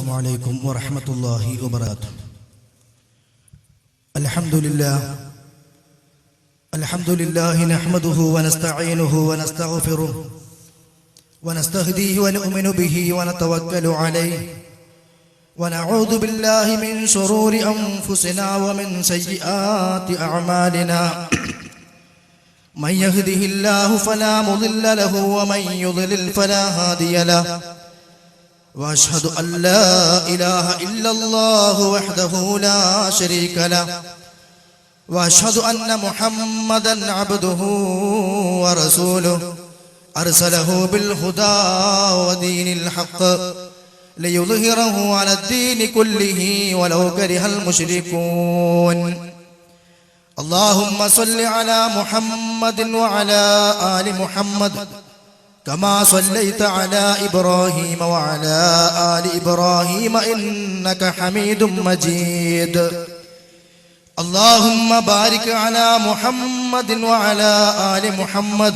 السلام عليكم ورحمة الله وبركاته. الحمد لله نحمده ونستعينه ونستغفره ونستهديه ونؤمن به ونتوكل عليه ونعوذ بالله من شرور أنفسنا ومن سيئات أعمالنا من يهده الله فلا مضل له ومن يضلل فلا هادي له وأشهد أن لا إله إلا الله وحده لا شريك له وأشهد أن محمدا عبده ورسوله أرسله بالهدى ودين الحق ليظهره على الدين كله ولو كره المشركون. اللهم صل على محمد وعلى آل محمد كما صليت على إبراهيم وعلى آل إبراهيم إنك حميد مجيد. اللهم بارك على محمد وعلى آل محمد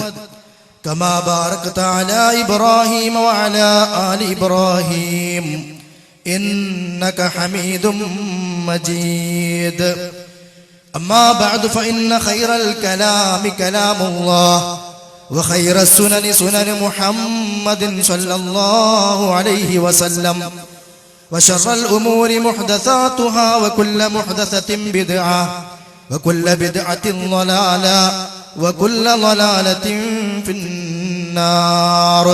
كما باركت على إبراهيم وعلى آل إبراهيم إنك حميد مجيد. أما بعد فإن خير الكلام كلام الله وخير السنن سنن محمد صلى الله عليه وسلم وشر الأمور محدثاتها وكل محدثة بدعة وكل بدعة ضلالة وكل ضلالة في النار.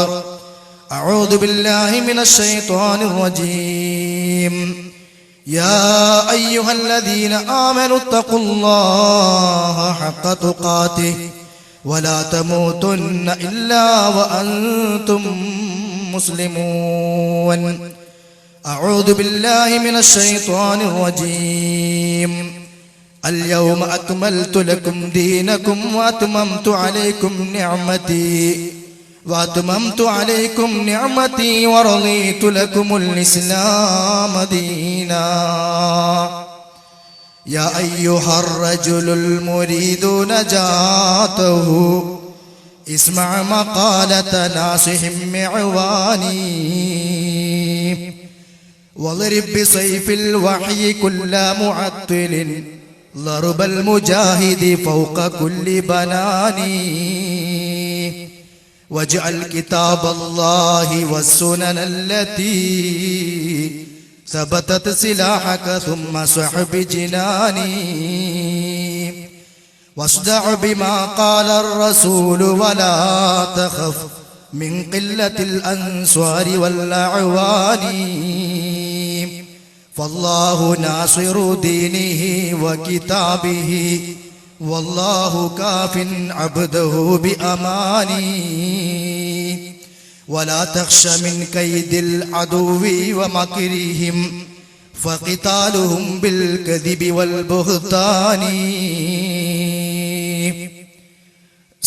أعوذ بالله من الشيطان الرجيم. يا أيها الذين آمنوا اتقوا الله حق تقاته ولا تموتن إلا وأنتم مسلمون. أعوذ بالله من الشيطان الرجيم. اليوم أكملت لكم دينكم وأتممت عليكم نعمتي ورضيت لكم الإسلام دينا. يا أيها الرجل المريد نجاته اسمع مقالة ناصح معواني واضرب بسيف الوحي كل معطل ضرب المجاهد فوق كل بناني. واجعل كتاب الله والسنن التي ثبتت سلاحك ثم صحب جناني. واصدع بما قال الرسول ولا تخف من قلة الأنصار والأعوان. فالله ناصر دينه وكتابه والله كاف عبده بأماني. ولا تخش من كيد العدو ومكرهم فقتالهم بالكذب والبهتان.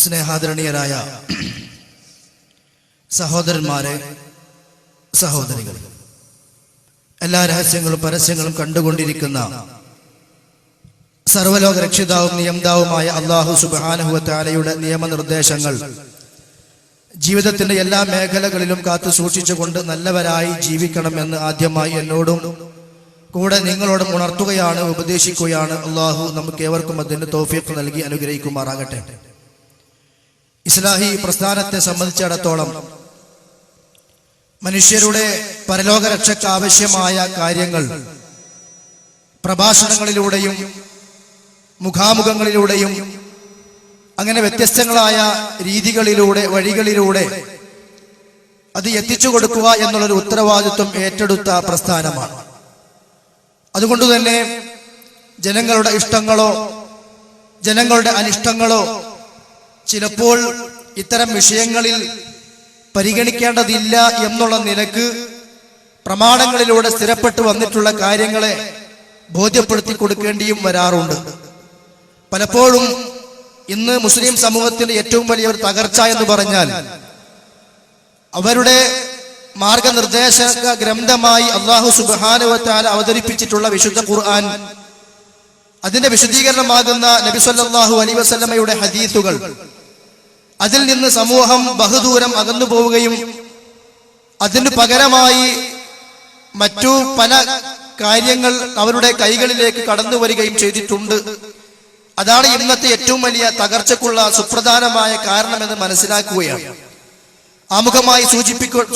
സ്നേഹാദരണീയരായ സഹോദരന്മാരെ, സഹോദരികൾ, എല്ലാ രഹസ്യങ്ങളും പരസ്യങ്ങളും കണ്ടുകൊണ്ടിരിക്കുന്ന സർവ്വലോക രക്ഷിതാവും നിയന്താവുമായ അല്ലാഹു സുബ്ഹാനഹു വ തആലയുടെ നിയമനിർദ്ദേശങ്ങൾ ജീവിതത്തിന്റെ എല്ലാ മേഖലകളിലും കാത്തു സൂക്ഷിച്ചുകൊണ്ട് നല്ലവരായി ജീവിക്കണമെന്ന് ആദ്യമായി എന്നോടും കൂടെ നിങ്ങളോടും ഉണർത്തുകയാണ്, ഉപദേശിക്കുകയാണ്. അല്ലാഹു നമുക്ക് ഏവർക്കും അതിന് തൗഫീഖ് നൽകി അനുഗ്രഹിക്കുമാറാകട്ടെ. ഇസ്ലാഹി പ്രസ്ഥാനത്തെ സംബന്ധിച്ചിടത്തോളം മനുഷ്യരുടെ പരലോക രക്ഷയ്ക്ക് ആവശ്യമായ കാര്യങ്ങൾ പ്രഭാഷണങ്ങളിലൂടെയും മുഖാമുഖങ്ങളിലൂടെയും അങ്ങനെ വ്യത്യസ്തങ്ങളായ രീതികളിലൂടെ വഴികളിലൂടെ അത് എത്തിച്ചു കൊടുക്കുക എന്നുള്ളൊരു ഉത്തരവാദിത്വം ഏറ്റെടുത്ത പ്രസ്ഥാനമാണ്. അതുകൊണ്ട് തന്നെ ജനങ്ങളുടെ ഇഷ്ടങ്ങളോ ജനങ്ങളുടെ അനിഷ്ടങ്ങളോ ചിലപ്പോൾ ഇത്തരം വിഷയങ്ങളിൽ പരിഗണിക്കേണ്ടതില്ല എന്നുള്ള നിലക്ക് പ്രമാണങ്ങളിലൂടെ സ്ഥിരപ്പെട്ടു വന്നിട്ടുള്ള കാര്യങ്ങളെ ബോധ്യപ്പെടുത്തി കൊടുക്കേണ്ടിയും വരാറുണ്ട്. പലപ്പോഴും ഇന്ന് മുസ്ലിം സമൂഹത്തിന്റെ ഏറ്റവും വലിയ ഒരു തകർച്ച എന്ന് പറഞ്ഞാൽ അവരുടെ മാർഗനിർദ്ദേശക ഗ്രന്ഥമായി അല്ലാഹു സുബ്ഹാനഹു വ തആല അവതരിപ്പിച്ചിട്ടുള്ള വിശുദ്ധ ഖുർആൻ, അതിന്റെ വിശദീകരണമാകുന്ന നബി സല്ലല്ലാഹു അലൈഹി വസല്ലമയുടെ ഹദീസുകൾ, അതിൽ നിന്ന് സമൂഹം ബഹുദൂരം അകന്നു പോവുകയും അതിന് പകരമായി മറ്റു പല കാര്യങ്ങൾ അവരുടെ കൈകളിലേക്ക് കടന്നു വരികയും ചെയ്തിട്ടുണ്ട്. അതാണ് ഇന്നത്തെ ഏറ്റവും വലിയ തകർച്ചക്കുള്ള സുപ്രധാനമായ കാരണമെന്ന് മനസ്സിലാക്കുകയാണ്. ആമുഖമായി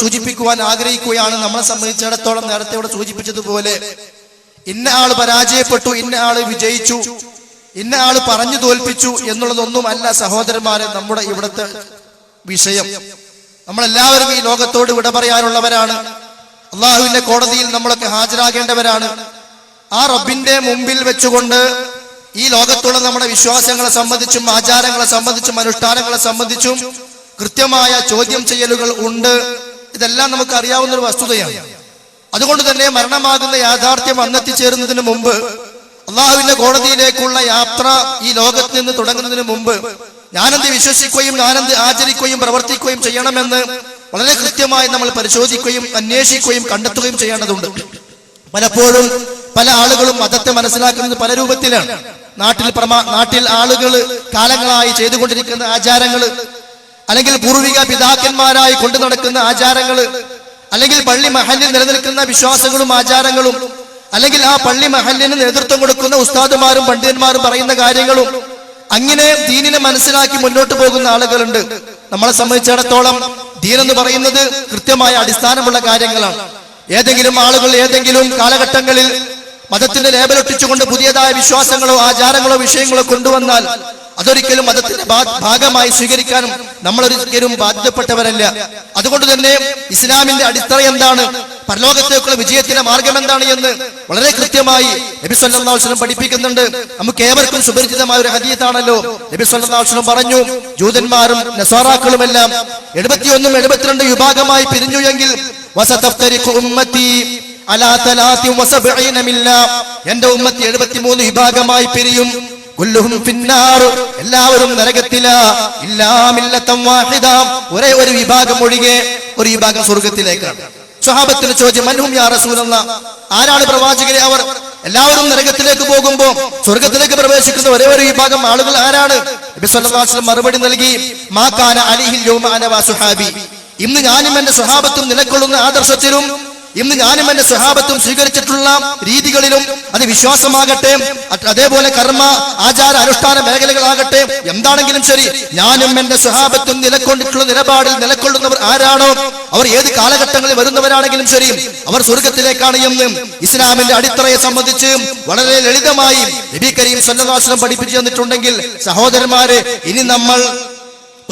സൂചിപ്പിക്കുവാൻ ആഗ്രഹിക്കുകയാണ്. നമ്മളെ സംബന്ധിച്ചിടത്തോളം നേരത്തെ ഇവിടെ സൂചിപ്പിച്ചതുപോലെ ഇന്ന ആള് പരാജയപ്പെട്ടു, ഇന്ന ആള് വിജയിച്ചു, ഇന്ന ആള് പറഞ്ഞു തോൽപ്പിച്ചു എന്നുള്ളതൊന്നും അല്ല സഹോദരന്മാരെ നമ്മുടെ ഇവിടുത്തെ വിഷയം. നമ്മളെല്ലാവരും ഈ ലോകത്തോട് വിട പറയാനുള്ളവരാണ്. അള്ളാഹുവിന്റെ കോടതിയിൽ നമ്മളൊക്കെ ഹാജരാകേണ്ടവരാണ്. ആ റബ്ബിന്റെ മുമ്പിൽ വെച്ചുകൊണ്ട് ഈ ലോകത്തുള്ള നമ്മുടെ വിശ്വാസങ്ങളെ സംബന്ധിച്ചും ആചാരങ്ങളെ സംബന്ധിച്ചും അനുഷ്ഠാനങ്ങളെ സംബന്ധിച്ചും കൃത്യമായ ചോദ്യം ചെയ്യലുകൾ ഉണ്ട്. ഇതെല്ലാം നമുക്ക് അറിയാവുന്ന ഒരു വസ്തുതയാണ്. അതുകൊണ്ട് തന്നെ മരണമാകുന്ന യാഥാർത്ഥ്യം വന്നെത്തിച്ചേരുന്നതിന് മുമ്പ്, അള്ളാഹുവിന്റെ കോടതിയിലേക്കുള്ള യാത്ര ഈ ലോകത്ത് നിന്ന് തുടങ്ങുന്നതിന് മുമ്പ് ഞാനെന്ത് വിശ്വസിക്കുകയും ഞാനെന്ത് ആചരിക്കുകയും പ്രവർത്തിക്കുകയും ചെയ്യണമെന്ന് വളരെ കൃത്യമായി നമ്മൾ പരിശോധിക്കുകയും അന്വേഷിക്കുകയും കണ്ടെത്തുകയും ചെയ്യേണ്ടതുണ്ട്. പലപ്പോഴും പല ആളുകളും മതത്തെ മനസ്സിലാക്കുന്നത് പല രൂപത്തിലാണ്. നാട്ടിൽ ആളുകൾ കാലങ്ങളായി ചെയ്തുകൊണ്ടിരിക്കുന്ന ആചാരങ്ങൾ, അല്ലെങ്കിൽ പൂർവിക പിതാക്കന്മാരായി കൊണ്ടു നടക്കുന്ന ആചാരങ്ങൾ, അല്ലെങ്കിൽ പള്ളി മഹല്ലിൽ നിലനിൽക്കുന്ന വിശ്വാസങ്ങളും ആചാരങ്ങളും, അല്ലെങ്കിൽ ആ പള്ളി മഹല്ലിന് നേതൃത്വം കൊടുക്കുന്ന ഉസ്താദുമാരും പണ്ഡിതന്മാരും പറയുന്ന കാര്യങ്ങളും, അങ്ങനെ ദീനിനെ മനസ്സിലാക്കി മുന്നോട്ട് പോകുന്ന ആളുകളുണ്ട്. നമ്മളെ സംബന്ധിച്ചിടത്തോളം ദീൻ എന്ന് പറയുന്നത് കൃത്യമായ അടിസ്ഥാനമുള്ള കാര്യങ്ങളാണ്. ഏതെങ്കിലും ആളുകൾ ഏതെങ്കിലും കാലഘട്ടങ്ങളിൽ മതത്തിന്റെ ലേബലൊട്ടിച്ചുകൊണ്ട് പുതിയതായ വിശ്വാസങ്ങളോ ആചാരങ്ങളോ വിഷയങ്ങളോ കൊണ്ടുവന്നാൽ അതൊരിക്കലും മതത്തിന്റെ ഭാഗമായി സ്വീകരിക്കാനും നമ്മളൊരിക്കലും ബാധ്യപ്പെട്ടവരല്ല. അതുകൊണ്ട് തന്നെ ഇസ്ലാമിന്റെ അടിത്തറ എന്താണ്, പരലോകത്തേക്കുള്ള വിജയത്തിന്റെ മാർഗം എന്താണ് എന്ന് വളരെ കൃത്യമായി നബി സല്ലല്ലാഹു അലൈഹി വസല്ലം പഠിപ്പിക്കുന്നുണ്ട്. നമുക്ക് ഏവർക്കും സുപരിചിതമായ ഒരു ഹദീസാണല്ലോ. നബി സല്ലല്ലാഹു അലൈഹി വസല്ലം പറഞ്ഞു, ജൂതന്മാരും നസാറാക്കളുമെല്ലാം 71 72 വിഭാഗമായി പിരിഞ്ഞു എങ്കിൽ വസതഫ്തരിഖു ഉമ്മത്തി അലാ 73 മില്ല, എന്റെ ഉമ്മത്തി 73 വിഭാഗമായി പിരിയും. കുല്ലുഹും ഫിന്നാർ, എല്ലാവരും നരകത്തില, ഇല്ലാ മില്ലതൻ വാഹിദ, ഒരേ ഒരു വിഭാഗം ഒഴികെ, ഒരു വിഭാഗം സ്വർഗ്ഗത്തിലേക്കാണ്. സ്വഹാബത്തിന് ചോദ്യം, മൻഹും യാ റസൂലല്ലാഹ്, ആരാണ് പ്രവാചകരെ അവർ? എല്ലാവരും നരകത്തിലേക്ക് പോകുമ്പോൾ സ്വർഗത്തിലേക്ക് പ്രവേശിക്കുന്ന ഒരേ ഒരു വിഭാഗം ആളുകൾ ആരാണ്? നബി സല്ലല്ലാഹു അലൈഹി വസല്ലം മറുപടി നൽകി, മാ കാന അലൈഹിൽ യൗമ അന വസുഹാബി, ഇന്ന് ഞാനും എന്റെ സ്വഹാബത്തും നിലകൊള്ളുന്ന ആദർശത്തിലും ഇന്ന് ഞാനും എന്റെ സ്വഹാബത്തും സ്വീകരിച്ചിട്ടുള്ള രീതികളിലും, അത് വിശ്വാസമാകട്ടെ, അതേപോലെ കർമ്മ ആചാര അനുഷ്ഠാന മേഖലകളാകട്ടെ, എന്താണെങ്കിലും ശരി, ഞാനും എന്റെ സ്വഹാബത്തും നിലകൊണ്ടിട്ടുള്ള നിലപാടിൽ നിലകൊള്ളുന്നവർ ആരാണോ അവർ ഏത് കാലഘട്ടങ്ങളിൽ വരുന്നവരാണെങ്കിലും ശരി അവർ സ്വർഗത്തിലേക്കാണ് എന്ന് ഇസ്ലാമിന്റെ അടിത്തറയെ സംബന്ധിച്ച് വളരെ ലളിതമായി നബി കരീം സല്ലല്ലാഹു അലൈഹി വസല്ലം പഠിപ്പിച്ചു തന്നിട്ടുണ്ടെങ്കിൽ, സഹോദരന്മാരെ, ഇനി നമ്മൾ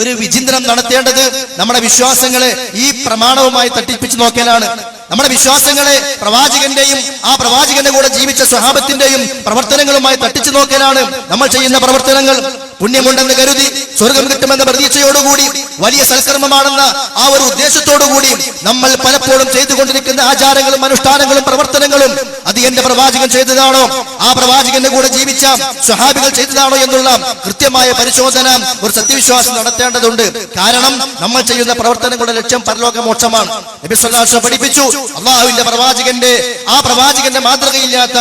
ഒരു വിചിന്തനം നടത്തേണ്ടത് നമ്മുടെ വിശ്വാസങ്ങളെ ഈ പ്രമാണവുമായി തട്ടിപ്പിച്ചു നോക്കലാണ്. നമ്മുടെ വിശ്വാസങ്ങളെ പ്രവാചകന്റെയും ആ പ്രവാചകന്റെ കൂടെ ജീവിച്ച സ്വഹാബത്തിന്റെയും പ്രവർത്തനങ്ങളുമായി തട്ടിച്ചു നോക്കലാണ്. നമ്മൾ ചെയ്യുന്ന പ്രവർത്തനങ്ങൾ പുണ്യമുണ്ടെന്ന് കരുതി സ്വർഗം കിട്ടുമെന്ന പ്രതീക്ഷയോടുകൂടി, വലിയ സൽക്കർമ്മമാണെന്ന ആ ഒരു ഉദ്ദേശത്തോടുകൂടി നമ്മൾ പലപ്പോഴും ചെയ്തുകൊണ്ടിരിക്കുന്ന ആചാരങ്ങളും അനുഷ്ഠാനങ്ങളും പ്രവർത്തനങ്ങളും അത് എന്റെ പ്രവാചകൻ ചെയ്തതാണോ, ആ പ്രവാചകന്റെ കൂടെ ജീവിച്ച സ്വഹാബികൾ ചെയ്തതാണോ എന്നുള്ള കൃത്യമായ പരിശോധന ഒരു സത്യവിശ്വാസം നടത്തേണ്ടതുണ്ട്. കാരണം നമ്മൾ ചെയ്യുന്ന പ്രവർത്തനങ്ങളുടെ ലക്ഷ്യം പരലോക മോക്ഷമാണ്. നബി സല്ലല്ലാഹു അലൈഹി വസല്ലം പഠിപ്പിച്ചു, അള്ളാഹുവിന്റെ പ്രവാചകന്റെ മാതൃകയില്ലാത്ത,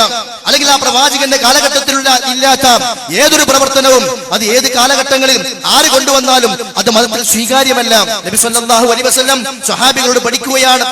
അല്ലെങ്കിൽ ആ പ്രവാചകന്റെ കാലഘട്ടത്തിലുള്ള ഇല്ലാത്ത ഏതൊരു പ്രവർത്തനവും അത് ഏത് കാലഘട്ടങ്ങളിൽ ആര് കൊണ്ടുവന്നാലും അത് മതത്തിൽ സ്വീകാര്യമല്ല. നബി സല്ലല്ലാഹു അലൈഹി വസല്ലം സ്വഹാബികളോട്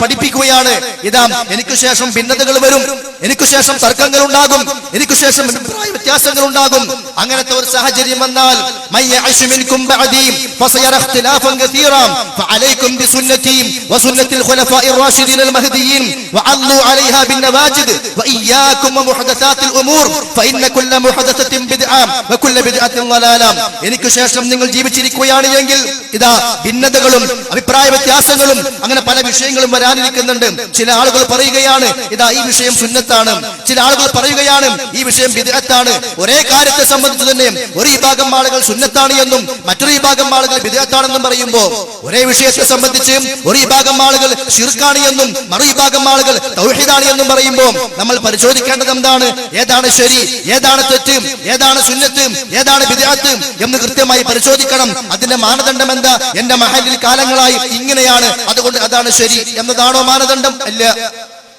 പഠിപ്പിക്കുകയാണ്, ഇതാ എനിക്ക് ശേഷം ഭിന്നതകൾ വരും, എനിക്ക് ശേഷം തർക്കങ്ങൾ ഉണ്ടാകും, എനിക്ക് ശേഷം അഭിപ്രായ വ്യത്യാസങ്ങൾ ഉണ്ടാകും. അങ്ങനത്തെ ഒരു സാഹചര്യം വന്നാൽ മയ്യഅശു മിൻകും ബഅദി ഫസയറ ഇഖ്തിലാഫൻ കസീറാ ഫഅലൈക്കും ബിസുന്നതി വസുന്നത്തിൽ ഖുലഫാഇർ റാഷിദീൻ അൽ മഹ്ദിയീൻ വഅല്ലു അലൈഹാ ബിന്നവാജിദ് വഇയ്യാകും വമുഹദസാത്തിൽ ഉമൂർ ഫഇന്ന കുല്ല മുഹദസത്തിൻ ബിദ്അ വകുല്ല ബിദ്അത്തിൻ ളലാല. എനിക്ക് ശേഷം നിങ്ങൾ ജീവിച്ചിരിക്കുകയാണ് എങ്കിൽ ഇതാ ഭിന്നതകളും അഭിപ്രായ വ്യത്യാസങ്ങളും അങ്ങനെ പല വിഷയങ്ങളും വരാനിരിക്കുന്നുണ്ട്. ചില ആളുകൾ പറയുകയാണ് ഇതാ ഈ വിഷയം സുന്നത്താണ്, ചില ആളുകൾ പറയുകയാണ് ഈ വിഷയം ബിദ്അത്താണ്. ഒരേ കാര്യത്തെ സംബന്ധിച്ച് തന്നെ ഒരു വിഭാഗം ആളുകൾ സുന്നത്താണ് എന്നും മറ്റൊരു വിഭാഗം ആളുകൾ ബിദ്അത്താണെന്നും പറയുമ്പോൾ, ഒരേ വിഷയത്തെ സംബന്ധിച്ച് ഒരു വിഭാഗം ആളുകൾ ശിർക്കാണ് എന്നും മറു വിഭാഗം ആളുകൾ തൗഹീദാണ് എന്നും പറയുമ്പോൾ നമ്മൾ പരിശോധിക്കേണ്ടത് എന്താണ്? ഏതാണ് ശരി, ഏതാണ് തെറ്റ്, ഏതാണ് സുന്നത്ത്, ഏതാണ് ബിദ്അത്ത് എന്ന് കൃത്യമായി പരിശോധിക്കണം. അതിന്റെ മാനദണ്ഡം എന്താ? എന്റെ മഹല്ലിൽ കാലങ്ങളായി ഇങ്ങനെയാണ്, അതുകൊണ്ട് അതാണ് ശരി എന്നതാണോ മാനദണ്ഡം? അല്ല.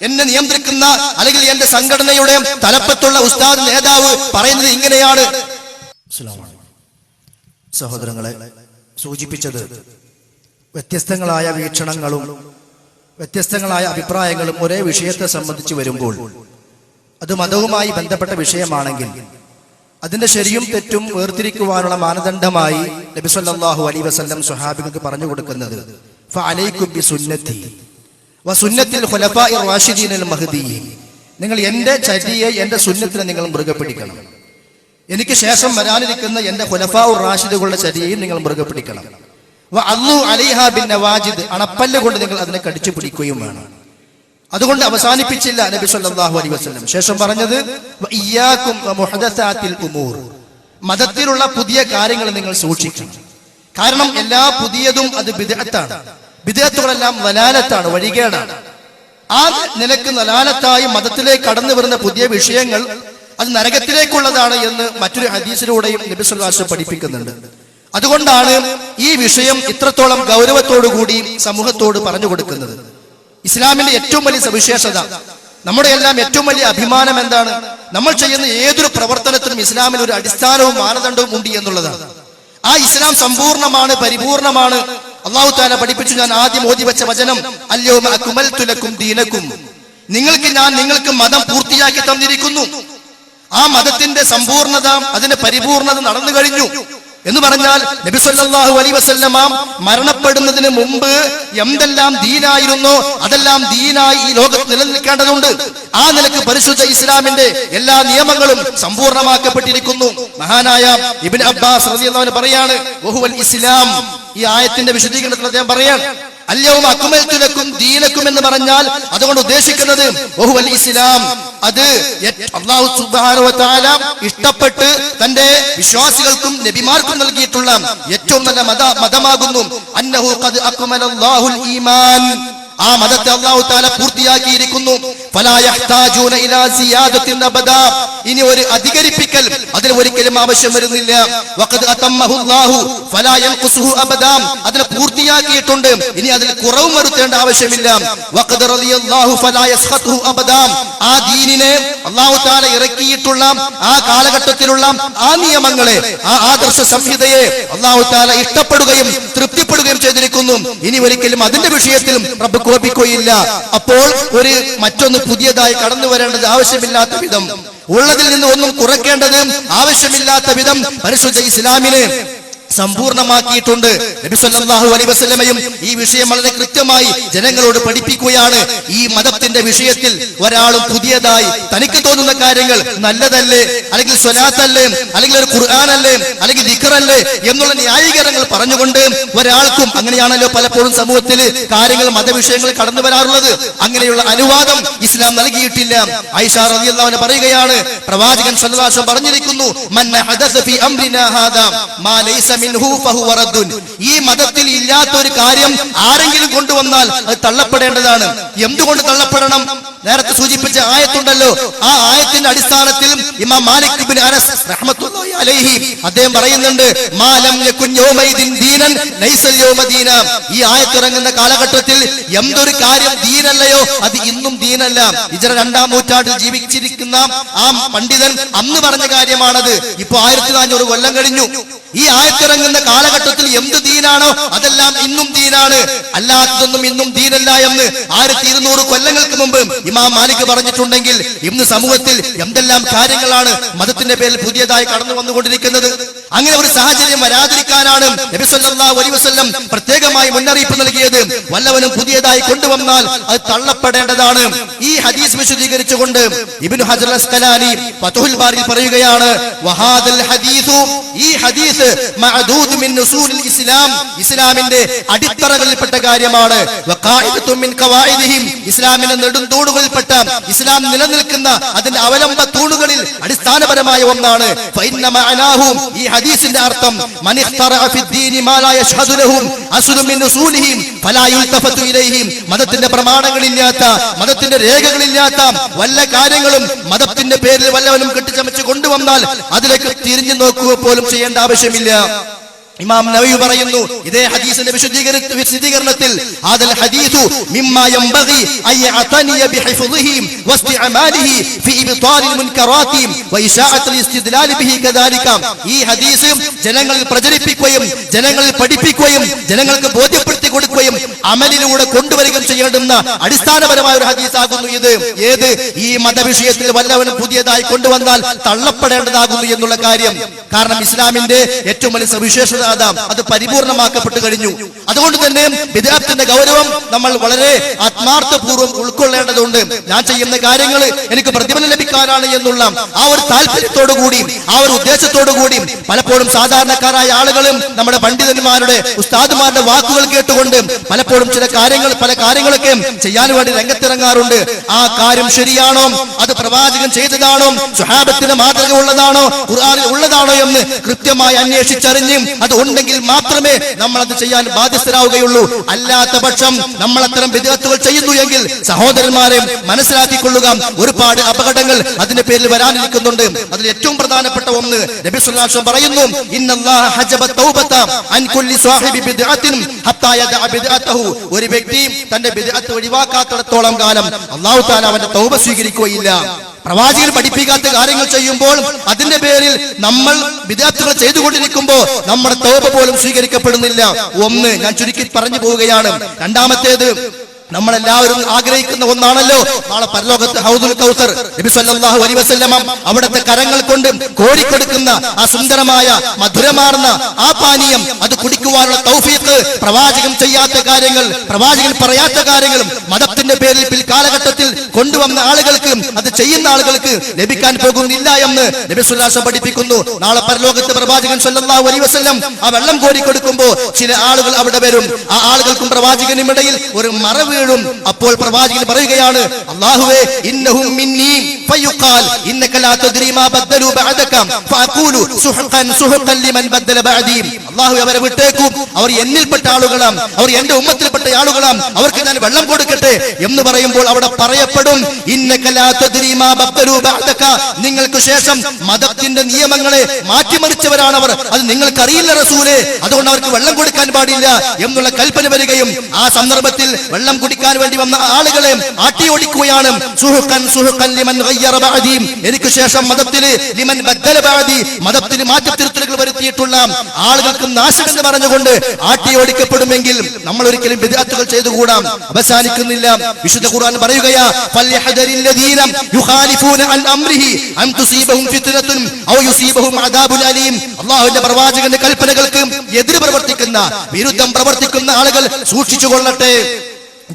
എന്നെ നിയന്ത്രിക്കുന്ന അല്ലെങ്കിൽ എന്റെ സംഘടനയുടെ തലപ്പത്തുള്ള ഉസ്താദ് നേതാവ് പറയുന്നത് ഇങ്ങനെയാണ്. സഹോദരങ്ങളെ, സൂചിപ്പിച്ചത് വ്യത്യസ്തങ്ങളായ വീക്ഷണങ്ങളും വ്യത്യസ്തങ്ങളായ അഭിപ്രായങ്ങളും ഒരേ വിഷയത്തെ സംബന്ധിച്ച് വരുമ്പോൾ അത് മതവുമായി ബന്ധപ്പെട്ട വിഷയമാണെങ്കിൽ അതിന്റെ ശരിയും തെറ്റും വേർതിരിക്കുവാനുള്ള മാനദണ്ഡമായി നബി സല്ലല്ലാഹു അലൈഹി വസല്ലം സ്വഹാബികൾക്ക് പറഞ്ഞു കൊടുക്കുന്നത് ഫഅലൈക്കും ബിസുന്നതി വസുന്നത്തിൽ ഖുലഫാഇർ റാഷിദീനിൽ മഹ്ദിയീൻ, നിങ്ങൾ എൻ്റെ ചര്യയെ എൻ്റെ സുന്നത്തിനെ നിങ്ങൾ മുറുകെ പിടിക്കണം. എനിക്ക് ശേഷം വരാനിരിക്കുന്ന എൻ്റെ ഖുലഫാഉർ റാഷിദുകളുടെ ചര്യയും നിങ്ങൾ മുറുകെ പിടിക്കണം. വഅല്ലു അലൈഹാ ബിന്നവാജിദ്, അണപ്പല്ല് കൊണ്ട് നിങ്ങൾ അതിനെ കടിച്ചു പിടിക്കുകയും വേണം. അതുകൊണ്ട് അവസാനിപ്പിച്ചില്ല നബി സല്ലല്ലാഹു അലൈഹി വസല്ലം. ശേഷം പറഞ്ഞത് വഇയ്യാകും വമുഹദസാത്തിൽ ഉമൂർ, മതത്തിലുള്ള പുതിയ കാര്യങ്ങൾ നിങ്ങൾ സൂക്ഷിക്കണം. കാരണം എല്ലാ പുതിയതും അത് ബിദ്അത്താണ്. ബിദ്അത്തുകളെല്ലാം വലാലത്താണ്, വഴികേടാണ്. ആ നിലക്ക് വലാലത്തായി മതത്തിലേക്ക് കടന്നു വരുന്ന പുതിയ വിഷയങ്ങൾ അത് നരകത്തിലേക്കുള്ളതാണ് എന്ന് മറ്റൊരു ഹദീസിലൂടെയും നബി സല്ലല്ലാഹു അലൈഹി വസല്ലം പഠിപ്പിക്കുന്നുണ്ട്. അതുകൊണ്ടാണ് ഈ വിഷയം ഇത്രത്തോളം ഗൗരവത്തോടുകൂടി സമൂഹത്തോട് പറഞ്ഞു കൊടുക്കുന്നത്. ഇസ്ലാമിന്റെ ഏറ്റവും വലിയ സവിശേഷത, നമ്മുടെ എല്ലാം ഏറ്റവും വലിയ അഭിമാനം എന്താണ്? നമ്മൾ ചെയ്യുന്ന ഏതൊരു പ്രവർത്തനത്തിനും ഇസ്ലാമിൽ ഒരു അടിസ്ഥാനവും മാനദണ്ഡവും ഉണ്ട് എന്നുള്ളതാണ്. ആ ഇസ്ലാം സമ്പൂർണ്ണമാണ്, പരിപൂർണമാണ്. അല്ലാഹു തആല പഠിപ്പിച്ചു, ഞാൻ ആദ്യം ഓതി വെച്ച വചനം അൽയൗമ അക്മൽതു ലക്കും ദീനക്കും, നിങ്ങൾക്ക് മതം പൂർത്തിയാക്കി തന്നിരിക്കുന്നു. ആ മതത്തിന്റെ സമ്പൂർണത, അതിന്റെ പരിപൂർണത നടന്നു കഴിഞ്ഞു എന്ന് പറഞ്ഞാൽ നബി സല്ലല്ലാഹു അലൈഹി വസല്ലമ മരണപ്പെടുന്നതിന് മുമ്പ് എന്തെല്ലാം ദീനായിരുന്നോ അതെല്ലാം ദീനായി ഈ ലോകത്ത് നിലനിൽക്കേണ്ടതുണ്ട്. ആ നിലക്ക് പരിശുദ്ധ ഇസ്ലാമിന്റെ എല്ലാ നിയമങ്ങളും സമ്പൂർണ്ണമാക്കപ്പെട്ടിരിക്കുന്നു. മഹാനായ ഇബ്നു അബ്ബാസ് റളിയല്ലാഹു അൻഹു പറയാണ്, വഹുവൽ ഇസ്ലാം. ഈ ആയത്തിന്റെ വിശദീകരണത്തിൽ അദ്ദേഹം പറയാണ്, അൽയൗമ അക്മൽതു ലക്കും ദീനക്കും എന്ന് പറഞ്ഞാൽ അതുകൊണ്ട് ഉദ്ദേശിക്കുന്നത് വഹുവൽ ഇസ്ലാം, അത് അല്ലാഹു സുബ്ഹാനഹു വ തആല ഇഷ്ടപ്പെട്ട് തന്റെ വിശ്വാസികൾക്കും നബിമാർക്കും നൽകിയിട്ടുള്ള ഏറ്റവും നല്ല മതമാകുന്നു. അന്നഹു ഖദ് അക്മലല്ലാഹുൽ ഈമാൻ, ആ മതത്തെ അല്ലാഹു തആല പൂർത്തിയാക്കിയിരിക്കുന്നു. ഫലാ യഹ്താജൂന ഇലാ സിയാദത്തിൻ അബദാ, ഇനി ഒരു അധികരിപ്പിക്കൽ അതിന് ഒരിക്കലും ആവശ്യം വരുന്നില്ല. വഖദ് അതമ്മഹുല്ലാഹു ഫലാ യൻഖുസുഹു അബദാ, അതിനെ പൂർത്തിയാക്കിയിട്ടുണ്ട്, ഇനി അതിൽ കുറവ് വരുത്തേണ്ട ആവശ്യമില്ല. വഖദ് റളിയല്ലാഹു ഫലാ യസ്ഖതുഹു അബദാ, ആ ദീനിനെ അല്ലാഹു തആല ഇറക്കിയിട്ടുള്ള ആ കാലഘട്ടത്തിലുള്ള ആ നിയമങ്ങളെ, ആ ആദർശ സംഹിതയെ അല്ലാഹു തആല ഇഷ്ടപ്പെടുകയും തൃപ്തിപ്പെടുകയും ചെയ്തിരിക്കുന്നു. ഇനി ഒരിക്കലും അതിന്റെ വിഷയത്തിലും റബ്ബ് കോപിക്കുകയില്ല. അപ്പോൾ ഒരു മറ്റൊന്ന് പുതിയതായി കടന്നു വരേണ്ടത് ആവശ്യമില്ലാത്ത വിധം, ഉള്ളതിൽ നിന്ന് ഒന്നും കുറയ്ക്കേണ്ടത് ആവശ്യമില്ലാത്ത വിധം പരിശുദ്ധ ഇസ്ലാമിനെ സമ്പൂർണമാക്കിയിട്ടുണ്ട്. നബി സല്ലല്ലാഹു അലൈഹി വസല്ലമയും ഈ വിഷയം വളരെ കൃത്യമായി ജനങ്ങളോട് പഠിപ്പിക്കുകയാണ്. ഈ മതത്തിന്റെ വിഷയത്തിൽ ഒരാളും പുതിയതായി തനിക്ക് തോന്നുന്ന കാര്യങ്ങൾ നല്ലതല്ലേ, അല്ലെങ്കിൽ സ്വലാത്തല്ലേ, അല്ലെങ്കിൽ ഒരു ഖുർആനല്ലേ, അല്ലെങ്കിൽ ദിക്റല്ലേ എന്നുള്ള ന്യായീകരണങ്ങൾ പറഞ്ഞുകൊണ്ട് ഒരാൾക്കും, അങ്ങനെയാണല്ലോ പലപ്പോഴും സമൂഹത്തിൽ കാര്യങ്ങൾ മതവിഷയങ്ങൾ കടന്നു വരാറുള്ളത്, അങ്ങനെയുള്ള അനുവാദം ഇസ്ലാം നൽകിയിട്ടില്ല. ആയിഷ റളിയല്ലാഹു അൻഹ പറയുകയാണ്, പ്രവാചകൻ സല്ലല്ലാഹു അലൈഹി വസല്ലം പറഞ്ഞിരിക്കുന്നു, മൻ ഹദസ ഫീ അംരിനാ ഹാദാ മാ ലൈസ മിൻഹു ഫഹുവ റദ്ദുൻ, ഈ മതത്തിൽ ഇല്ലാത്ത ഒരു കാര്യം ആരെങ്കിലും കൊണ്ടുവന്നാൽ അത് തള്ളപ്പെടേണ്ടതാണ്. എന്തുകൊണ്ട് തള്ളപ്പെടണം? നേരത്തെ സൂചിപ്പിച്ച ആയത്തുണ്ടല്ലോ, ആ ആയത്തിന്റെ അടിസ്ഥാനത്തിൽ ഇമാം മാലിക് ഇബ്നു അനസ് റഹ്മത്തുള്ളാഹി അലൈഹി അദ്ദേഹം പറയുന്നുണ്ട്, മാ ലം യകുൻ യൗമൈദിൻ ദീനൻ ലൈസൽ യൗമ ദീന, ഈ ആയത്ത് ഇറങ്ങുന്ന കാലഘട്ടത്തിൽ എന്തൊരു കാര്യം ദീനല്ലയോ അത് ഇന്നും ദീനല്ല. ഹിജ്റ 2-ാം നൂറ്റാണ്ടിൽ ജീവിച്ചിരിക്കുന്ന ആ പണ്ഡിതൻ അന്ന് പറഞ്ഞ കാര്യമാണത്. ഇപ്പൊ 1400 കൊല്ലം കഴിഞ്ഞു. ഈ ആയത്തിറങ്ങുന്ന കാലഘട്ടത്തിൽ എന്ത് ദീനാണോ അതെല്ലാം ഇന്നും ദീനാണ്, അല്ലാത്തതൊന്നും ഇന്നും ദീനല്ല എന്ന് 1200 കൊല്ലങ്ങൾക്ക് മുമ്പ് ഇമാം മാലിക് പറഞ്ഞിട്ടുണ്ടെങ്കിൽ ഇന്ന് സമൂഹത്തിൽ എന്തെല്ലാം കാര്യങ്ങളാണ് മതത്തിന്റെ പേരിൽ പുതിയതായി കടന്നു വന്നുകൊണ്ടിരിക്കുന്നത്. അങ്ങനെ ഒരു സാഹചര്യം വരാതിരിക്കാനാണ് നബി സല്ലല്ലാഹു അലൈഹി വസല്ലം പ്രത്യേകമായി മുന്നറിയിപ്പ് നൽകിയത്. വല്ലവനും പുതിയതായി കൊണ്ടുവന്നാൽ അത് തള്ളപ്പെടേണ്ടതാണ്. ഈ ഹദീസ് വിശദീകരിച്ചുകൊണ്ട് ഇബ്നു ഹജർ അസ്ഖലാനി ഫത്ഹുൽ ബാരിയിൽ പറയുകയാണ്, വഹാദൽ ഹദീസു, ഈ ഹദീസ് മഅദൂദ് മിൻ ഉസൂലിൽ ഇസ്ലാം, ഇസ്ലാമിന്റെ അടിത്തറകളിൽപ്പെട്ട കാര്യമാണ്. വഖായിദത്തുൻ മിൻ ഖവായിദിഹിം, ഇസ്ലാമിന്റെ നെടുന്തൂണുകളിൽപ്പെട്ട, ഇസ്ലാം നിലനിൽക്കുന്ന അതിന്റെ അവലംബ തൂണുകളിൽ അടിസ്ഥാനപരമായ ഒന്നാണ്. ഫഇന്ന മഅനാഹു, ഈ ഹദീസിന്റെ അർത്ഥം, മൻ ഇഖ്തറഅ ഫിദ്ദീനി മാ ലാ യശ്ഹദു ലഹും അസ്ലു മിൻ ഉസൂലിഹിം ഫലാ യുൽതഫതു ഇലൈഹിം, മതത്തിന്റെ പ്രമാണങ്ങളില്ലാത്ത, മതത്തിന്റെ രേഖകളില്ലാത്ത വല്ല കാര്യങ്ങളും മതത്തിന്റെ പേരിൽ വല്ലവനും കെട്ടിച്ചമച്ച് കൊണ്ടുവന്നാൽ അതിലേക്ക് തിരിഞ്ഞു നോക്കുക പോലും ചെയ്യേണ്ട ആവശ്യമില്ല. ഇമാം നവവി പറയുന്നു ഇതേ ഹദീസിന്റെ വിശദീകരണത്തിൽ, ആദൽ ഹദീസു മിമ്മാ യംബഗി അയഅതനിയ ബിഹിഫ്ളിഹി വസ്തിഅമാലിഹി ഫി ഇബ്താലിൽ മുൻകറാത്തി വഇശാഅത്തിൽ ഇസ്തിദ്ലാൽ ബിഹി കദാലിക, ഈ ഹദീസ് ജനങ്ങളിൽ പ്രചരിപ്പിക്കുകയും ജനങ്ങളിൽ പഠിപ്പിക്കുകയും ജനങ്ങൾക്ക് ബോധ്യപ്പെടുത്തി കൊടുക്കുകയും അമലിലൂടെ കൊണ്ടുവരികയും ചെയ്യേണ്ടുന്ന അടിസ്ഥാനപരമായ ഒരു ഹദീസാകുന്നു ഇത്. ഏത് ഈ മതവിഷയത്തിൽ വല്ലവനും പുതിയതായി കൊണ്ടുവന്നാൽ തള്ളപ്പെടേണ്ടതാകുന്നു എന്നുള്ള കാര്യം. കാരണം ഇസ്ലാമിന്റെ ഏറ്റവും വലിയ സവിശേഷത അത് പരിപൂർണമാക്കപ്പെട്ടു കഴിഞ്ഞു. അതുകൊണ്ട് തന്നെ ബിദ്അത്തിന്റെ ഗൗരവം നമ്മൾ വളരെ ആത്മാർത്ഥപൂർവ്വം ഉൾക്കൊള്ളേണ്ടതുണ്ട്. ഞാൻ ചെയ്യുന്ന കാര്യങ്ങൾ എനിക്ക് പ്രതിഫലം ലഭിക്കാനാണ് എന്നുള്ള ആ ഒരു താല്പര്യത്തോടു കൂടി, ആ ഒരു ഉദ്ദേശത്തോടു കൂടി പലപ്പോഴും സാധാരണക്കാരായ ആളുകളും നമ്മുടെ പണ്ഡിതന്മാരുടെ ഉസ്താദുമാരുടെ വാക്കുകൾ കേട്ടുകൊണ്ട് പലപ്പോഴും പല കാര്യങ്ങളൊക്കെ ചെയ്യാൻ വേണ്ടി രംഗത്തിറങ്ങാറുണ്ട്. ആ കാര്യം ശരിയാണോ, അത് പ്രവാചകൻ ചെയ്തതാണോ, സ്വഹാബത്തിന്റെ മാതൃക ഉള്ളതാണോ, ഖുർആനിൽ ഉള്ളതാണോ എന്ന് കൃത്യമായി അന്വേഷിച്ചറിഞ്ഞ് അത് ഉണ്ടെങ്കിൽ മാത്രമേ നമ്മൾ അത് ചെയ്യാൻ ബാധ്യസ്ഥരാവുകയുള്ളൂ. അല്ലാത്ത പക്ഷം നമ്മൾ അത്തരം ബിദ്അത്തുകൾ ചെയ്യുന്നു എങ്കിൽ സഹോദരന്മാരെ മനസ്സിലാക്കിക്കൊള്ളുക, ഒരുപാട് അപകടങ്ങൾ അതിന്റെ പേരിൽ വരാനിരിക്കുന്നുണ്ട്. അതിൽ ഏറ്റവും പ്രധാനപ്പെട്ട ഒന്ന് നബി സല്ലല്ലാഹു അലൈഹി വസല്ലം പറയുന്നു, ഇന്നല്ലാഹ ഹജബ തൗബത അൻ കുല്ലി സാഹിബി ബിദ്അത്തിൻ ഹത്താ യദഅ ബിദ്അതഹു. ഒരു വ്യക്തി തന്റെ ബിദ്അത്ത് ഒഴിവാക്കാത്തിടത്തോളം കാലം അല്ലാഹു തആല അവന്റെ തൗബ സ്വീകരിക്കുകയില്ല. പ്രവാചകൻ പഠിപ്പിക്കാത്ത കാര്യങ്ങൾ ചെയ്യുമ്പോൾ അതിന്റെ പേരിൽ നമ്മൾ ബിദ്അത്തുകൾ ചെയ്തുകൊണ്ടിരിക്കുമ്പോൾ നമ്മുടെ തൗബ പോലും സ്വീകരിക്കപ്പെടുന്നില്ല. ഒന്ന് ഞാൻ ചുരുക്കി പറഞ്ഞു പോവുകയാണ്. രണ്ടാമത്തേത്, നമ്മളെല്ലാവരും ആഗ്രഹിക്കുന്ന ഒന്നാണല്ലോ നാളെ പരലോകത്ത് ഹൗദുൽ കൗസർ. നബി സല്ലല്ലാഹു അലൈഹി വസല്ലം അവിടുത്തെ കരങ്ങൾ കൊണ്ട് കോരിക്കൊടുക്കുന്ന ആ സുന്ദരമായ മധുരമാർന്ന ആ പാനീയം അത് കുടിക്കുവാനുള്ള തൗഫീഖ് പ്രവാചകൻ ചെയ്യാത്ത കാര്യങ്ങൾ, പ്രവാചകൻ പറയാത്ത കാര്യങ്ങളും മതത്തിന്റെ പേരിൽ പിൽക്കാലഘട്ടത്തിൽ കൊണ്ടുവന്ന ആളുകൾക്ക്, അത് ചെയ്യുന്ന ആളുകൾക്ക് ലഭിക്കാൻ പോകുന്നില്ല എന്ന് നബി സല്ലല്ലാഹു അലൈഹി വസല്ലം പഠിപ്പിക്കുന്നു. നാളെ പരലോകത്ത് പ്രവാചകൻ സല്ലല്ലാഹു അലൈഹി വസല്ലം ആ വെള്ളം കോരിക്കൊടുക്കുമ്പോൾ ചില ആളുകൾ അവിടെ വരും. ആ ആളുകൾക്കും പ്രവാചകനും ഇടയിൽ ഒരു മറവ്. അപ്പോൾ പ്രവാചകൻ പറയുകയാണ്, അല്ലാഹുവേ ഇന്നഹും മിന്നി ഫയുഖാൽ ഇന്നക ലാ തദ്രി മാ ബദലു ബഅദക ഫഅഖൂലു സുഹഖൻ സുഹഖൻ ലിമൻ ബദല ബഅദി. അല്ലാഹു അവരെ വിട്ടേക്കും, അവർ എന്നിൽപ്പെട്ട ആളുകളാണ്, അവർ എന്റെ ഉമ്മത്തിൽപ്പെട്ട ആളുകളാണ്, അവർക്ക് ഞാൻ വെള്ളം കൊടുക്കട്ടെ എന്ന് പറയുമ്പോൾ അവിടെ പറയപ്പെടും, ഇന്നക ലാ തദ്രി മാ ബദലു ബഅദക, നിങ്ങൾക്ക് ശേഷം മതത്തിന്റെ നിയമങ്ങളെ മാറ്റിമറിച്ചവരാണ് അവർ, അത് നിങ്ങൾക്കറിയില്ല റസൂലേ, അതുകൊണ്ട് അവർക്ക് വെള്ളം കൊടുക്കാൻ പാടില്ല എന്നുള്ള കൽപ്പന വരികയും ആ സന്ദർഭത്തിൽ വെള്ളം കുടിക്കാൻ വേണ്ടി വന്ന ആളുകളെ ആട്ടിയോടിക്കുകയാണ്. സുഹഖൻ സുഹഖൻ ലിമൻ ഗയ്യറ ബഅദി, എനിക്ക് ശേഷം മതത്തിൽ ലിമൻ ബദല ബഅദി, മതത്തിൽ മാറ്റത്തിരുത്തലുകൾ വരുത്തിയിട്ടുള്ള ആളുകൾക്ക് നാശം എന്ന് പറഞ്ഞുകൊണ്ട് ആട്ടിയോടിക്കപ്പെടുമെങ്കിൽ നമ്മൾ ഒരിക്കലും ബിദ്അത്തുകൾ ചെയ്തുകൂടാ. അവസാനിക്കുന്നില്ല, വിശുദ്ധ ഖുർആൻ പറയുകയാ, ഫൽയഹദരില്ലദീന യുഖാലിഫൂന അൻ അംരിഹി അൻ തുസീബഹും ഫിത്നത്തുൻ ഔ യുസീബഹും അദാബുൻ അലീം. അല്ലാഹുവിന്റെ പ്രവാചകന്റെ കൽപ്പനകൾക്ക് എതിര് പ്രവർത്തിക്കുന്ന, വിരുദ്ധം പ്രവർത്തിക്കുന്ന ആളുകൾ സൂക്ഷിച്ചു കൊള്ളട്ടെ,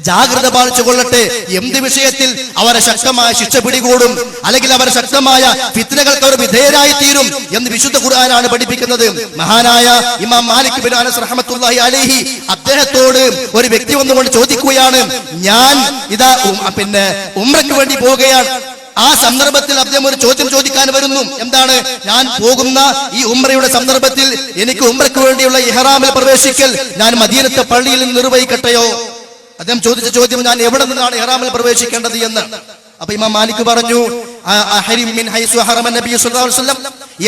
ജാഗ്രത പാലിച്ചു കൊള്ളട്ടെ. എന്ത് വിഷയത്തിൽ? അവരെ ശക്തമായ ശിക്ഷ പിടികൂടും, അല്ലെങ്കിൽ അവർ ശക്തമായ ഫിത്നകൾക്ക് അവർ വിധേയരായി തീരും എന്ന് വിശുദ്ധ ഖുർആനാണ് പഠിപ്പിക്കുന്നത്. മഹാനായ ഇമാം മാലിക് ബിൻ അനസ് റഹ്മത്തുള്ളാഹി അലൈഹി അദ്ദേഹത്തോട് ഒരു വ്യക്തി വന്നുകൊണ്ട് ചോദിക്കുകയാണ്, ഞാൻ ഇതാ ഉംറയ്ക്ക് വേണ്ടി പോവുകയാണ്. ആ സന്ദർഭത്തിൽ അദ്ദേഹം ഒരു ചോദ്യം ചോദിക്കാൻ വരുന്നു. എന്താണ്? ഞാൻ പോകുന്ന ഈ ഉംറയുടെ സന്ദർഭത്തിൽ എനിക്ക് ഉംറയ്ക്ക് വേണ്ടിയുള്ള ഇഹ്റാമിൽ പ്രവേശിക്കൽ ഞാൻ മദീനത്തെ പള്ളിയിൽ നിന്ന് നിർവഹിക്കട്ടെയോ? അദ്ദേഹം ചോദിച്ച ചോദ്യം, ഞാൻ എവിടെ നിന്നാണ് ഇഹ്റാമിൽ പ്രവേശിക്കേണ്ടത് എന്ന്. അപ്പൊ ഇമാം മാലിക് പറഞ്ഞു,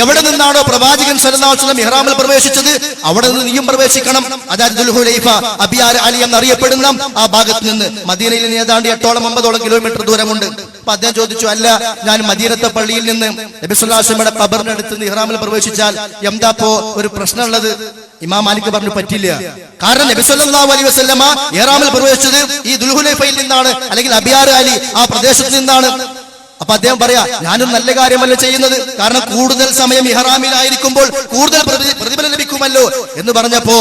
എവിടെ നിന്നാണോ പ്രവാചകൻ സല്ലല്ലാഹു അലൈഹി വസല്ലം ഇഹ്റാമിൽ പ്രവേശിച്ചത് അവിടെ നിന്ന് നീയും പ്രവേശിക്കണം. അതായത് ദുൽഹുലൈഫ, അബിയാർ അലി എന്നറിയപ്പെടുന്ന ആ ഭാഗത്ത് നിന്ന് മദീനയിൽ നിന്ന് ഏതാണ്ട് 8-9 കിലോമീറ്റർ ദൂരമുണ്ട്. അപ്പൊ അദ്ദേഹം ചോദിച്ചു, അല്ല, ഞാൻ മദീനത്തെ പള്ളിയിൽ നിന്ന് നബി സല്ലല്ലാഹു അലൈഹി വസല്ലമയുടെ ഖബറിനടുത്ത് നിന്ന് ഇഹ്റാമിൽ പ്രവേശിച്ചാൽ എന്താപ്പോ ഒരു പ്രശ്നമുള്ളത്? ഇമാം മാലിക് പറഞ്ഞു, പറ്റില്ല. കാരണം നബി സല്ലല്ലാഹു അലൈഹി വസല്ലമ ഇഹ്റാമിൽ പ്രവേശിച്ചത് ഈ ദുൽഹുലൈഫയിൽ നിന്നാണ്, അല്ലെങ്കിൽ അബിയാർ അലി ആ പ്രദേശത്ത് നിന്നാണ്. അപ്പൊ അദ്ദേഹം പറയാ, ഞാനും നല്ല കാര്യമല്ല ചെയ്യുന്നത്, കാരണം കൂടുതൽ സമയം ഇഹ്റാമിലായിരിക്കുമ്പോൾ കൂടുതൽ പ്രതിഫലം ലഭിക്കുമല്ലോ എന്ന് പറഞ്ഞപ്പോ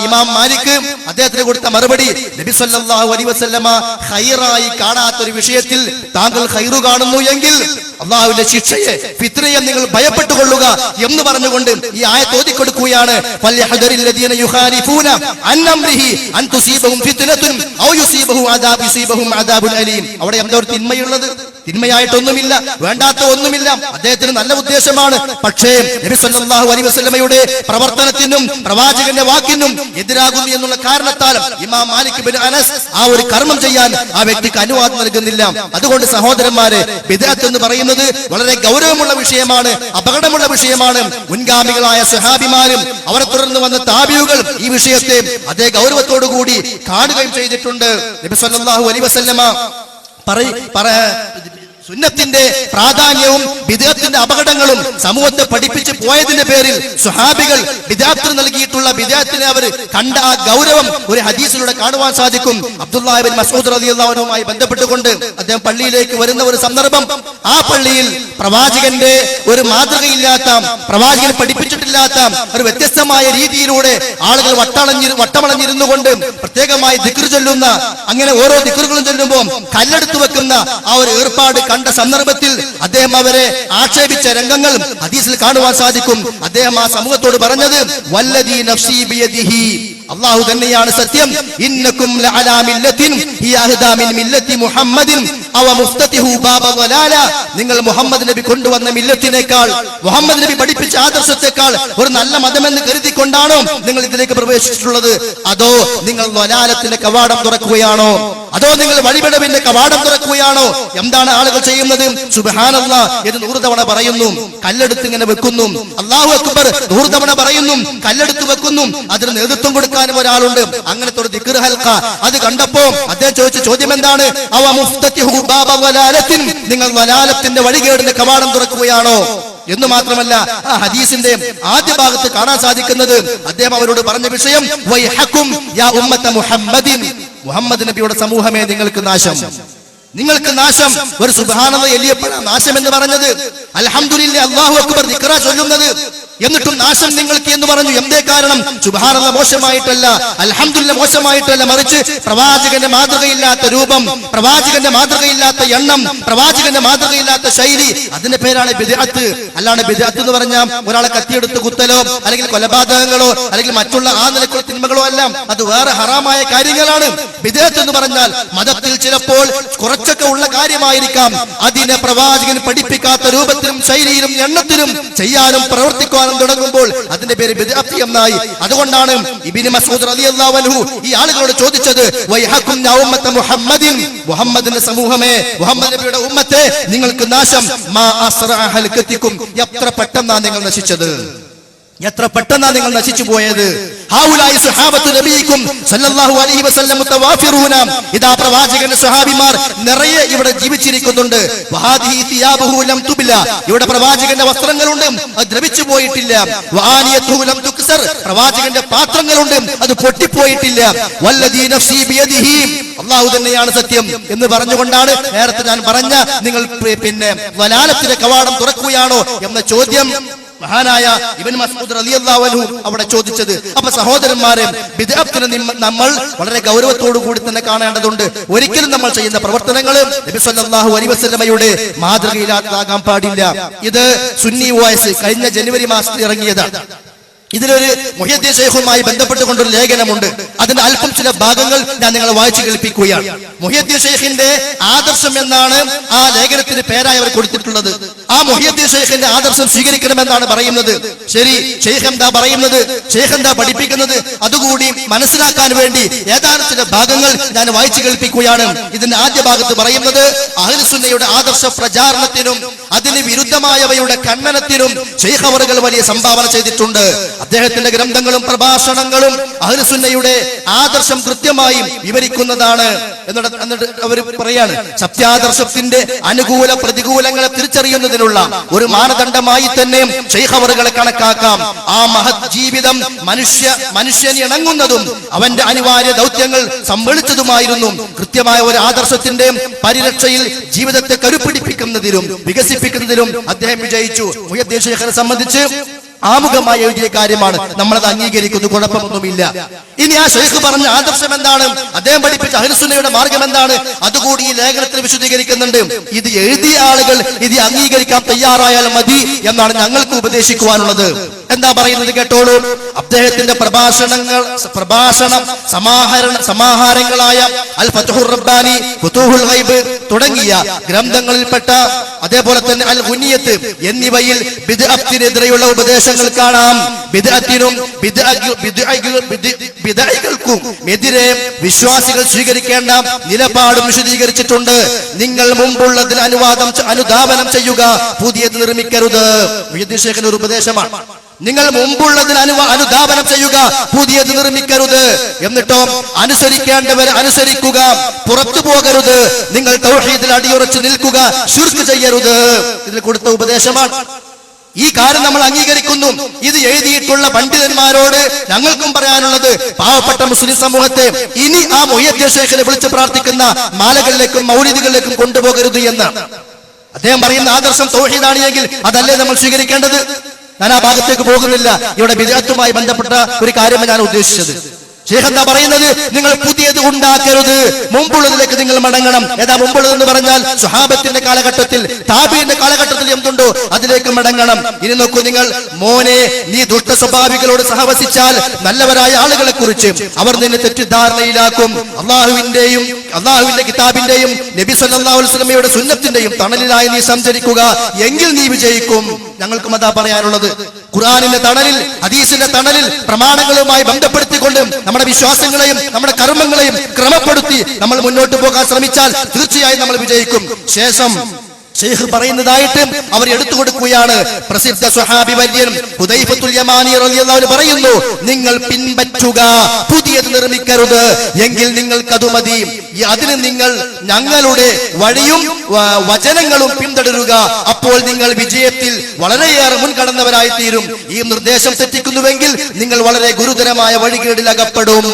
ഇമാം മാലിക് അദ്ദേഹത്തിന് കൊടുത്ത മറുപടി, നബി സല്ലല്ലാഹു അലൈഹി വസല്ലമ ഖൈറായി കാണാത്തൊരു വിഷയത്തിൽ താങ്കൾ ഖൈറു കാണുന്നു എങ്കിൽ അള്ളാഹുവിന്റെ ശിക്ഷയെ, ഫിത്നയെ നിങ്ങൾ ഭയപ്പെട്ടുകൊള്ളുക എന്ന് പറഞ്ഞുകൊണ്ട് ഈ ആയത്ത് ഓതിക്കൊടുക്കുകയാണ്. ഫൽയഹദരില്ലദീന യുഖാലിഫൂന അൻ അംരിഹി അൻ തുസീബഹും ഫിത്നത്തുൻ ഔ യുസീബഹും അദാബുൻ അലീം. അവിടെ എന്താ ഒരു തിന്മയുള്ളത്? തിന്മയായിട്ടൊന്നുമില്ല, വേണ്ടാത്ത ഒന്നുമില്ല. അദ്ദേഹത്തിന് നല്ല ഉദ്ദേശമാണ്. പക്ഷേ നബി സല്ലല്ലാഹു അലൈഹി വസല്ലമയുടെ പ്രവർത്തനത്തിനും പ്രവാചകന്റെ വാക്കിനും എതിരാകുന്നു എന്നുള്ള കാരണത്താൽ ഇമാം മാലിക് ബിൻ അനസ് ആ ഒരു കർമ്മം ചെയ്യാൻ ആ വ്യക്തിക്ക് അനുവാദം നൽകുന്നില്ല. അതുകൊണ്ട് സഹോദരന്മാരെ, ബിദ്അത്ത് എന്ന് പറയുന്നത് വളരെ ഗൗരവമുള്ള വിഷയമാണ്, അപകടമുള്ള വിഷയമാണ്. മുൻഗാമികളായ സ്വഹാബിമാരും അവരെ തുടർന്ന് വന്ന താബിഉകൾ ഈ വിഷയത്തെ അതേ ഗൗരവത്തോടു കൂടി കാണുകയും ചെയ്തിട്ടുണ്ട്. നബി സല്ലല്ലാഹു അലൈഹി വസല്ലമ സുന്നത്തിന്റെ പ്രാധാന്യവും ബിദ്അത്തിന്റെ അപകടങ്ങളും സമൂഹത്തെ പഠിപ്പിച്ച് പോയതിന്റെ പേരിൽ സ്വഹാബികൾ ബിദ്അത്തിന് നൽകിയിട്ടുള്ള ബിദ്അത്തിനെ അവർ കണ്ട ആ ഗൗരവം ഒരു ഹദീസിലൂടെ കാണുവാൻ സാധിക്കും. അബ്ദുല്ലാഹ് ഇബ്നു മസ്ഊദ് റളിയല്ലാഹു അൻഹുമായി ബന്ധപ്പെട്ടുകൊണ്ട് അദ്ദേഹം പള്ളിയിലേക്ക് വരുന്ന ഒരു സന്ദർഭം, ആ പള്ളിയിൽ പ്രവാചകന്റെ ഒരു മാതൃകയില്ലാത്ത, പ്രവാചകൻ പഠിപ്പിച്ചിട്ടില്ലാത്ത ഒരു വ്യത്യസ്തമായ രീതിയിലൂടെ ആളുകൾ വട്ടമളഞ്ഞിരുന്നു കൊണ്ട് പ്രത്യേകമായി ദിക്ർ ചൊല്ലുന്ന, അങ്ങനെ ഓരോ ദിക്റുകളും ചൊല്ലുമ്പോൾ കല്ലെടുത്തു വെക്കുന്ന ആ ഒരു ഏർപ്പാട് കണ്ട സന്ദർഭത്തിൽ അദ്ദേഹം അവരെ ആക്ഷേപിച്ച രംഗങ്ങൾ ഹദീസിൽ കാണുവാൻ സാധിക്കും. അദ്ദേഹം ആ സമൂഹത്തോട് പറഞ്ഞത്, വല്ലദീ നഫ്സി ബിയദിഹി, അല്ലാഹു തന്നെയാണ് സത്യം, ഇന്നകും ലഅലാ മില്ലത്തിൻ ഹിയ അഹ്ദാ മിൻ മില്ലത്തി മുഹമ്മദിൻ അവ മുഫ്തതിഹു ബാബ വലാല, നിങ്ങൾ മുഹമ്മദ് നബി കൊണ്ടുവന്ന മില്ലത്തിനേക്കാൾ, മുഹമ്മദ് നബി പഠിപ്പിച്ച ആദർശത്തെക്കാൾ ഒരു നല്ല മതമെന്ന് കരുതിക്കൊണ്ടാണോ നിങ്ങൾ ഇതിലേക്ക് പ്രവേശിച്ചിട്ടുള്ളത്? അതോ നിങ്ങൾ വലാലത്തിന്റെ കവാടം തുറക്കുകയാണോ? അതോ നിങ്ങൾ വഴിപിടവിന്റെ കവാടം തുറക്കുകയാണോ? എന്താണ് ആളുകൾ ചെയ്യുന്നത്? സുബ്ഹാനല്ലാഹ് എന്ന് 100 തവണ പറയുന്നു, കല്ലെടുത്ത് ഇങ്ങനെ വെക്കുന്നു. അല്ലാഹു അക്ബർ 100 തവണ പറയുന്നു, കല്ലെടുത്ത് വെക്കുന്നു. അതിന് നേതൃത്വം കൊടുക്കാനും ഒരാളുണ്ട്. അങ്ങനത്തെ ഒരു ദിക്ർ ഹൽഖ അത് കണ്ടപ്പോ അദ്ദേഹം ചോദിച്ച ചോദ്യം എന്താണ്? അവ മുഫ്തതിഹു ബാബ വലാലത്തിൻ, നിങ്ങൾ വലാലത്തിന്റെ വഴികേടിന്റെ കവാടം തുറക്കുകയാണോ എന്ന് മാത്രമല്ല, ആ ഹദീസിന്റെ ആദ്യ ഭാഗത്ത് കാണാൻ സാധിക്കുന്നത് അദ്ദേഹം അവരോട് പറഞ്ഞ വിഷയം, വൈഹക്കും യാ ഉമ്മത മുഹമ്മദിൻ, മുഹമ്മദ് നബിയുടെ സമൂഹമേ നിങ്ങൾക്ക് നാശം, നിങ്ങൾക്ക് നാശം. ഒരു സുബ്ഹാനല്ലാഹ് എലിയപ്പോഴാണ് നാശം എന്ന് പറഞ്ഞത്. അൽഹംദുലില്ലാഹ് അല്ലാഹു അക്ബർ ദിക്റ ചൊല്ലുന്നത്, എന്നിട്ടും നാശം നിങ്ങൾക്ക് എന്ന് പറഞ്ഞു. എന്തേ കാരണം? സുബ്ഹാനല്ലാഹ് മോശമായിട്ടല്ല, അൽഹംദുലില്ലാഹ് മോശമായിട്ടല്ല, മറിച്ച് പ്രവാചകന്റെ മാതൃകയില്ലാത്ത രൂപം, പ്രവാചകന്റെ മാതൃകയില്ലാത്ത എണ്ണം, പ്രവാചകന്റെ മാതൃകയില്ലാത്ത ശൈലി, അതിന്റെ പേരാണ് ബിദ്അത്ത്. അല്ലാണ്ട് ബിദ്അത്ത് എന്ന് പറഞ്ഞാൽ ഒരാളെ കത്തിയെടുത്ത് കുത്തലോ അല്ലെങ്കിൽ കൊലപാതകങ്ങളോ അല്ലെങ്കിൽ മറ്റുള്ള ആ നിലക്കുള്ള തിന്മകളോ അല്ല, അത് വേറെ ഹറാമായ കാര്യങ്ങളാണ്. ബിദ്അത്ത് എന്ന് പറഞ്ഞാൽ മതത്തിൽ ചിലപ്പോൾ കുറച്ചൊക്കെ ഉള്ള കാര്യമായിരിക്കാം, അതിനെ പ്രവാചകൻ പഠിപ്പിക്കാത്ത രൂപത്തിലും ശൈലിയിലും എണ്ണത്തിലും ചെയ്യാനും പ്രവർത്തിക്കാനും തുടങ്ങുമ്പോൾ അതിന്റെ പേര് ബിദ്അത്ത് എന്നായി. അതുകൊണ്ടാണ് ഇബ്നു മസ്ഊദ് റളിയല്ലാഹു അൻഹു ഈ ആളുകളോട് ചോദിച്ചത്, വൈഹക്കും യാ ഉമ്മത മുഹമ്മദിൻ, മുഹമ്മദിന്റെ സമൂഹമേ, മുഹമ്മദ് നബിയുടെ ഉമ്മത്തെ നിങ്ങൾക്ക് നാശം. മാ അസ്റഅ ഹൽകതികും, എത്ര പെട്ടെന്നാണ് നിങ്ങൾ നശിച്ചത്, എത്ര പെട്ടെന്നാണ് നിങ്ങൾ നശിച്ചു പോയത്. ഹൗലായി സ്വഹാബത്തു നബിയിക്കും സല്ലല്ലാഹു അലൈഹി വസല്ലം മുതവാഫിറൂന, ഇദാ പ്രവാചകന്റെ സ്വഹാബിമാർ നിറയെ ഇവിടെ ജീവിച്ചിരിക്കുന്നുണ്ട്. വഹാദിഹി തിയാബുഹു ലം തുബ്ല, ഇവിടെ പ്രവാചകന്റെ വസ്ത്രങ്ങളുണ്ട്, അത് ദ്രവിച്ചു പോയിട്ടില്ല. വആനിയതുഹു ലം തുക്സർ, പ്രവാചകന്റെ പാത്രങ്ങളുണ്ട്, അത് പൊട്ടിപ്പോയിട്ടില്ല. വല്ലദീ നഫ്സി ബിയദിഹി, അല്ലാഹു തന്നെയാണ് സത്യം എന്ന് പറഞ്ഞുകൊണ്ടാണ് നേരത്തെ ഞാൻ പറഞ്ഞ നിങ്ങൾ പിന്നെ വലാലത്തിന്റെ കവാടം തുറക്കുകയാണോ എന്ന ചോദ്യം മഹാനായ ഇബ്നു മസ്ഊദ് റളിയല്ലാഹു അൻഹു അവിടെ ചോദിച്ചത്. അപ്പൊ സഹോദരന്മാരെ, ബിദ്അത്തിനെ നമ്മൾ വളരെ ഗൗരവത്തോടു കൂടി തന്നെ കാണേണ്ടതുണ്ട്. ഒരിക്കലും നമ്മൾ ചെയ്യുന്ന പ്രവർത്തനങ്ങൾ നബി സല്ലല്ലാഹു അലൈഹി വസല്ലമയുടെ മാതൃകയിലാകാൻ പാടില്ല. ഇത് സുന്നി വോയിസ് കഴിഞ്ഞ ജനുവരി മാസത്തിൽ ഇറങ്ങിയതാണ്. ഇതിലൊരു മുഹ്യിദ്ദീൻ ശൈഖുമായി ബന്ധപ്പെട്ടുകൊണ്ടൊരു ലേഖനമുണ്ട്. അതിന്റെ അല്പം ചില ഭാഗങ്ങൾ ഞാൻ നിങ്ങളെ വായിച്ചു കേൾപ്പിക്കുകയാണ്. മുഹ്യിദ്ദീൻ ശൈഖിന്റെ ആദർശം എന്നാണ് ആ ലേഖനത്തിന് പേരായി അവർ കൊടുത്തിട്ടുള്ളത്. ആ മുഹ്യിദ്ദീൻ ശൈഖിന്റെ ആദർശം സ്വീകരിക്കണമെന്നാണ് പറയുന്നത്. ശരി, ശൈഖ് എന്താ പറയുന്നത്, ശൈഖ് എന്താ പഠിപ്പിക്കുന്നത്, അതുകൂടി മനസ്സിലാക്കാൻ വേണ്ടി ഏതാനും ചില ഭാഗങ്ങൾ ഞാൻ വായിച്ചു കേൾപ്പിക്കുകയാണ്. ഇതിന്റെ ആദ്യ ഭാഗത്ത് പറയുന്നത്, അഹ്ലുസുന്നയുടെ ആദർശ പ്രചാരണത്തിനും അതിന് വിരുദ്ധമായവയുടെ ഖണ്ഡനത്തിനും ശൈഖ് അവറുകൾ വലിയ സംഭാവന ചെയ്തിട്ടുണ്ട്. അദ്ദേഹത്തിന്റെ ഗ്രന്ഥങ്ങളും പ്രഭാഷണങ്ങളും അഹ്ലുസുന്നയുടെ ആദർശം കൃത്യമായി വിവരിക്കുന്നതാണ്. എന്നിട്ട് അവർ പറയാണ്, സത്യാദർശത്തിന്റെ അനുകൂല പ്രതികൂലങ്ങളെ തിരിച്ചറിയുന്നതിനുള്ള ഒരു മാനദണ്ഡമായി തന്നെ ശൈഖ് അവറുകളെ കണക്കാക്കാം. ആ മഹത് ജീവിതം മനുഷ്യന് ഇണങ്ങുന്നതും അവന്റെ അനിവാര്യ ദൗത്യങ്ങൾ സമ്മേളിച്ചതുമായിരുന്നു. കൃത്യമായ ഒരു ആദർശത്തിന്റെ പരിരക്ഷയിൽ ജീവിതത്തെ കരുപിടിപ്പിക്കുന്നതിലും വികസിപ്പിക്കുന്നതിലും അദ്ദേഹം വിജയിച്ചു. മുഹ്യിദ്ദീൻ ശൈഖിനെ സംബന്ധിച്ച് ആമുഖമായി എഴുതിയ കാര്യമാണ്, നമ്മളത് അംഗീകരിക്കുന്നു, കുഴപ്പമൊന്നുമില്ല. ഇനി ആ ശൈഖ് പറഞ്ഞ ആദർശം എന്താണ്, അദ്ദേഹം പഠിപ്പിച്ച അഹ്ലുസുന്നയുടെ മാർഗം എന്താണ്, അതുകൂടി ഈ ലേഖനത്തിൽ വിശദീകരിക്കുന്നുണ്ട്. ഇത് എഴുതിയ ആളുകൾ ഇത് അംഗീകരിക്കാൻ തയ്യാറായാൽ മതി എന്നാണ് ഞങ്ങൾക്ക് ഉപദേശിക്കുവാനുള്ളത്. എന്താ പറയുന്നത് കേട്ടോളൂ. അദ്ദേഹത്തിന്റെ പ്രഭാഷണ സമാഹാരങ്ങളായ അൽ ഫത്ഹുർ റബ്ബാനി, ഫുതൂഹുൽ ഗൈബ് തുടങ്ങിയ ഗ്രന്ഥങ്ങളിൽപ്പെട്ട അതേപോലെ തന്നെ അൽ ഗുനിയത്ത് എന്നിവയിൽ ബിദ്അത്തിനെതിരെയുള്ള ഉപദേശങ്ങൾ കാണാം. ബിദ്അത്തിനും ബിദ്അകൾക്കും എതിരെ വിശ്വാസികൾ സ്വീകരിക്കേണ്ട നിലപാടും വിശദീകരിച്ചിട്ടുണ്ട്. നിങ്ങൾ മുമ്പുള്ളതിൽ അനുധാവനം ചെയ്യുക, പുതിയത് നിർമ്മിക്കരുത്. ശേഖന്റെ ഒരു ഉപദേശമാണ്. നിങ്ങൾ മുമ്പുള്ളതിന് അനുധാവനം ചെയ്യുക, പുതിയത് നിർമ്മിക്കരുത്. എന്നിട്ടോ അനുസരിക്കേണ്ടവരെ അനുസരിക്കുക, പുറത്തു പോകരുത്. നിങ്ങൾ തൗഹീദിൽ അടിയുറച്ചു നിൽക്കുക, ശിർക്ക് ചെയ്യരുത്. ഇതിൽ കൊടുത്ത ഉപദേശമാണ്. ഈ കാര്യം നമ്മൾ അംഗീകരിക്കുന്നു. ഇത് എഴുതിയിട്ടുള്ള പണ്ഡിതന്മാരോട് ഞങ്ങൾക്കും പറയാനുള്ളത്, പാവപ്പെട്ട മുസ്ലിം സമൂഹത്തെ ഇനി ആ മുഹ്യിദ്ദീൻ ശൈഖിനെ വിളിച്ച് പ്രാർത്ഥിക്കുന്ന മാലകളിലേക്കും മൗലിദുകളിലേക്കും കൊണ്ടുപോകരുത് എന്ന്. അദ്ദേഹം പറയുന്ന ആദർശം തൗഹീദാണ് എങ്കിൽ അതല്ലേ നമ്മൾ സ്വീകരിക്കേണ്ടത്? ഞാൻ ആ ഭാഗത്തേക്ക് പോകുന്നില്ല. ഇവിടെ ബിദ്അത്തുമായി ബന്ധപ്പെട്ട ഒരു കാര്യമാണ് ഞാൻ ഉദ്ദേശിച്ചത്. ശൈഖ് എന്താ പറയുന്നത്? നിങ്ങൾ പുതിയത് ഉണ്ടാക്കരുത്, മുമ്പുള്ളതിലേക്ക് നിങ്ങൾ മടങ്ങണം. ഏതാ മുമ്പുള്ളതെന്ന് പറഞ്ഞാൽ സ്വഹാബത്തിന്റെ കാലഘട്ടത്തിൽ, താബീന്റെ കാലഘട്ടത്തിൽ എന്തുണ്ടോ അതിലേക്ക് മടങ്ങണം. ഇനി നോക്കൂ നിങ്ങൾ, മോനെ നീ ദുഷ്ട സ്വഭാവികളോട് സഹവസിച്ചാൽ നല്ലവരായ ആളുകളെ കുറിച്ച് അവർ നിന്നെ തെറ്റിദ്ധാരണയിലാക്കും. അള്ളാഹുവിന്റെ കിതാബിന്റെയും നബി സല്ലല്ലാഹു അലൈഹി വസല്ലമയുടെ സുന്നത്തിന്റെയും തണലിലായി നീ സഞ്ചരിക്കുക, എങ്കിൽ നീ വിജയിക്കും. ഞങ്ങൾക്കും അതാ പറയാനുള്ളത്. ഖുർആനിന്റെ തണലിൽ, ഹദീസിന്റെ തണലിൽ പ്രമാണങ്ങളുമായി ബന്ധപ്പെടുത്തിക്കൊണ്ട് നമ്മുടെ വിശ്വാസങ്ങളെയും നമ്മുടെ കർമ്മങ്ങളെയും ക്രമപ്പെടുത്തി നമ്മൾ മുന്നോട്ട് പോകാൻ ശ്രമിച്ചാൽ തീർച്ചയായും നമ്മൾ വിജയിക്കും. ശേഷം ശൈഖ് പറയുന്നതായിട്ട് അവർ എടുത്തു കൊടുക്കുകയാണ്. പ്രസിദ്ധ സ്വഹാബി വര്യൻ ഹുദൈഫത്തുൽ യമാനി റളിയല്ലാഹു അൻഹു പറയുന്നു, നിങ്ങൾ പിൻപറ്റുക, പുതിയത് നിർമ്മിക്കരുത്, എങ്കിൽ നിങ്ങൾക്കത് മതി. അതിന് നിങ്ങൾ ഞങ്ങളുടെ വഴിയും വചനങ്ങളും പിന്തുടരുക, അപ്പോൾ നിങ്ങൾ വിജയത്തിൽ വളരെയേറെ മുൻകടന്നവരായി തീരും. ഈ നിർദ്ദേശം തെറ്റിക്കുന്നുവെങ്കിൽ നിങ്ങൾ വളരെ ഗുരുതരമായ വഴികേടിൽ അകപ്പെടും.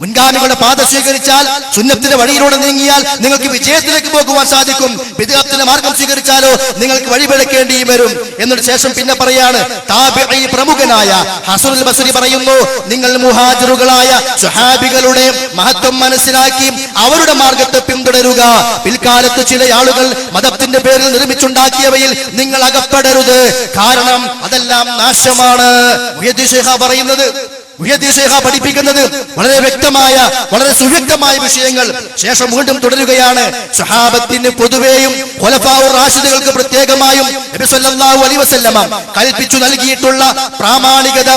മുൻഗാമികളുടെ പാത സ്വീകരിച്ചാൽ, സുന്നത്തിന്റെ വഴിയിലൂടെ നീങ്ങിയാൽ നിങ്ങൾക്ക് വിജയത്തിലേക്ക് പോകുവാൻ സാധിക്കും. ബിദ്അത്തിന്റെ മാർഗം സ്വീകരിച്ചാലോ നിങ്ങൾക്ക് വഴിപിഴക്കേണ്ടിയും വരും. എന്നിട്ട് ശേഷം പിന്നെ പറയാണ്, താബിഈ പ്രമുഖനായ ഹസനുൽ ബസ്രി പറയുന്നു, നിങ്ങൾ മുഹാജിറുകളായ സ്വഹാബികളുടെ മഹത്വം മനസ്സിലാക്കി അവരുടെ മാർഗത്തെ പിന്തുടരുക. പിൽക്കാലത്ത് ചില ആളുകൾ മതത്തിന്റെ പേരിൽ നിർമ്മിച്ചുണ്ടാക്കിയവയിൽ നിങ്ങൾ അകപ്പെടരുത്, കാരണം അതെല്ലാം നാശമാണ്. മുഹ്യിദ്ദീൻ ശൈഖ് പറയുന്നത്, മുഹ്യിദ്ദീൻ ശൈഖ് പഠിപ്പിക്കുന്നത് വളരെ വ്യക്തമായ, വളരെ സുവ്യക്തമായ വിഷയങ്ങൾ. ശേഷം വീണ്ടും തുടരുകയാണ്. സ്വഹാബത്തിന് പൊതുവെയും ഖുലഫാഉർ റാഷിദുകൾക്ക് പ്രത്യേകമായും നബി സല്ലല്ലാഹു അലൈഹി വസല്ലമ കൽപ്പിച്ചു നൽകിയിട്ടുള്ള പ്രാമാണികത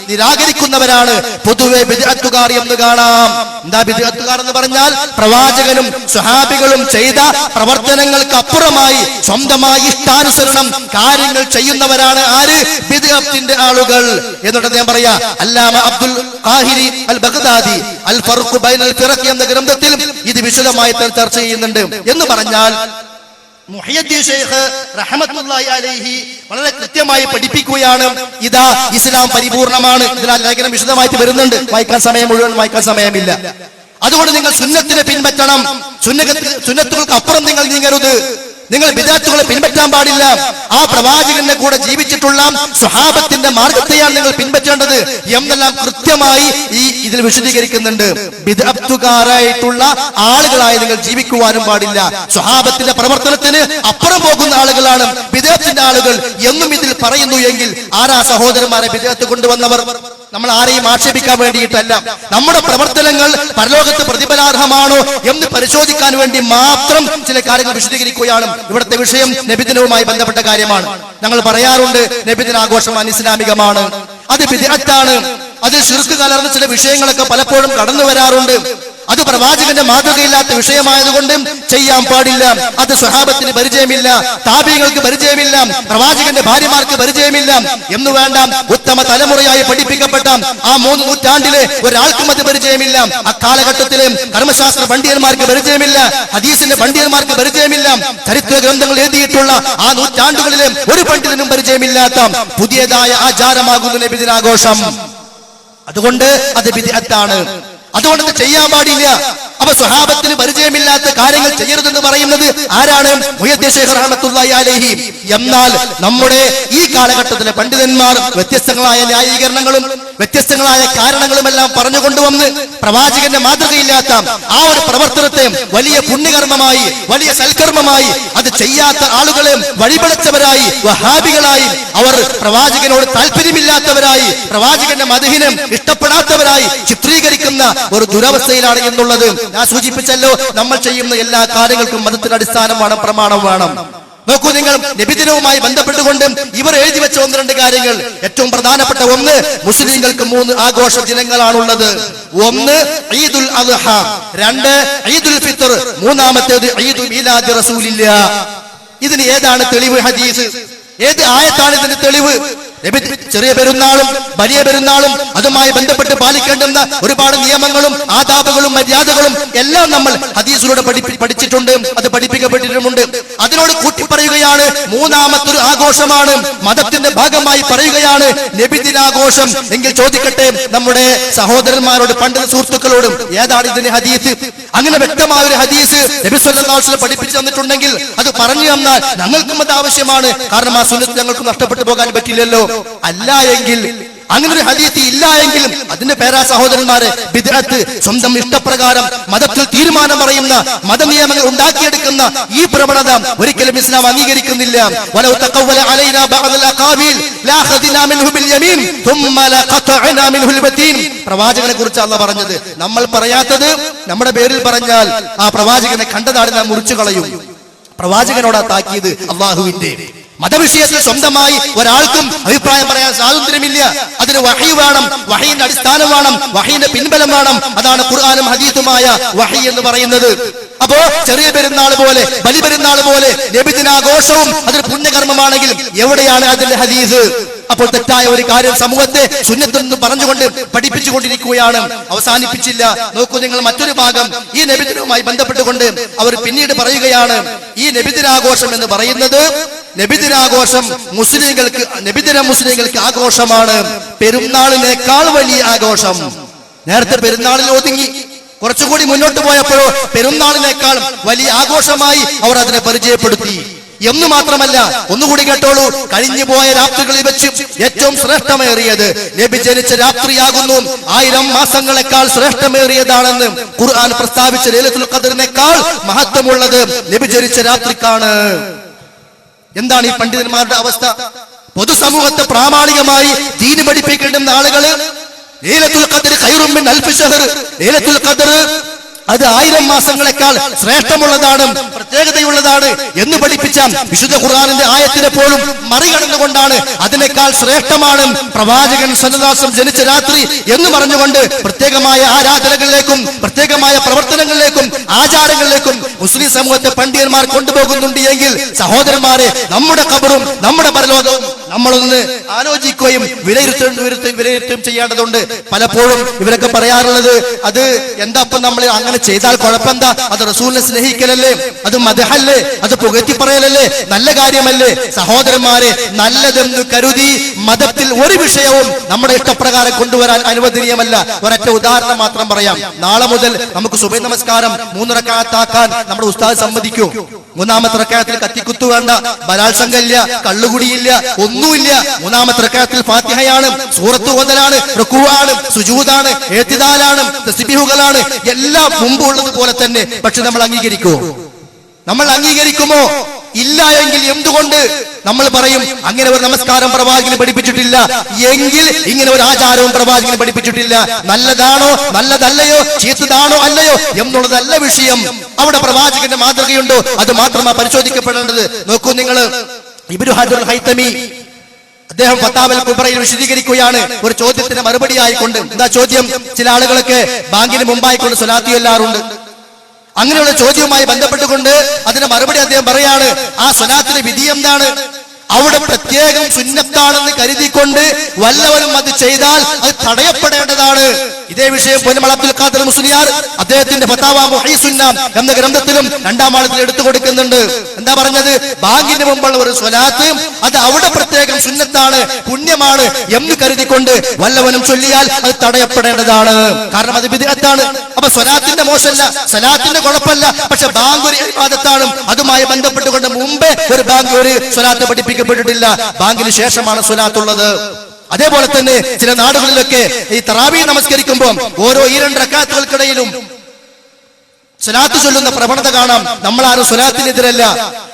നിരാകരിക്കുന്നവരാണ് പൊതുവെ ബിദ്അത്തുകാർ എന്ന് കാണാം. എന്താ ബിദ്അത്തുകാർ എന്ന് പറഞ്ഞാൽ? പ്രവാചകനും സ്വഹാബികളും ചെയ്ത പ്രവർത്തനങ്ങൾക്ക് അപ്പുറമായി സ്വന്തമായി ഇഷ്ടാനുസരണം കാര്യങ്ങൾ ചെയ്യുന്നവരാണ് ആര്? ബിദ്അത്തിന്റെ ആളുകൾ. എന്നിട്ട് അദ്ദേഹം പറയാ, അല്ലാമ അബ്ദുൽ ഖാഹിരി അൽ ബഗ്ദാദി അൽ ഫർഖ് ബൈനൽ ഫിറഖ് എന്ന ഗ്രന്ഥത്തിൽ ഇത് വിശദമായി ചർച്ച ചെയ്യുന്നുണ്ട്. എന്ന് പറഞ്ഞാൽ മുഹ്യിദ്ദീൻ ശൈഖ് റഹ്മത്തുള്ളാഹി അലൈഹി വളരെ കൃത്യമായി പഠിപ്പിക്കുകയാണ്, ഇതാ ഇസ്ലാം പരിപൂർണമാണ്. ഇതിൽ ലേഖനം വിശദമായിട്ട് വരുന്നുണ്ട്, വായിക്കാൻ സമയം മുഴുവൻ വായിക്കാൻ സമയമില്ല. അതുകൊണ്ട് നിങ്ങൾ സുന്നത്തിനെ പിൻപറ്റണം, സുന്നത്തുകൾക്ക് അപ്പുറം നിങ്ങൾ നീങ്ങരുത്, നിങ്ങൾ ബിദ്അത്തുകളെ പിൻപറ്റാൻ പാടില്ല. ആ പ്രവാചകന്റെ കൂടെ ജീവിച്ചിട്ടുള്ള സ്വഹാബത്തിന്റെ മാർഗത്തെയാണ് നിങ്ങൾ പിൻപറ്റേണ്ടത് എന്നെല്ലാം കൃത്യമായി ഇതിൽ വിശദീകരിക്കുന്നുണ്ട്. ബിദ്അത്തുകാരായിട്ടുള്ള ആളുകളായി നിങ്ങൾ ജീവിക്കുവാനും പാടില്ല. സ്വഹാബത്തിന്റെ പ്രവർത്തനത്തിന് അപ്പുറം പോകുന്ന ആളുകളാണ് ബിദ്അത്തിന്റെ ആളുകൾ എന്നും ഇതിൽ പറയുന്നു. എങ്കിൽ ആരാ സഹോദരന്മാരെ ബിദ്അത്ത് കൊണ്ടുവന്നവർ? നമ്മൾ ആരെയും ആക്ഷേപിക്കാൻ വേണ്ടിയിട്ടല്ല, നമ്മുടെ പ്രവർത്തനങ്ങൾ പരലോകത്ത് പ്രതിഫലാർഹമാണോ എന്ന് പരിശോധിക്കാൻ വേണ്ടി മാത്രം ചില കാര്യങ്ങൾ വിശദീകരിക്കുകയാണ്. ഇവിടുത്തെ വിഷയം നബിദിനവുമായി ബന്ധപ്പെട്ട കാര്യമാണ്. ഞങ്ങൾ പറയാറുണ്ട്, നബിദിന ആഘോഷം അനിസ്ലാമികമാണ്, അത് ബിദ്അത്താണ്, അത് ശിർക്ക് കലർന്ന ചില വിഷയങ്ങളൊക്കെ പലപ്പോഴും കടന്നു വരാറുണ്ട്. അത് പ്രവാചകന്റെ മാതൃകയില്ലാത്ത വിഷയമായതുകൊണ്ട് ചെയ്യാൻ പാടില്ല. അത് സ്വഹാബത്തിന് പരിചയമില്ല, താബിഈങ്ങൾക്ക് പരിചയമില്ല, പ്രവാചകന്റെ ഭാര്യമാർക്ക് പരിചയമില്ല എന്ന് വേണ്ട. ഉത്തമ തലമുറയായി പഠിപ്പിക്കപ്പെട്ട ആ 3 നൂറ്റാണ്ടിലെ ഒരാൾക്കും അത് പരിചയമില്ല. അക്കാലഘട്ടത്തിലെ കർമ്മശാസ്ത്ര പണ്ഡിതന്മാർക്ക് പരിചയമില്ല, ഹദീസിന്റെ പണ്ഡിതന്മാർക്ക് പരിചയമില്ല, ചരിത്ര ഗ്രന്ഥങ്ങൾ എഴുതിയിട്ടുള്ള ആ നൂറ്റാണ്ടുകളിലെ ഒരു പണ്ഡിതനും പരിചയമില്ലാത്ത പുതിയതായ ആചാരമാകുന്നു നബിദിനാഘോഷം. അതുകൊണ്ട് അത് ബിദ്അത്താണ്, അതുകൊണ്ട് അത് ചെയ്യാൻ പാടില്ല. അപ്പൊ സ്വഹാബത്തിന് പരിചയമില്ലാത്ത കാര്യങ്ങൾ ചെയ്യരുതെന്ന് പറയുന്നത് ആരാണ്? മുഹ്യിദ്ദീൻ ശൈഖ് റഹ്മത്തുള്ളാഹി അലൈഹി. എന്നാൽ നമ്മുടെ ഈ കാലഘട്ടത്തിലെ പണ്ഡിതന്മാർ വ്യത്യസ്തങ്ങളായ ന്യായീകരണങ്ങളും വ്യത്യസ്തങ്ങളായ കാരണങ്ങളുമെല്ലാം പറഞ്ഞുകൊണ്ടുവന്ന് പ്രവാചകന്റെ മാതൃകയില്ലാത്ത ആ ഒരു പ്രവർത്തനത്തെ വലിയ പുണ്യകർമ്മമായി, വലിയ സൽക്കർമ്മമായി, അത് ചെയ്യാത്ത ആളുകളെ വഴിപടച്ചവരായി, വഹാബികളായി, അവർ പ്രവാചകനോട് താല്പര്യമില്ലാത്തവരായി, പ്രവാചകന്റെ മദ്ഹിനെ ഇഷ്ടപ്പെടാത്തവരായി ചിത്രീകരിക്കുന്ന ഒരു ദുരവസ്ഥയിലാണ് എന്നുള്ളത് ഞാൻ സൂചിപ്പിച്ചല്ലോ, നമ്മൾ ചെയ്യുന്ന എല്ലാ കാര്യങ്ങൾക്കും മതത്തിന്റെ അടിസ്ഥാനം വേണം, പ്രമാണം വേണം. നോക്കൂ നിങ്ങൾ, നബിദിനവുമായി ബന്ധപ്പെട്ടുകൊണ്ട് ഇവർ എഴുതി വെച്ച 1-2 കാര്യങ്ങൾ. ഏറ്റവും പ്രധാനപ്പെട്ട ഒന്ന്, മുസ്ലിങ്ങൾക്ക് 3 ആഘോഷ ദിനങ്ങളാണുള്ളത്. ഒന്ന് ഈദുൽ അദ്ഹ, 2 ഈദുൽ ഫിത്ർ, മൂന്നാമത്തേത് ഈദുൽ മീലാദ് റസൂലില്ലാ. ഇതിന് ഏതാണ് തെളിവ്? ഹദീസ്. ഏത് ആയത്താണ് ഇതിന് തെളിവ്? ചെറിയ പെരുന്നാളും വലിയ പെരുന്നാളും അതുമായി ബന്ധപ്പെട്ട് പാലിക്കേണ്ടുന്ന ഒരുപാട് നിയമങ്ങളും ആദാബുകളും മര്യാദകളും എല്ലാം നമ്മൾ ഹദീസിലൂടെ പഠിച്ചിട്ടുണ്ട്, അത് പഠിപ്പിക്കപ്പെട്ടിട്ടുമുണ്ട്. അതിനോട് കൂട്ടി പറയുകയാണ്, മൂന്നാമത്തൊരു ആഘോഷമാണ്, മതത്തിന്റെ ഭാഗമായി പറയുകയാണ് നബിദിനാഘോഷം. എങ്കിൽ ചോദിക്കട്ടെ നമ്മുടെ സഹോദരന്മാരോട്, പണ്ഡിത സുഹൃത്തുക്കളോടും, ഏതാണ് ഇതിന് ഹദീസ്? അങ്ങനെ വ്യക്തമായ ഒരു ഹദീസ് നബി സല്ലല്ലാഹു അലൈഹി വസല്ലം പഠിപ്പിച്ചു തന്നിട്ടുണ്ടെങ്കിൽ അത് പറഞ്ഞു തന്നാൽ ഞങ്ങൾക്കും അത് ആവശ്യമാണ്. കാരണം ആ സുന്നത്ത് ഞങ്ങൾക്ക് നഷ്ടപ്പെട്ടു പോകാൻ പറ്റില്ലല്ലോ. അല്ല എങ്കിൽ, അങ്ങനെ ഒരു ഹദീസ് ഇല്ല എങ്കിലും അതിന്റെ പേരാ സഹോദരന്മാരെ ബിദ്അത്ത്. സ്വന്തം ഇഷ്ടപ്രകാരം മതത്തിൽ തീരുമാനം പറയുന്ന, മതനിയമങ്ങൾ ഉണ്ടാക്കിയെടുക്കുന്ന ഈ പ്രവണത ഒരിക്കലും ഇസ്ലാം അംഗീകരിക്കുന്നില്ല. വലൗ തഖവ്വല അലൈനാ ബഅദൽ അഖാബീൽ ലഅഖദ്നാ മിൻഹു ബിൽ യമീൻ തുമ്മ ലഖതഅനാ മിൻഹുൽ ബതീൻ. പ്രവാചകനെ കുറിച്ച് അല്ലാഹു പറഞ്ഞത്, നമ്മൾ പറയാത്തത് നമ്മുടെ പേരിൽ പറഞ്ഞാൽ ആ പ്രവാചകനെ കണ്ടതാണ് നാം മുറിച്ചു കളയും. പ്രവാചകനോടാ താക്കീത് അല്ലാഹുവിന്റെ. മതവിഷയത്തിൽ സ്വന്തമായി ഒരാൾക്കും അഭിപ്രായം പറയാൻ സ്വാതന്ത്ര്യമില്ല. അതിന് വഹി വേണം, വഹീന്റെ അടിസ്ഥാനം വേണം, വഹീന്റെ പിൻബലം വേണം. അതാണ് ഖുർആനും ഹദീസുമായ വഹി എന്ന് പറയുന്നത്. അപ്പോ ചെറിയ പെരുന്നാൾ പോലെ വലിയ പെരുന്നാൾ പോലെ നബിദിനാഘോഷവും അതൊരു പുണ്യകർമ്മമാണെങ്കിലും എവിടെയാണ് അതിന്റെ ഹദീസ്? അപ്പോൾ തെറ്റായ ഒരു കാര്യം സമൂഹത്തെ സുന്നത്തെന്ന് പറഞ്ഞുകൊണ്ട് പഠിപ്പിച്ചുകൊണ്ടിരിക്കുകയാണ്. അവസാനിപ്പിച്ചില്ല. നോക്കൂ നിങ്ങൾ, മറ്റൊരു ഭാഗം ഈ നബിദിനവുമായി ബന്ധപ്പെട്ടുകൊണ്ട് അവർ പിന്നീട് പറയുകയാണ്, ഈ നബിദിനാഘോഷം എന്ന് പറയുന്നത്, നബിദിനാഘോഷം മുസ്ലിങ്ങൾക്ക്, നബിദിനം മുസ്ലിങ്ങൾക്ക് ആഘോഷമാണ് പെരുന്നാളിനേക്കാൾ വലിയ ആഘോഷം. നേരത്തെ പെരുന്നാളിൽ ഒതുങ്ങി, കുറച്ചുകൂടി മുന്നോട്ട് പോയപ്പോഴോ പെരുന്നാളിനേക്കാൾ വലിയ ആഘോഷമായി അവർ അതിനെ പരിചയപ്പെടുത്തി. എന്ന് മാത്രമല്ല, ഒന്നുകൂടി കേട്ടോളൂ, കഴിഞ്ഞു പോയ രാത്രികളിൽ വെച്ച് ഏറ്റവും ശ്രേഷ്ഠമേറിയത് നബി ജനിച്ച രാത്രിയാകുന്നു. 1000 മാസങ്ങളെക്കാൾ ശ്രേഷ്ഠമേറിയതാണെന്ന് ഖുർആൻ പ്രസ്താവിച്ച ലൈലത്തുൽ ഖദറിനേക്കാൾ മഹത്വമുള്ളത് നബി ജനിച്ച രാത്രിക്കാണ്. എന്താണ് ഈ പണ്ഡിതന്മാരുടെ അവസ്ഥ? പൊതുസമൂഹത്തെ പ്രാമാണികമായി ദീന് പഠിപ്പിക്കേണ്ടുന്ന ആളുകള് ലൈലത്തുൽ ഖദർ ഖൈറും മിൻ അൽഫി ശഹർ, ലൈലത്തുൽ ഖദർ അത് 1000 മാസങ്ങളെക്കാൾ ശ്രേഷ്ഠമുള്ളതാണ്, പ്രത്യേകതയുള്ളതാണ് എന്ന് പഠിപ്പിച്ച വിശുദ്ധ ഖുർആനിന്റെ ആയത്തിനെ പോലും മറികടന്നുകൊണ്ടാണ് അതിനേക്കാൾ ശ്രേഷ്ഠമാണ് പ്രവാചകൻ സല്ലല്ലാഹു അലൈഹി വസല്ലം ജനിച്ച രാത്രി എന്ന് പറഞ്ഞുകൊണ്ട് പ്രത്യേകമായ ആരാധനകളിലേക്കും പ്രത്യേകമായ പ്രവർത്തനങ്ങളിലേക്കും ആചാരങ്ങളിലേക്കും മുസ്ലിം സമൂഹത്തെ പണ്ഡിതന്മാർ കൊണ്ടുപോകുന്നുണ്ട് എങ്കിൽ സഹോദരന്മാരെ, നമ്മുടെ ഖബറും നമ്മുടെ പരലോകവും നമ്മളൊന്ന് ആലോചിക്കുകയും വിലയിരുത്തുകയും ചെയ്യേണ്ടതുണ്ട്. പലപ്പോഴും ഇവരൊക്കെ പറയാറുള്ളത്, അത് എന്താ നമ്മൾ അങ്ങനെ ചെയ്താൽ കുഴപ്പമെന്താ? അത് റസൂലിനെ സ്നേഹിക്കലല്ലേ, അത് മദ്ഹല്ലേ, അത് പുകഴ്ത്തി പറയലല്ലേ, നല്ല കാര്യമല്ലേ? സഹോദരന്മാരെ, നല്ലതെന്ന് കരുതി മതത്തിൽ ഒരു വിഷയവും നമ്മുടെ ഇഷ്ടപ്രകാരം കൊണ്ടുവരാൻ അനുവദനീയമല്ല. ഒരൊറ്റ ഉദാഹരണം മാത്രം പറയാം. നാളെ മുതൽ നമുക്ക് സുബഹി നമസ്കാരം 3 റക്അത്താക്കാൻ നമ്മുടെ ഉസ്താദ് സമ്മതിക്കൂ? 3ാമത്തെ റക്അത്തിൽ കത്തിക്കുത്തു വേണ്ട, ബലാത്സംഗമില്ല, കള്ളുകുടിയില്ല, ഒന്നുമില്ല. 3ാമത്തെ റക്അത്തിൽ ഫാത്തിഹയാണ്, സൂറത്ത് ഓതലാണ്, റുകൂആണ്, സുജൂദാണ്, ഇഅ്തിദാലാണ്, തസ്ബീഹുകളാണ്, എല്ലാം മുമ്പ് ഉള്ളതുപോലെ തന്നെ. പക്ഷെ നമ്മൾ അംഗീകരിക്കുമോ? നമ്മൾ അംഗീകരിക്കുമോ? ഇല്ല എങ്കിൽ എന്തുകൊണ്ട്? നമ്മൾ പറയും, അങ്ങനെ ഒരു നമസ്കാരം പ്രവാചകന് പഠിപ്പിച്ചിട്ടില്ല എങ്കിൽ ഇങ്ങനെ ഒരു ആചാരവും പ്രവാചകന് പഠിപ്പിച്ചിട്ടില്ല. നല്ലതാണോ നല്ലതല്ലയോ, ചീത്തതാണോ അല്ലയോ എന്നുള്ളതല്ല വിഷയം. അവിടെ പ്രവാചകന്റെ മാതൃകയുണ്ടോ അത് മാത്രമാണ് പരിശോധിക്കപ്പെടേണ്ടത്. നോക്കൂ നിങ്ങൾ, ഇബ്നു ഹജർ ഹൈതമി അദ്ദേഹം ഫതാവൽ കുബ്രയിൽ വിശദീകരിക്കുകയാണ് ഒരു ചോദ്യത്തിന് മറുപടി ആയിക്കൊണ്ട്. എന്താ ചോദ്യം? ചില ആളുകളൊക്കെ ബാങ്കിന് മുമ്പായിക്കൊണ്ട് സ്വലാത്ത് ചൊല്ലാറുണ്ട്. അങ്ങനെയുള്ള ചോദ്യവുമായി ബന്ധപ്പെട്ടുകൊണ്ട് അതിന് മറുപടി അദ്ദേഹം പറയാണ്, ആ സ്വലാത്തിന്റെ വിധി എന്താണ്? അവിടെ പ്രത്യേകം സുന്നത്താണെന്ന് കരുതിക്കൊണ്ട് വല്ലവരും അത് ചെയ്താൽ അത് തടയപ്പെടേണ്ടതാണ്. ഇതേ വിഷയം പൊന്നമല അബ്ദുൽ ഖാദിർ മുസ്ലിയാർ അദ്ദേഹത്തിന്റെ ഫതാവ മുഹീസുന്ന എന്ന ഗ്രന്ഥത്തിലും 2ാം ആളത്തിൽ എടുത്തു കൊടുക്കുന്നുണ്ട്. എന്താ പറഞ്ഞത്? ബാങ്കിന് മുമ്പുള്ള ഒരു സ്വലാത്ത് അത് അവിടെ പ്രത്യേകം സുന്നത്താണ്, പുണ്യമാണ് എന്ന് കരുതിക്കൊണ്ട് വല്ലവനും ചൊല്ലിയാൽ അത് തടയപ്പെടേണ്ടതാണ്. കാരണം അത് ബിദ്അത്താണ്. അപ്പൊ സ്വലാത്തിന്റെ മോശമല്ല, സ്വലാത്തിന്റെ കുഴപ്പമില്ല. പക്ഷെ ബാങ്ക് ഒരു ഇബാദത്താണ്. അതുമായി ബന്ധപ്പെട്ടുകൊണ്ട് മുമ്പേ ഒരു ബാങ്ക് ഒരു സ്വലാത്ത് പഠിപ്പിക്കപ്പെട്ടിട്ടില്ല. ബാങ്കിന് ശേഷമാണ് സ്വലാത്തുള്ളത്. അതേപോലെ തന്നെ ചില നാടുകളിലൊക്കെ ഈ തറാവീഹ് നമസ്കരിക്കുമ്പോൾ ഓരോ 2 റക്അത്തുകൾക്കിടയിലും സ്വലാത്ത് ചൊല്ലുന്ന പ്രവണത കാണാം. നമ്മളാരും സ്വലാത്തിനെതിരല്ല.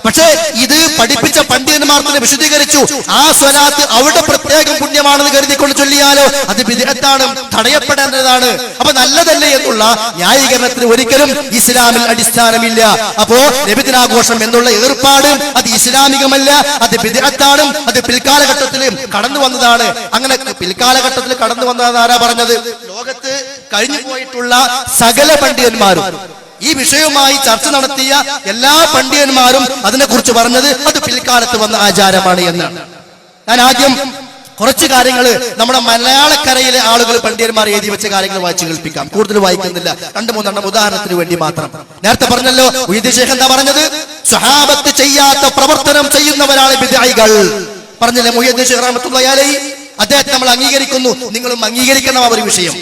പക്ഷേ ഇത് പഠിപ്പിച്ച പണ്ഡിതന്മാർ തന്നെ വിശദീകരിച്ചു. ആ സ്വലാത്ത് അവിടെ പ്രത്യേകം പുണ്യമാണെന്ന് കരുതിക്കൊണ്ട് ചൊല്ലിയാലോ അത് ബിദ്അത്താണ്, തടയപ്പെടേണ്ടതാണ്. അപ്പൊ നല്ലതല്ലേ എന്നുള്ള ന്യായീകരണത്തിന് ഒരിക്കലും ഇസ്ലാമിൽ അടിസ്ഥാനമില്ല. അപ്പോ നബിദിനാഘോഷം എന്നുള്ള ഏർപ്പാട് അത് ഇസ്ലാമികമല്ല, അത് ബിദ്അത്താണ്. അത് പിൽക്കാലഘട്ടത്തിൽ കടന്നു വന്നതാണ്. അങ്ങനെ പിൽക്കാലഘട്ടത്തിൽ കടന്നു വന്നതാണ് ആരാ പറഞ്ഞത്? ലോകത്ത് കഴിഞ്ഞു പോയിട്ടുള്ള സകല പണ്ഡിതന്മാരും ഈ വിഷയവുമായി ചർച്ച നടത്തിയ എല്ലാ പണ്ഡിതന്മാരും അതിനെക്കുറിച്ച് പറഞ്ഞത് അത് പിൽക്കാലത്ത് വന്ന ആചാരമാണ് എന്നാണ്. ഞാൻ ആദ്യം കുറച്ച് കാര്യങ്ങൾ നമ്മുടെ മലയാളക്കരയിലെ ആളുകൾ പണ്ഡിതന്മാർ എഴുതി വെച്ച കാര്യങ്ങൾ വായിച്ചു കേൾപ്പിക്കാം. കൂടുതൽ വായിക്കുന്നില്ല, 2-3 ഉദാഹരണത്തിന് വേണ്ടി മാത്രം. നേരത്തെ പറഞ്ഞല്ലോ, ഷേഖ് എന്താ പറഞ്ഞത്? സ്വഹാബത്ത് ചെയ്യാത്ത പ്രവർത്തനം ചെയ്യുന്നവരാണ് ബിദ്അകൾ പറഞ്ഞില്ലേ മുഹ്യിദ്ദീൻ ഷേഖ് റഹ്മത്തുള്ളാഹി അലൈഹി. അദ്ദേഹത്തെ നമ്മൾ അംഗീകരിക്കുന്നു, നിങ്ങളും അംഗീകരിക്കണം. ആ ഒരു വിഷയം,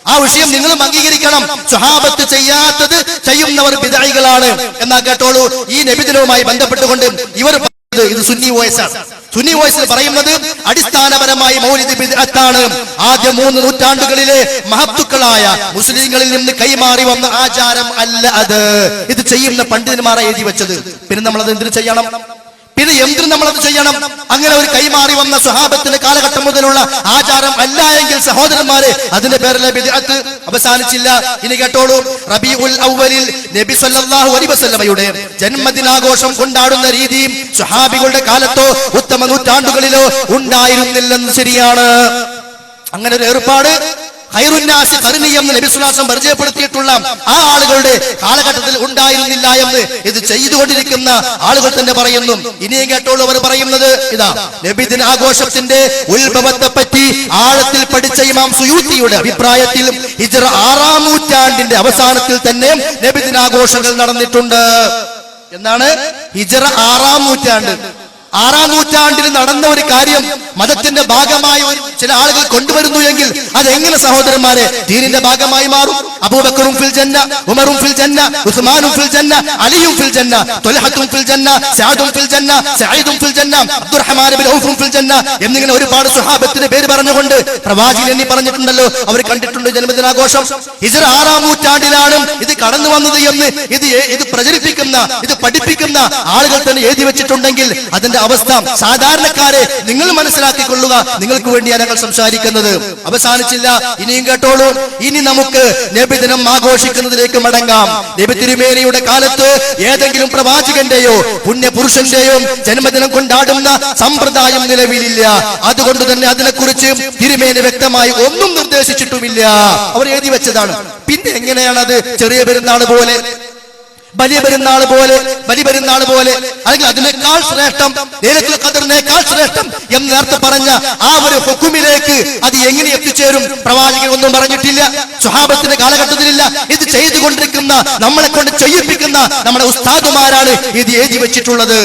ആ വിഷയം നിങ്ങളും അംഗീകരിക്കണം. സ്വഹാബത്ത് ചെയ്യാത്തത് ചെയ്യുന്നവർ ബിദ്അകളാണ് എന്നാ കേട്ടോളൂ. ഈ നബിദിനവുമായി ബന്ധപ്പെട്ടുകൊണ്ട് ഇവർ ഇത് സുന്നി വോയിസാണ്. സുന്നി വോയിസിൽ പറയുന്നത് അടിസ്ഥാനപരമായി മൗലിദ് ബിദ്അത്താണ്. ആദ്യ 3 നൂറ്റാണ്ടുകളിലെ മഹത്തുക്കളായ മുസ്ലിങ്ങളിൽ നിന്ന് കൈമാറി വന്ന ആചാരം അല്ല അത്. ഇത് ചെയ്യുന്ന പണ്ഡിതന്മാരെ എഴുതി വെച്ചത്. പിന്നെ നമ്മൾ അത് എന്തിനു ചെയ്യണം? പിന്നെ എന്തിനും നമ്മളത് ചെയ്യണം? അങ്ങനെ ഒരു കൈമാറി വന്ന സ്വഹാബത്തിന്റെ കാലഘട്ടം മുതലുള്ള ആചാരം അല്ല എങ്കിൽ സഹോദരന്മാരെ അതിന്റെ പേരിലെ ബിദ്അത്ത് അവസാനിച്ചില്ല. ഇനി കേട്ടോളൂ, റബീഉൽ അവ്വലിൽ നബി സല്ലല്ലാഹു അലൈഹി വസല്ലമയുടെ ജന്മദിനാഘോഷം കൊണ്ടാടുന്ന രീതിയും സ്വഹാബികളുടെ കാലത്തോ ഉത്തമ നൂറ്റാണ്ടുകളിലോ ഉണ്ടായിരുന്നില്ലെന്ന് ശരിയാണ്. അങ്ങനെ ഒരു ഏർപ്പാട് ഖൈറുന്നാസി ഖർനി എന്ന് നബി സ്വല്ലല്ലാഹു അലൈഹി വസല്ലം പരിചയപ്പെടുത്തിയിട്ടുള്ള ആ ആളുകളുടെ കാലഘട്ടത്തിൽ ഉണ്ടായിരുന്നില്ല എന്ന് ഇത് ചെയ്തുകൊണ്ടിരിക്കുന്ന ആളുകൾ തന്നെ പറയുന്നു. ഇനിയും കേട്ടോളൂ, അവർ പറയുന്നത് ഇതാ, നബിദിനാഘോഷത്തിന്റെ ഉത്ഭവത്തെ പറ്റി ആഴത്തിൽ പഠിച്ച ഇമാം സുയൂത്തിയുടെ അഭിപ്രായത്തിൽ ഹിജ്റ 6-ാം നൂറ്റാണ്ടിന്റെ അവസാനത്തിൽ തന്നെ നബിദിനാഘോഷങ്ങൾ നടന്നിട്ടുണ്ട് എന്നാണ്. ഹിജ്റ 6-ാം നൂറ്റാണ്ട്, 6-ാം നൂറ്റാണ്ടിൽ നടന്ന ഒരു കാര്യം മതത്തിന്റെ ഭാഗമായി ചില ആളുകൾ കൊണ്ടുവരുന്നു എങ്കിൽ അതെങ്ങനെ സഹോദരന്മാരെ ദീനിന്റെ ഭാഗമായി മാറും? അബൂബക്കറും ഫിൽ ജന്ന, ഉമറും ഫിൽ ജന്ന, ഉസ്മാനും ഫിൽ ജന്ന, അലിയും ഫിൽ ജന്ന, ത്വൽഹത്തും ഫിൽ ജന്ന, സഅദും ഫിൽ ജന്ന, സഈദും ഫിൽ ജന്ന, അബ്ദുറഹ്മാൻ ഇബ്നു ഔഫും ഫിൽ ജന്ന എന്നിങ്ങനെ ഒരുപാട് സ്വഹാബത്തിന്റെ പേര് പറഞ്ഞുകൊണ്ട് പ്രവാചകൻ എന്നെ പറഞ്ഞിട്ടുണ്ടല്ലോ. അവർ കണ്ടിട്ടുണ്ട് ജന്മദിനാഘോഷം. ഹിജ്റ 6-ാം നൂറ്റാണ്ടിലാണ് ഇത് കടന്നു വന്നത് എന്ന് ഇത് പ്രചരിപ്പിക്കുന്ന, ഇത് പഠിപ്പിക്കുന്ന ആളുകൾ തന്നെ എഴുതി വെച്ചിട്ടുണ്ടെങ്കിൽ അതിന്റെ അവസ്ഥ സാധാരണക്കാരെ നിങ്ങൾ മനസ്സിലാക്കിക്കൊള്ളുക. നിങ്ങൾക്ക് വേണ്ടിയാണ് ഞങ്ങൾ സംസാരിക്കുന്നത്. അവസാനിച്ചില്ല, ഇനിയും കേട്ടോളൂ. ഇനി നമുക്ക് നബിദിനം ആഘോഷിക്കുന്നതിലേക്ക് മടങ്ങാം. നബി തിരുമേനിയുടെ കാലത്ത് ഏതെങ്കിലും പ്രവാചകന്റെയോ പുണ്യപുരുഷന്റെയോ ജന്മദിനം കൊണ്ടാടുന്ന സമ്പ്രദായം നിലവിലില്ല. അതുകൊണ്ട് തന്നെ അതിനെക്കുറിച്ച് തിരുമേനി വ്യക്തമായി ഒന്നും നിർദ്ദേശിച്ചിട്ടുമില്ല. അവർ എഴുതി വെച്ചതാണ്. പിന്നെ എങ്ങനെയാണ് അത് ചെറിയ പെരുന്നാൾ പോലെ, വലിയ പെരുന്നാൾ പോലെ, അല്ലെങ്കിൽ അതിനേക്കാൾ ശ്രേഷ്ഠം, ലൈലത്തുൽ ഖദറിനേക്കാൾ ശ്രേഷ്ഠം എന്ന് നേരത്തെ പറഞ്ഞ ആ ഒരു ഹുക്കുമിലേക്ക് അത് എങ്ങനെ എത്തിച്ചേരും? പ്രവാചകൻ ഒന്നും പറഞ്ഞിട്ടില്ല, സ്വഹാബത്തിന്റെ കാലഘട്ടത്തിലില്ല. ഇത് ചെയ്തുകൊണ്ടിരിക്കുന്ന, നമ്മളെ കൊണ്ട് ചെയ്യിപ്പിക്കുന്ന നമ്മുടെ ഉസ്താദുമാരാണ് ഇത് എഴുതി വെച്ചിട്ടുള്ളത്.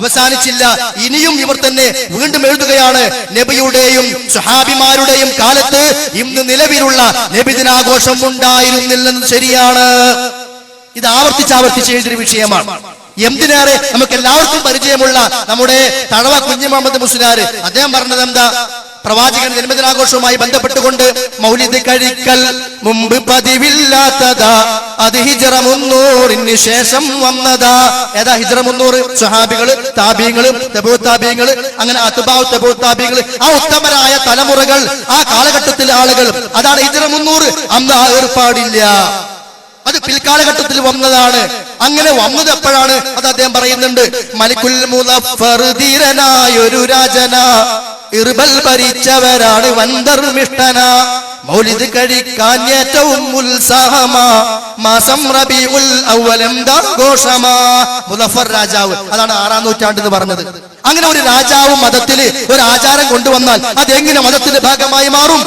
അവസാനിച്ചില്ല, ഇനിയും ഇവർ തന്നെ വീണ്ടും എഴുതുകയാണ്. നബിയുടെയും സ്വഹാബിമാരുടെയും കാലത്ത് ഇന്ന് നിലവിലുള്ള നബിദിനാഘോഷം ഉണ്ടായിരുന്നില്ലെന്ന് ശരിയാണ്. ഇത് ആവർത്തിച്ച് എഴുതിയ വിഷയമാണ്. എന്തിനേറെ നമുക്ക് എല്ലാവർക്കും പരിചയമുള്ള നമ്മുടെ തഴവ കുഞ്ഞു മുഹമ്മദ് മുസ്ലിയാർ അദ്ദേഹം പറഞ്ഞത് എന്താ? പ്രവാചകൻ ജന്മദിനാഘോഷവുമായി ബന്ധപ്പെട്ടുകൊണ്ട് മൗലിദ് കഴിക്കൽ മുമ്പ് പതിവില്ലാത്തതാ, അത് ഹിജ്റ 300-ന് ശേഷം വന്നതാ. ഏതാ ഹിജ്റ 300? സ്വഹാബികള്, താബീങ്ങള്, തബൂ താബീങ്ങള്, അങ്ങനെ അത്ബാഉ തബൂ താബീങ്ങള്, ആ ഉത്തമരായ തലമുറകൾ, ആ കാലഘട്ടത്തിലെ ആളുകൾ, അതാണ് ഹിജ്റ 300. അന്ന് ആ ഏർപ്പാടില്ല, അത് പിൽക്കാലഘട്ടത്തിൽ വന്നതാണ്. അങ്ങനെ വന്നത് എപ്പോഴാണ്? അത് അദ്ദേഹം പറയുന്നുണ്ട്. മലിക്കുൽ മുദഫർ ധീരനായൊരു രാജന, ഇർബൽ ഭരിച്ചവരാണ് വന്ദർമിഷ്ടന, മൗലിദ് കഴിക്കാൻ ഏറ്റവും ഉത്സാഹമാ, മാസം റബീഉൽ അവ്വൽ എന്താഘോഷമാ. മുദഫർ രാജാവ്, അതാണ് 6-ാം നൂറ്റാണ്ട് എന്ന് പറഞ്ഞത്. അങ്ങനെ ഒരു രാജാവ് മതത്തില് ഒരു ആചാരം കൊണ്ടുവന്നാൽ അതെങ്ങനെ മതത്തിന്റെ ഭാഗമായി മാറും?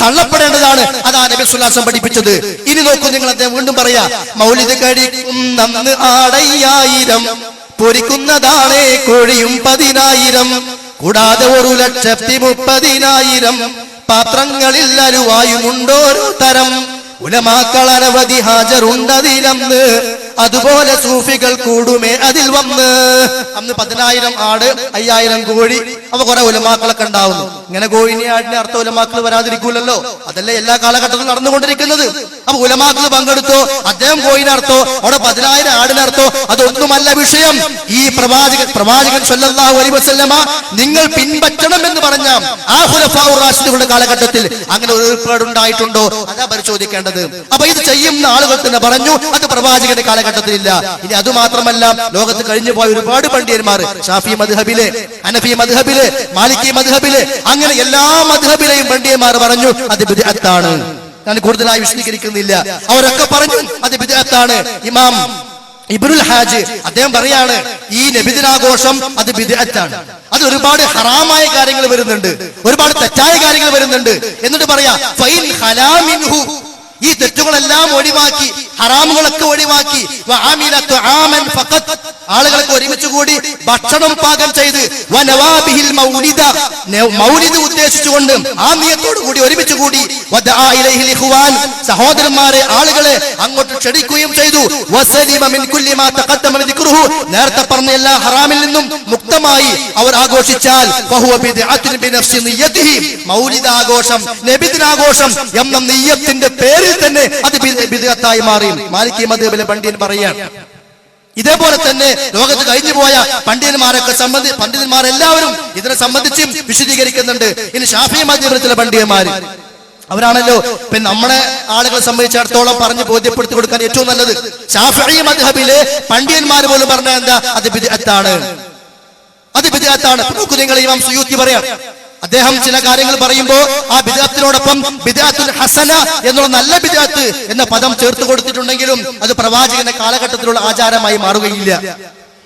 തള്ളപ്പെടേണ്ടതാണ്. അതാ നബി സ്വല്ലല്ലാഹു അലൈഹി വസല്ലം പഠിപ്പിച്ചത്. ഇനി നോക്കൂ നിങ്ങൾ, അദ്ദേഹം വീണ്ടും പറയാ, മൗലിദ് കഴിക്കും നന്ന് 6000, പൊരിക്കുന്നതാണേ കോഴിയും 10000, കൂടാതെ 1,30,000 പാത്രങ്ങളിൽ അരുവായുമുണ്ടോരോ തരം, ഉലമാക്കൾ അനവധി ഹാജറുണ്ടതിലന്ന്, അതുപോലെ സൂഫികൾ കൂടുമേ അതിൽ വന്ന്. അന്ന് 10,000 ആട്, 5,000 കോഴി, അവ കുറെ ഉലമാക്കളൊക്കെ ഉണ്ടാവുന്നു. ഇങ്ങനെ കോയിനെ ആടിനെ അർത്ഥം ഉലമാക്കൾ വരാതിരിക്കൂലല്ലോ, അതല്ലേ എല്ലാ കാലഘട്ടത്തിലും നടന്നുകൊണ്ടിരിക്കുന്നത്. അപ്പൊ ഉലമാക്കൾ പങ്കെടുത്തോ, അദ്ദേഹം കോയിനർത്ഥോ, അവിടെ 10,000 ആടിനർത്ഥോ, അതൊന്നുമല്ല വിഷയം. ഈ പ്രവാചകൻ സല്ലല്ലാഹു അലൈഹി വസല്ലമ നിങ്ങൾ പിൻപറ്റണം എന്ന് പറഞ്ഞ ആ ഖുലഫാഉർ റാഷിദുകളുടെ കാലഘട്ടത്തിൽ അങ്ങനെ ഒരു ഏർപ്പാടുണ്ടായിട്ടുണ്ടോ? അതാ പരിശോധിക്കേണ്ടത്. അപ്പൊ ഇത് ചെയ്യുന്ന ആളുകൾ തന്നെ പറഞ്ഞു അത് പ്രവാചകന്റെ കാലഘട്ടത്തിലില്ല. ഇനി അത് മാത്രമല്ല, ലോകത്ത് കഴിഞ്ഞു പോയ ഒരുപാട് പണ്ഡിതന്മാർ, ഷാഫി മദ്ഹബിലെ, ഹനഫി മദ്ഹബിലെ, മാലിക്കി മദ്ഹബിലെ, അങ്ങനെ എല്ലാ മദ്ഹബിലെയും പണ്ഡിതന്മാർ പറഞ്ഞു അത് ബിദ്അത്താണ്. ഞാൻ കൂടുതലായി വിശദീകരിക്കുന്നില്ല. അവരൊക്കെ പറഞ്ഞു അത് ബിദ്അത്താണ്. ഇമാം ഇബ്നുൽ ഹാജ് അദ്ദേഹം പറയാണ് ഈ നബിദിനാഘോഷം അത് ബിദ്അത്താണ്. അത് ഒരുപാട് ഹറാമായ കാര്യങ്ങൾ വരുന്നുണ്ട്, ഒരുപാട് തെറ്റായ കാര്യങ്ങൾ വരുന്നുണ്ട്. എന്നിട്ട് പറയാ ഫൈൻ ഖലാ മിൻഹു, ഈ തെറ്റുകളെല്ലാം ഒഴിവാക്കി, ഹറാമുകളൊക്കെ ഒഴിവാക്കി, ആളുകൾക്ക് ഒരുമിച്ച് കൂടി ഭക്ഷണം പാകം ചെയ്ത്, മൗലിദ് ഉദ്ദേശിച്ചുകൊണ്ട് ആ നിയത്തോടു കൂടി ഒരുമിച്ച് കൂടി, സഹോദരന്മാരെ ആളുകളെ അങ്ങോട്ട് ക്ഷണിക്കുകയും ചെയ്തു. നേരത്തെ പറഞ്ഞ എല്ലാ ഹറാമിൽ നിന്നും മുക്തമായി അവർ ആഘോഷിച്ചാൽ മൗലിദാഘോഷം, നബിദിനാഘോഷം എന്ന നിയ്യത്തിന്റെ പേരിൽ തന്നെ അത് ബിദ്അത്തായി മാറി. മാലിക്കി മദ്ഹബിലെ പണ്ഡിതൻ പറയാണ്. ഇതേപോലെ തന്നെ ലോകത്ത് കഴിഞ്ഞു പോയ പണ്ഡിതന്മാരെല്ലാവരും ഇതിനെ സംബന്ധിച്ച് വിശദീകരിക്കുന്നുണ്ട്. ഇനി ഷാഫി മദ്ഹബിലെ ചില പണ്ഡിതന്മാര്, അവരാണല്ലോ പിന്നെ നമ്മുടെ ആളുകളെ സംബന്ധിച്ചിടത്തോളം പറഞ്ഞ് ബോധ്യപ്പെടുത്തി കൊടുക്കാൻ ഏറ്റവും നല്ലത്. ഷാഫി മദ്ഹബിലെ പണ്ഡിതന്മാർ പോലും പറഞ്ഞ എന്താ അത് ബിദ്അത്താണ്, അത് ബിദ്അത്താണ്. നോക്കൂ നിങ്ങൾ, ഇമാം സുയൂത്തി പറയാം, അദ്ദേഹം ചില കാര്യങ്ങൾ പറയുമ്പോൾ ആ ബിദ്അത്തിനോടൊപ്പം ബിദ്അത്തുൽ ഹസന എന്നുള്ള നല്ല ബിദ്അത്ത് എന്ന പദം ചേർത്ത് കൊടുത്തിട്ടുണ്ടെങ്കിലും അത് പ്രവാചകന്റെ കാലഘട്ടത്തിലുള്ള ആചാരമായി മാറുകയില്ല.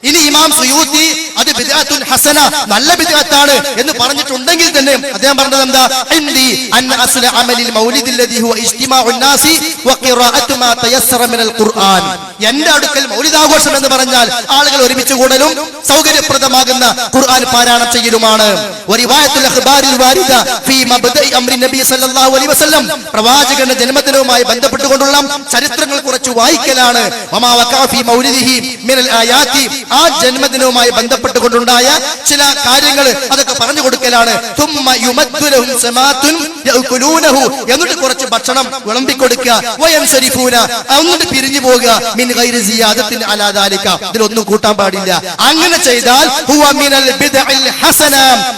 ഇനി ഇമാം സുയൂത്തി അത് ബിദ്അത്തുൽ ഹസന നല്ല ബിദ്അത്താണ് എന്ന് പറഞ്ഞിട്ടുണ്ടെങ്കിൽ തന്നെ അദ്ദേഹം പറഞ്ഞത് എന്താ, ഇൻദി അൻ അസ്ല അമലിൽ മൗലിദ് الذي هو اجتماع الناس وقراءه ما تيسر من القرآن. എന്റെ അടുക്കൽ മൗലിദാഘോഷം എന്ന് പറഞ്ഞാൽ ആളുകൾ ഒരുമിച്ച് കൂടലും സൗകര്യപ്രദമാകുന്ന ഖുർആൻ പാരായണം ചെയ്യലുമാണ്. വരിവായത്തുൽ അഖ്ബാരിൽ വാരിദ ഫീ മബ്ദഇ അംരി നബി സല്ലല്ലാഹു അലൈഹി വസല്ലം, പ്രവാചകന്റെ ജന്മദിനവുമായി ബന്ധപ്പെട്ടുകൊണ്ടുള്ള ചരിത്രങ്ങൾ കുറച്ച് വായിക്കലാണ്. വമാ വഖഅ ഫീ മൗലിദിഹി മിനൽ ആയാതി, ആ ജന്മദിനവുമായി ബന്ധപ്പെട്ടുകൊണ്ടുണ്ടായ ചില കാര്യങ്ങൾ അതൊക്കെ പറഞ്ഞു കൊടുക്കലാണ്. തുമ്മ യുമദ്ദു ലഹും സമാതുൻ യഅകുലൂനഹു, എന്നിട്ട് കുറച്ച് ഭക്ഷണം വിളമ്പിക്കൊടുക്കുക. വയൻസരിഫൂന, എന്നിട്ട് പിരിഞ്ഞു പോകുക. മിൻ ഗൈരി സിയാദത്തിൻ അലാ ദാലിക, ഇതിലൊന്നും കൂട്ടാൻ പാടില്ല. അങ്ങനെ ചെയ്താൽ ഹുവ മിനൽ ബിദ്അൽ ഹസന,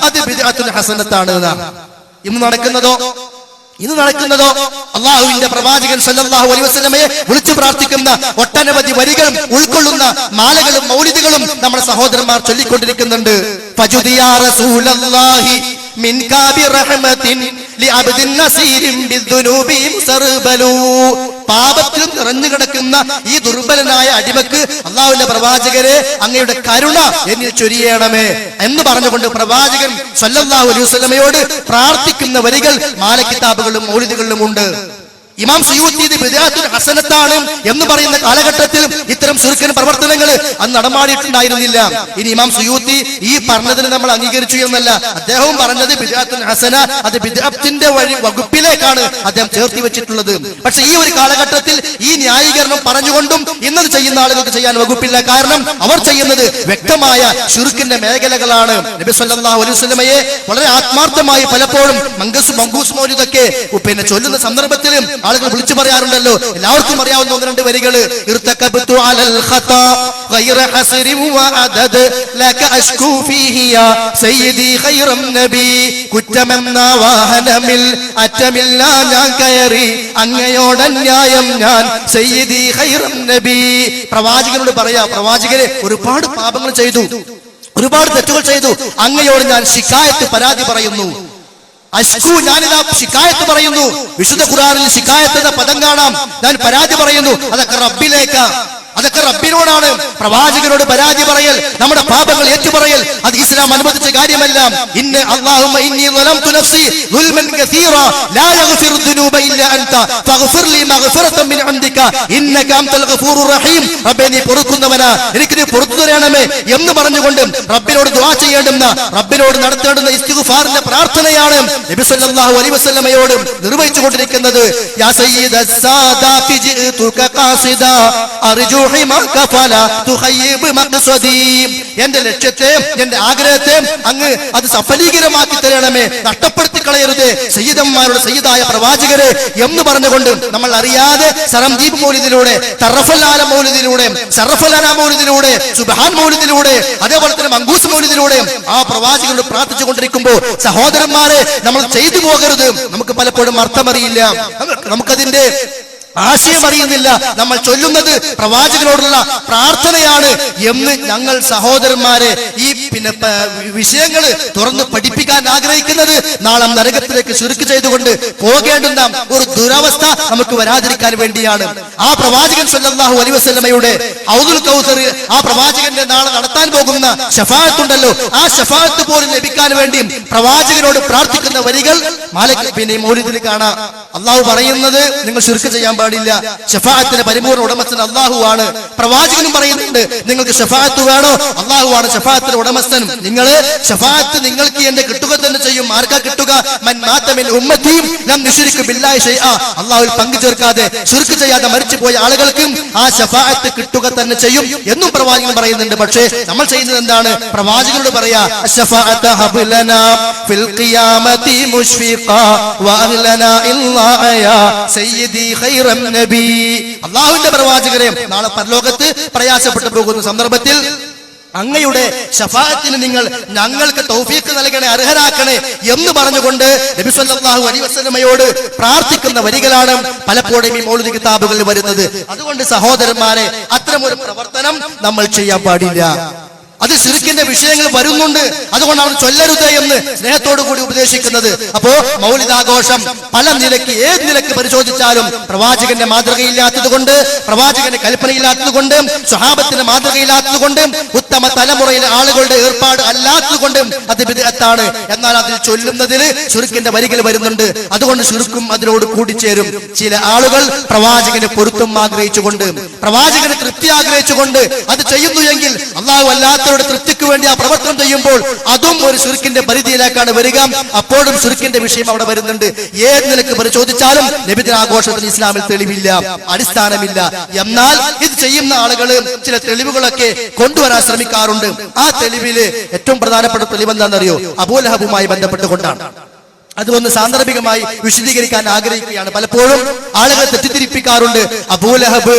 അത് ബിദ്അത്തുൽ ഹസനത്താണ്. ഇന്ന് നടക്കുന്നതോ അള്ളാഹുവിന്റെ പ്രവാചകൻ സല്ലല്ലാഹു അലൈഹി വസല്ലമയെ വിളിച്ചു പ്രാർത്ഥിക്കുന്ന ഒട്ടനവധി വരികളും ഉൾക്കൊള്ളുന്ന മാലകളും മൗലിദുകളും നമ്മുടെ സഹോദരന്മാർ ചൊല്ലിക്കൊണ്ടിരിക്കുന്നുണ്ട്. ഫജുദിയാ റസൂലല്ലാഹി മിൻ കാബി റഹ്മത്തിൻ ലിഅബ്ദിൻ നസീരിൻ ബിദ്ദുനൂബി സർബലു, പാപത്തിൽ നിറഞ്ഞു കിടക്കുന്ന ഈ ദുർബലനായ അടിമക്ക് അള്ളാഹുവിന്റെ പ്രവാചകരെ അങ്ങയുടെ കരുണ എന്നിൽ ചൊരിയണമേ എന്ന് പറഞ്ഞുകൊണ്ട് പ്രവാചകൻ സല്ലല്ലാഹു അലൈഹി വസല്ലമയോട് പ്രാർത്ഥിക്കുന്ന വരികൾ മാലക്കിതാബുകളിലും മൗലിദുകളിലും ഉണ്ട്. ഇമാം സുയൂത്തി ഇത് ബിദ്അത്തുൽ ഹസനത്താണ് എന്ന് പറയുന്ന കാലഘട്ടത്തിൽ ഇത്തരം ശിർക്കിൻ പ്രവർത്തനങ്ങൾ അന്ന് നടമാടിയിട്ടുണ്ടായിരുന്നില്ല. ഇനി ഇമാം സുയൂത്തി ഈ പറഞ്ഞതിന് നമ്മൾ അംഗീകരിച്ചു എന്നല്ല, അദ്ദേഹവും പറഞ്ഞത് ബിദ്അത്തുൽ ഹസന അത് ബിദ്അത്തിന്റെ വകുപ്പിലേക്കാണ് അദ്ദേഹം ചേർത്തി വെച്ചിട്ടുള്ളത്. പക്ഷെ ഈ ഒരു കാലഘട്ടത്തിൽ ഈ ന്യായീകരണം പറഞ്ഞുകൊണ്ടും ഇന്നത് ചെയ്യുന്ന ആളുകൾക്ക് ചെയ്യാൻ വകുപ്പില്ല. കാരണം അവർ ചെയ്യുന്നത് വ്യക്തമായ ശിർക്കിന്റെ മേഖലകളാണ്. നബി സല്ലല്ലാഹു അലൈഹി വസല്ലമയെ വളരെ ആത്മാർത്ഥമായി പലപ്പോഴും മങ്കൂസ് മൗലിദൊക്കെ പിന്നെ ചൊല്ലുന്ന സന്ദർഭത്തിലും ആളുകൾ വിളിച്ചു പറയാറുണ്ടല്ലോ. എല്ലാവർക്കും അറിയാവുന്ന ഒന്ന് രണ്ട് വരികൾ, ഇർതകബ്തു അലൽ ഖതാ ഗൈറ ഹസ്രി വഅദദ് ലക അഷ്കൂ ഫീഹി യാ സയ്യിദി ഖൈറൻ നബി, കുറ്റമെന്ന വാഹനമിൽ അറ്റമില്ല ഞാൻ കയറി അങ്ങയോടന്യായം ഞാൻ സയ്യിദി ഖൈറൻ നബി. പ്രവാചകനോട് പറയാ, പ്രവാചകരെ ഒരുപാട് പാപങ്ങൾ ചെയ്തു, ഒരുപാട് തെറ്റുകൾ ചെയ്തു, അങ്ങയോട് ഞാൻ ശിക്കായത്ത് പരാതി പറയുന്നു. അഷ്കു, ഞാനിതാ ശിക്കായത്ത് പറയുന്നു. വിശുദ്ധ ഖുർആനിൽ ശിക്കായത്ത് എന്ന പദം കാണാം. ഞാൻ പരാതി പറയുന്നു, അതൊക്കെ റബ്ബിലേക്കാ, അതൊക്കെ റബ്ബിനോടാണ്. പ്രവാചകനോട് പരാതി പറയൽ, നമ്മുടെ പാപങ്ങൾ ഏറ്റുപറയൽ, അത് ഇസ്ലാം അനുവദിച്ച കാര്യമല്ല. ഇന്ന അല്ലാഹുമ്മ ഇന്നി ളലംതു നഫ്സി ളുൽമൻ കസീറ ലാ യഗ്ഫിറു ദുനൂബ ഇല്ലാ അൻത ഫഗ്ഫിർ ലി മഗ്ഫിറതൻ മിൻ ഇൻദിക ഇന്നക അൻതൽ ഗഫൂറുർ റഹീം. റബ്ബേ, നീ പൊറുക്കുന്നവനാ, എനിക്ക് നീ പൊറുത്തു തരണമേ എന്ന് പറഞ്ഞുകൊണ്ട് റബ്ബിനോട് ദുആ ചെയ്യേണ്ടുന്ന, റബ്ബിനോട് നടത്തേണ്ടുന്ന ഇസ്തിഗ്ഫാറിന്റെ പ്രാർത്ഥനയാണ് നബി സല്ലല്ലാഹു അലൈഹി വസല്ലമയോട് നിർവഹിച്ചുകൊണ്ടിരിക്കുന്നത്. യാ സയ്യിദസ് സാദാതി ജിഅതു എന്റെ ലക്ഷ്യത്തെ, എന്റെ ആഗ്രഹത്തെ അങ്ങ് അത് സഫലീകരമാക്കി തരണമേ, നഷ്ടപ്പെടുത്തി കളയരുത് സയ്യിദന്മാരുടെ സയ്യിദായ പ്രവാചകരെ എന്ന് പറഞ്ഞുകൊണ്ട് നമ്മൾ അറിയാതെ സറംദീപ് മൗലിദിലൂടെ, തറഫലാല മൗലിദിലൂടെ, ശറഫലാന മൗലിദിലൂടെ, സുബ്ഹാൻ മൗലിദിലൂടെ, അതേപോലെ തന്നെ മങ്കൂസ് മൗലിദിലൂടെ ആ പ്രവാചകരോട് പ്രാർത്ഥിച്ചുകൊണ്ടിരിക്കുമ്പോൾ സഹോദരന്മാരെ, നമ്മൾ ചെയ്തു പോകരുത്. നമുക്ക് പലപ്പോഴും അർത്ഥമറിയില്ല, നമുക്കതിന്റെ ആശയം അറിയുന്നില്ല. നമ്മൾ ചൊല്ലുന്നത് പ്രവാചകനോടുള്ള പ്രാർത്ഥനയാണ് എന്ന് ഞങ്ങൾ സഹോദരന്മാരെ ഈ വിഷയങ്ങൾ തുറന്ന് പഠിപ്പിക്കാൻ ആഗ്രഹിക്കുന്നത് നാളെ നരകത്തിലേക്ക് ശിർക്ക് ചെയ്തുകൊണ്ട് പോകേണ്ടുന്ന ഒരു ദുരവസ്ഥ നമുക്ക് വരാതിരിക്കാൻ വേണ്ടിയാണ്. ആ പ്രവാചകൻ സല്ലല്ലാഹു അലൈഹി വസല്ലമയുടെ ഔദുൽ കൗസർ, ആ പ്രവാചകന്റെ നാളെ നടത്താൻ പോകുന്ന ശഫാഅത്ത് ഉണ്ടല്ലോ, ആ ശഫാഅത്ത് പോലും ലഭിക്കാൻ വേണ്ടി പ്രവാചകനോട് പ്രാർത്ഥിക്കുന്ന വരികൾ മൗലിദിൽ കാണാം. അള്ളാഹു പറയുന്നത് നിങ്ങൾ ശിർക്ക് ചെയ്യാൻ പാടില്ല, ശഫാഅത്തിന്റെ പരിപൂർണ്ണ ഉടമസ്ഥൻ അള്ളാഹു ആണ്. പ്രവാചകനും പറയുന്നുണ്ട് നിങ്ങൾക്ക് ശഫാഅത്ത് വേണോ, അള്ളാഹു ആണ് ശഫാഅത്തിന്റെ ഉടമസ്ഥൻ. നിങ്ങൾ ശഫാഅത്ത് നിങ്ങൾക്ക് എന്റെ കിട്ടുക തന്നെ ചെയ്യും. ആർക്കാ കിട്ടുക? മൻ മാത മിൻ ഉമ്മത്തി ലം യുശ്രിക് ബില്ലാഹി ശൈഅ, അള്ളാഹുവിൽ പങ്കു ചേർക്കാതെ ശിർക്ക് ചെയ്യാതെ മരിച്ചു പോയ ആളുകൾക്കും ആ ശഫാഅത്ത് കിട്ടുക തന്നെ ചെയ്യും എന്നും പ്രവാചകൻ പറയുന്നുണ്ട്. പക്ഷേ നമ്മൾ ചെയ്യുന്നത് എന്താണ്? പ്രവാചകനോട് പറയാ ശഫാഅത ഹബ്ലനാ ഫിൽ ഖിയാമത്തി മുശ്ഫിഖാ വഅഹ്ലനാ ഇല്ലാ സയ്യിദി ഖൈറൻ നബി. അല്ലാഹുവിന്റെ പ്രവാചകരെ നാളെ പരലോകത്ത് പ്രയാസപ്പെട്ടു പോകുന്ന സന്ദർഭത്തിൽ അങ്ങയുടെ ശഫാഅത്തിന് നിങ്ങൾ ഞങ്ങൾക്ക് തൗഫീഖ് നൽകണേ, അർഹരാക്കണേ എന്ന് പറഞ്ഞുകൊണ്ട് നബി സല്ലല്ലാഹു അലൈഹി വസല്ലമയോട് പ്രാർത്ഥിക്കുന്ന വരികളാണ് പലപ്പോഴും ഈ മൗലിദ് കിതാബുകളിൽ വരുന്നത്. അതുകൊണ്ട് സഹോദരന്മാരെ, അത്തരമൊരു പ്രവർത്തനം നമ്മൾ ചെയ്യാൻ പാടില്ല. അത് ശിർക്കിന്റെ വിഷയങ്ങൾ വരുന്നുണ്ട്, അതുകൊണ്ടാണ് ചൊല്ലരുത് എന്ന് സ്നേഹത്തോടു കൂടി ഉപദേശിക്കുന്നത്. അപ്പോ മൗലിദാഘോഷം പല നിലയ്ക്ക്, ഏത് നിലയ്ക്ക് പരിശോധിച്ചാലും പ്രവാചകന്റെ മാതൃകയില്ലാത്തത് കൊണ്ട്, പ്രവാചകന്റെ കൽപ്പനയില്ലാത്തത് കൊണ്ട്, സ്വഹാബത്തിന്റെ മാതൃകയില്ലാത്തത് കൊണ്ട്, ഉത്തമ തലമുറയിലെ ആളുകളുടെ ഏർപ്പാട് അല്ലാത്തത് കൊണ്ട് അത് ബിദ്അത്താണ്. എന്നാൽ അതിൽ ചൊല്ലുന്നതിൽ ശിർക്കിന്റെ വരികൾ വരുന്നുണ്ട്. അതുകൊണ്ട് ശിർക്കും അതിനോട് കൂടിച്ചേരും. ചില ആളുകൾ പ്രവാചകന് പൊരുത്തം ആഗ്രഹിച്ചുകൊണ്ട്, പ്രവാചകന് തൃപ്തി ആഗ്രഹിച്ചുകൊണ്ട് അത് ചെയ്യുന്നു എങ്കിൽ അല്ലാഹു അല്ലാത്ത തൃപ്തിക്ക് വേണ്ടി ആ പ്രവർത്തനം ചെയ്യുമ്പോൾ അതും ഒരു ശിർക്കിന്റെ പരിധിയിലേക്കാണ് വരിക. അപ്പോഴും ശിർക്കിന്റെ വിഷയം അവിടെ വരുന്നുണ്ട്. ഏത് നിലക്ക് പരിശോധിച്ചാലും നബിദിനാഘോഷത്തിന് ഇസ്ലാമിൽ തെളിവില്ല, അടിസ്ഥാനമില്ല. എന്നാൽ ഇത് ചെയ്യുന്ന ആളുകൾ ചില തെളിവുകളൊക്കെ കൊണ്ടുവരാൻ ശ്രമിക്കാറുണ്ട്. ആ തെളിവില് ഏറ്റവും പ്രധാനപ്പെട്ട തെളിവ് എന്താണെന്നറിയോ? അബൂലഹബുമായി ബന്ധപ്പെട്ടുകൊണ്ടാണ്. അതൊന്ന് സാന്ദർഭികമായി വിശദീകരിക്കാൻ ആഗ്രഹിക്കുകയാണ്. പലപ്പോഴും ആളുകൾ തെറ്റിദ്ധരിപ്പിക്കാറുണ്ട്. അബൂലഹബ്